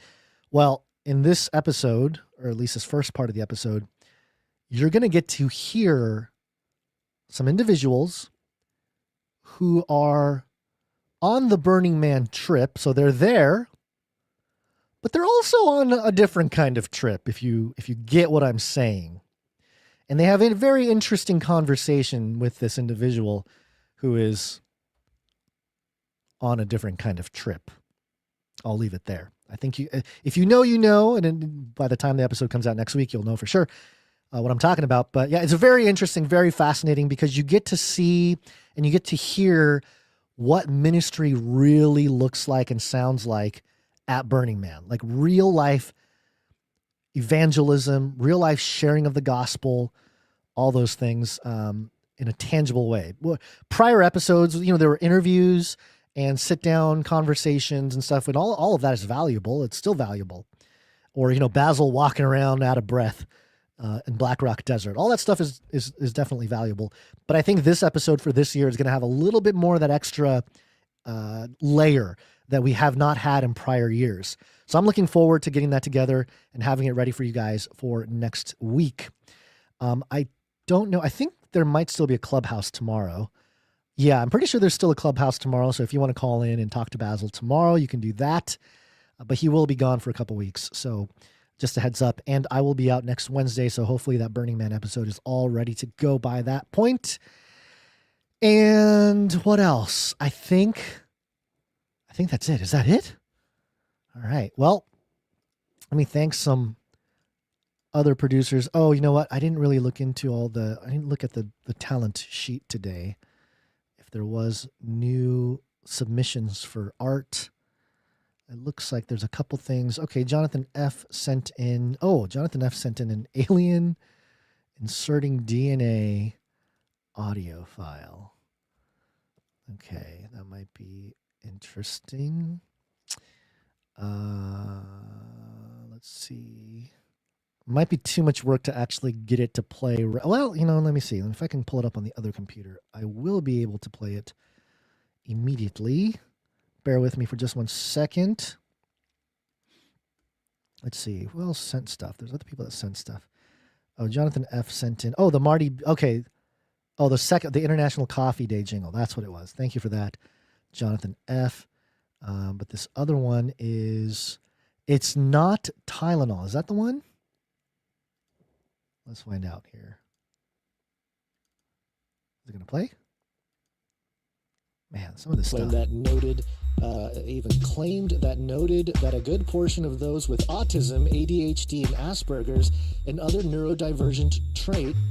C: Well, in this episode, or at least this first part of the episode, you're going to get to hear some individuals who are on the Burning Man trip. So they're there, but they're also on a different kind of trip, if you get what I'm saying. And they have a very interesting conversation with this individual who is on a different kind of trip. I'll leave it there. I think if you know, and then by the time the episode comes out next week, you'll know for sure what I'm talking about. But yeah, it's a very interesting, very fascinating, because you get to see and you get to hear what ministry really looks like and sounds like at Burning Man, like real life evangelism, real life sharing of the gospel, all those things in a tangible way. Prior episodes, there were interviews and sit down conversations and stuff, and all of that is valuable. It's still valuable. Or, Basil walking around out of breath in Black Rock Desert. All that stuff is definitely valuable. But I think this episode for this year is going to have a little bit more of that extra layer that we have not had in prior years. So I'm looking forward to getting that together and having it ready for you guys for next week. I don't know. I think there might still be a Clubhouse tomorrow. Yeah, I'm pretty sure there's still a Clubhouse tomorrow. So if you want to call in and talk to Basil tomorrow, you can do that. But he will be gone for a couple weeks. So just a heads up. And I will be out next Wednesday. So hopefully that Burning Man episode is all ready to go by that point. And what else? I think that's it. Is that it? All right. Well, let me thank some other producers. Oh, you know what? I didn't really look into I didn't look at the talent sheet today. If there was new submissions for art, it looks like there's a couple things. Okay. Jonathan F sent in an alien inserting DNA audio file. Okay. That might be interesting. Let's see. Might be too much work to actually get it to play. Well, let me see. If I can pull it up on the other computer, I will be able to play it immediately. Bear with me for just 1 second. Let's see. Who else sent stuff? There's other people that sent stuff. Oh, Jonathan F sent in. Oh, the Marty. Okay. Oh, the International Coffee Day jingle. That's what it was. Thank you for that, Jonathan F. But this other one it's not Tylenol. Is that the one? Let's find out here. Is it going to play? Man, some of this stuff. That noted, even claimed that a good portion of those with autism, ADHD, and Asperger's, and other neurodivergent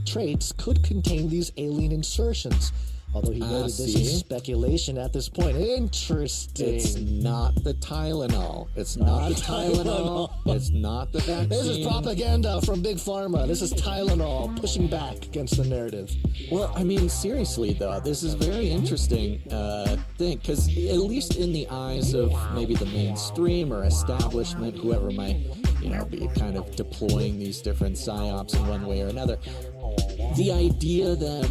C: traits could contain these alien insertions. Although he noted this is speculation at this point. Interesting.
O: It's not the Tylenol. It's not the Tylenol. It's not the vaccine.
C: This is propaganda from Big Pharma. This is Tylenol pushing back against the narrative.
O: Well, I mean, seriously, though, this is very interesting thing, because at least in the eyes of maybe the mainstream or establishment, whoever might, be kind of deploying these different psyops in one way or another, the idea that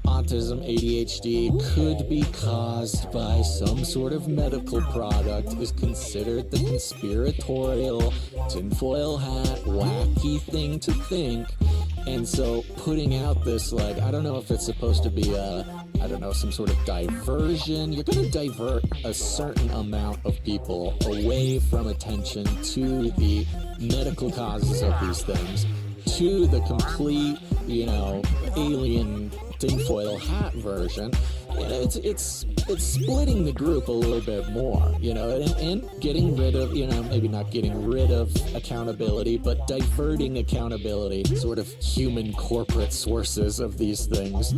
O: autism, ADHD could be caused by some sort of medical product is considered the conspiratorial, tinfoil hat, wacky thing to think. And so putting out this, I don't know if it's supposed to be some sort of diversion. You're going to divert a certain amount of people away from attention to the medical causes of these things, to the complete, alien tinfoil hat version. It's splitting the group a little bit more, and getting rid of, maybe not getting rid of accountability, but diverting accountability, sort of human corporate sources of these things.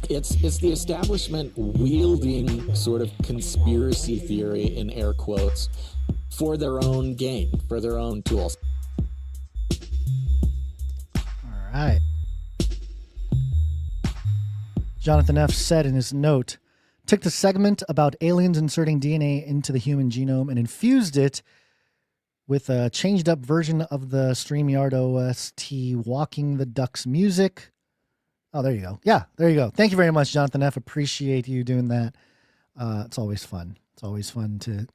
O: It's the establishment wielding sort of conspiracy theory, in air quotes, for their own gain, for their own tools.
C: All right. Jonathan F. said in his note, took the segment about aliens inserting DNA into the human genome and infused it with a changed up version of the StreamYard OST Walking the Ducks music. Oh, there you go. Yeah, there you go. Thank you very much, Jonathan F. Appreciate you doing that. It's always fun. It's always fun to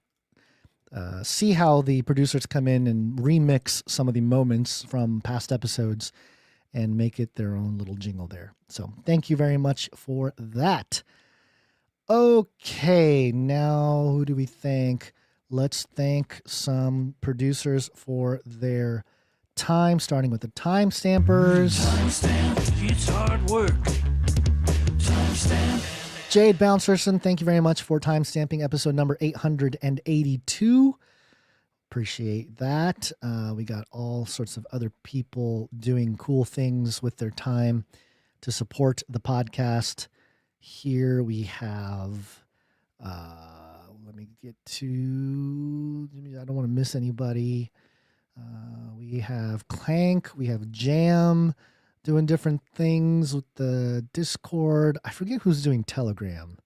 C: see how the producers come in and remix some of the moments from past episodes and make it their own little jingle there. So thank you very much for that. Okay, now who do we thank? Let's thank some producers for their time, starting with the time stampers.
D: Timestamp, it's hard work. Timestamp.
C: Jade Bouncerson, thank you very much for time stamping episode number 882. Appreciate that. We got all sorts of other people doing cool things with their time to support the podcast. Here we have, let me get to, I don't want to miss anybody. We have Clank, we have Jam doing different things with the Discord. I forget who's doing Telegram.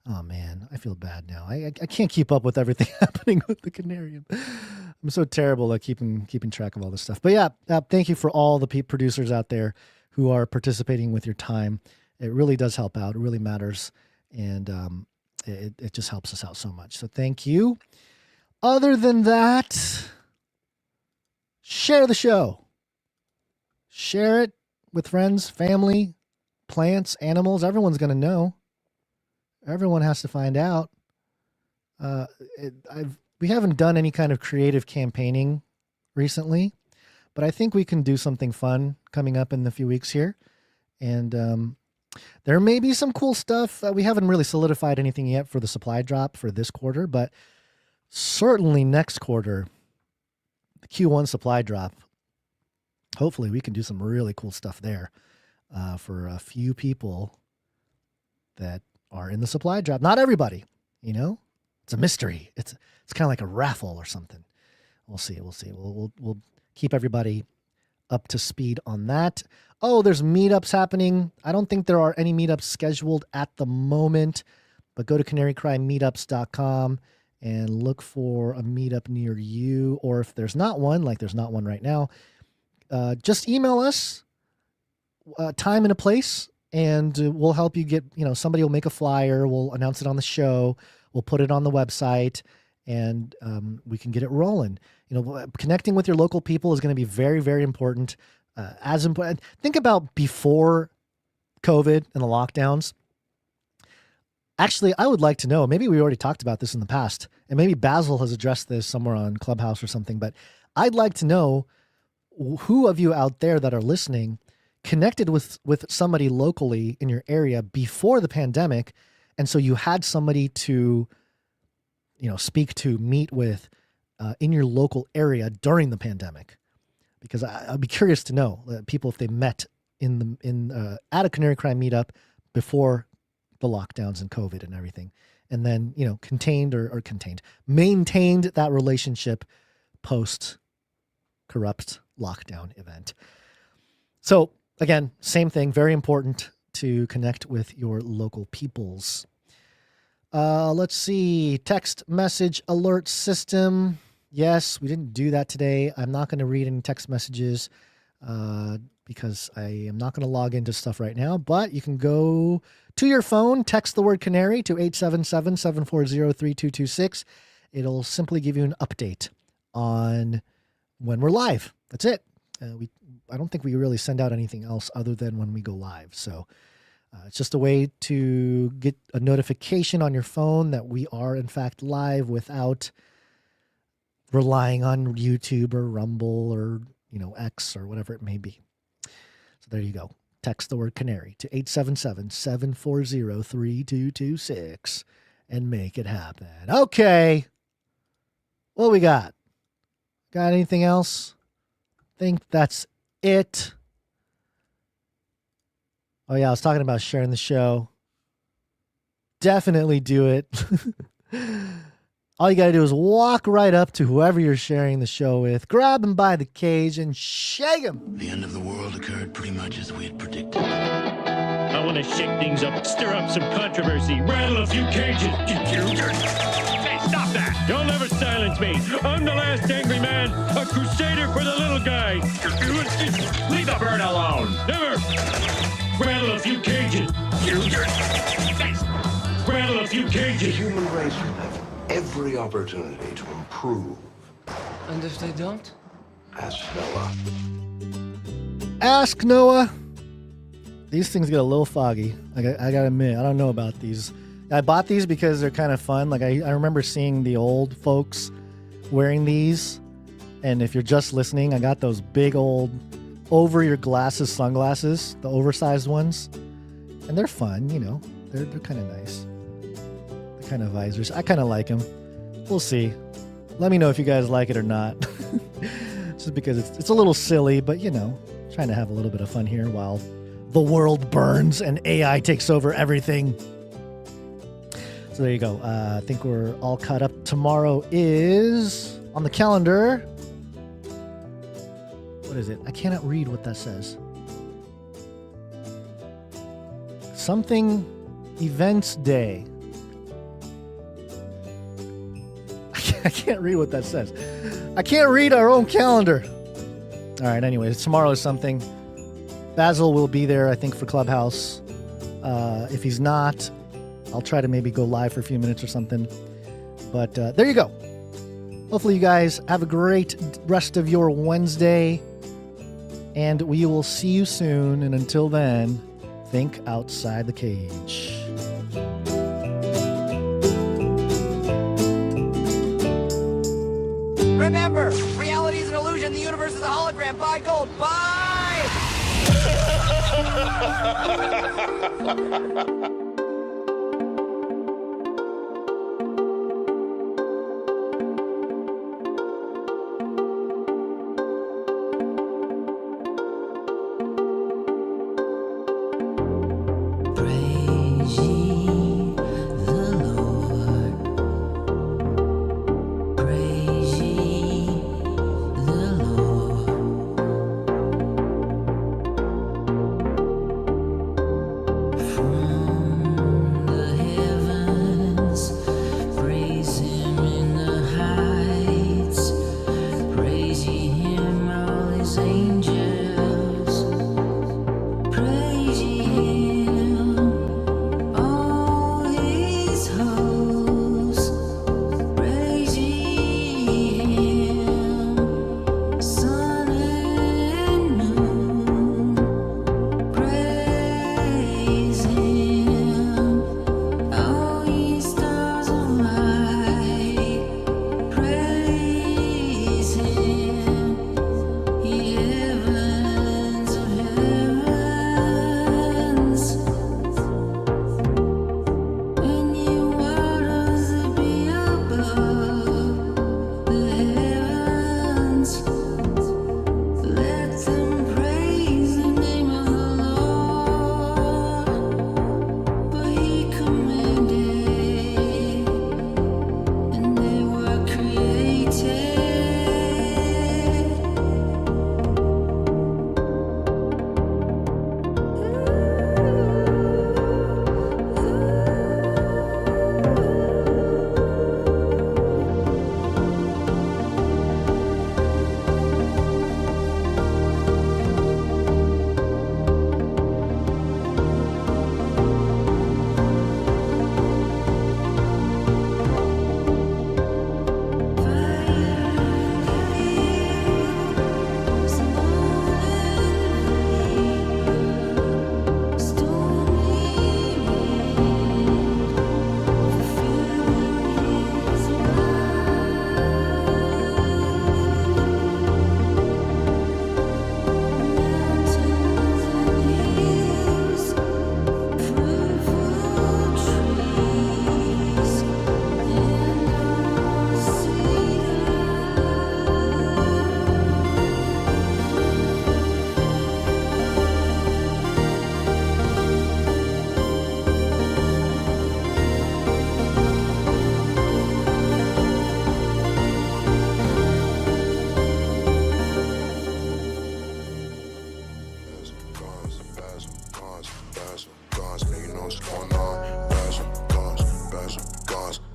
C: Oh man, I feel bad now. I can't keep up with everything happening with the Canary. I'm so terrible at keeping track of all this stuff. But yeah, thank you for all the producers out there who are participating with your time. It really does help out. It really matters. And it just helps us out so much. So thank you. Other than that, share the show. Share it with friends, family, plants, animals. Everyone's going to know. Everyone has to find out. We haven't done any kind of creative campaigning recently, but I think we can do something fun coming up in the few weeks here. And there may be some cool stuff. We haven't really solidified anything yet for the supply drop for this quarter, but certainly next quarter, the Q1 supply drop, hopefully we can do some really cool stuff there for a few people that are in the supply drop. Not everybody, it's a mystery. It's kind of like a raffle or something. We'll see. We'll keep everybody up to speed on that. Oh, there's meetups happening. I don't think there are any meetups scheduled at the moment, but go to canarycrysupplydrop.com and look for a meetup near you. Or if there's not one, like there's not one right now, just email us time and a place, and we'll help you get, somebody will make a flyer. We'll announce it on the show. We'll put it on the website, and we can get it rolling. Connecting with your local people is going to be very, very important. As important. Think about before COVID and the lockdowns. Actually, I would like to know, maybe we already talked about this in the past, and maybe Basil has addressed this somewhere on Clubhouse or something, but I'd like to know who of you out there that are listening connected with somebody locally in your area before the pandemic, and so you had somebody to, speak to, meet with in your local area during the pandemic. Because I'd be curious to know people if they met at a Canary Crime meetup before the lockdowns and COVID and everything, and then maintained that relationship post corrupt lockdown event. So again, same thing. Very important to connect with your local peoples. Let's see. Text message alert system. Yes, we didn't do that today. I'm not going to read any text messages because I am not going to log into stuff right now. But you can go to your phone, text the word Canary to 877-740-3226. It'll simply give you an update on when we're live. That's it. I don't think we really send out anything else other than when we go live. So it's just a way to get a notification on your phone that we are, in fact, live without relying on YouTube or Rumble or, X or whatever it may be. So there you go. Text the word Canary to 877-740-3226 and make it happen. Okay. What we got? Got anything else? Think that's it. Oh yeah, I was talking about sharing the show. Definitely do it. All you got to do is walk right up to whoever you're sharing the show with, grab him by the cage, and shake him.
D: The end of the world occurred pretty much as we had predicted.
P: I want to shake things up, stir up some controversy, rattle a few cages. Hey, stop that! You'll never silence me. I'm the last angry man, a crusader for the little guy. Leave the bird alone. Never. Rattle a few cages. Rattle a few cages.
Q: The human race will have every opportunity to improve.
R: And if they don't?
Q: Ask Noah.
C: Ask Noah. These things get a little foggy. I gotta admit, I don't know about these. I bought these because they're kind of fun. Like I remember seeing the old folks wearing these. And if you're just listening, I got those big old over your glasses sunglasses, the oversized ones. And they're fun, you know. They're kind of nice. They're kind of visors. I kind of like them. We'll see. Let me know if you guys like it or not. Just because it's a little silly, but you know, trying to have a little bit of fun here while the world burns and AI takes over everything. So there you go. I think we're all caught up. Tomorrow is on the calendar. What is it? I cannot read what that says. Something Events Day. I can't read what that says. I can't read our own calendar. All right, anyways, tomorrow is something. Basil will be there, I think, for Clubhouse. If he's not, I'll try to maybe go live for a few minutes or something. But there you go. Hopefully you guys have a great rest of your Wednesday. And we will see you soon. And until then, think outside the cage.
S: Remember, reality is an illusion. The universe is a hologram. Buy gold. Buy!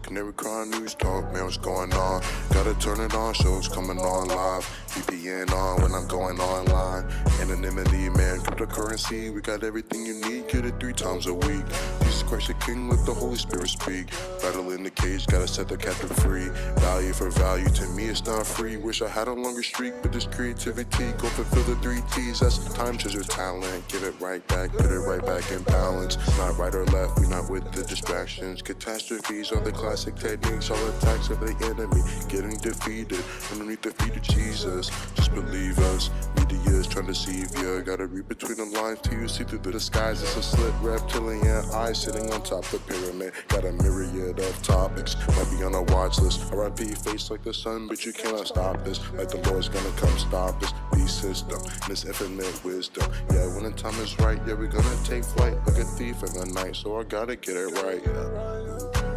J: Canary crime news talk, man, what's going on? Gotta turn it on, shows coming on live. VPN on when I'm going online. Anonymity, man, cryptocurrency, we got everything you need, get it 3 times a week. Jesus Christ the King, let the Holy Spirit speak. Battle in the cage, gotta set the captive free. Value for value, to me it's not free. Wish I had a longer streak, but this creativity, go fulfill the 3 T's. That's time, treasure, talent. Give it right back, put it right back in balance. Not right or left, we not with the distractions. Catastrophes are the classic techniques, all attacks of the enemy getting defeated underneath the feet of Jesus. Just believe us, media is trying to deceive you. Gotta read between the lines till you see through the disguise. It's a slit reptilian eye sitting on top of the pyramid. Got a myriad of topics, might be on a watch list. R.I.P. face like the sun, but you cannot stop this. Like the Lord's gonna come stop this beast system and this infinite wisdom. Yeah, when the time is right, yeah, we're gonna take flight like a thief in the night. So I gotta get it right.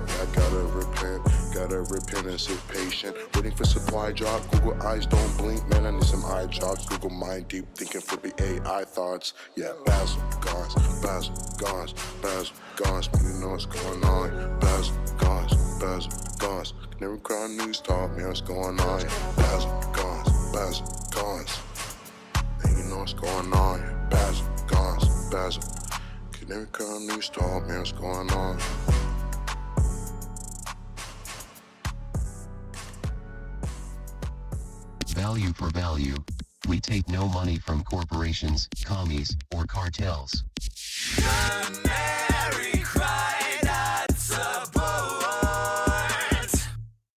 J: I gotta repent and sit patient, waiting for supply drop. Google eyes don't blink, man, I need some eye drops. Google mind deep thinking for the AI thoughts. Yeah, Basil Gons, you know what's going on. Basil Gons, Canary Crown News Talk, man, what's going on. Basil Gons, and you know what's going on. Basil Canary Crown News Talk, man, what's going on.
T: Value for value. We take no money from corporations, commies, or cartels.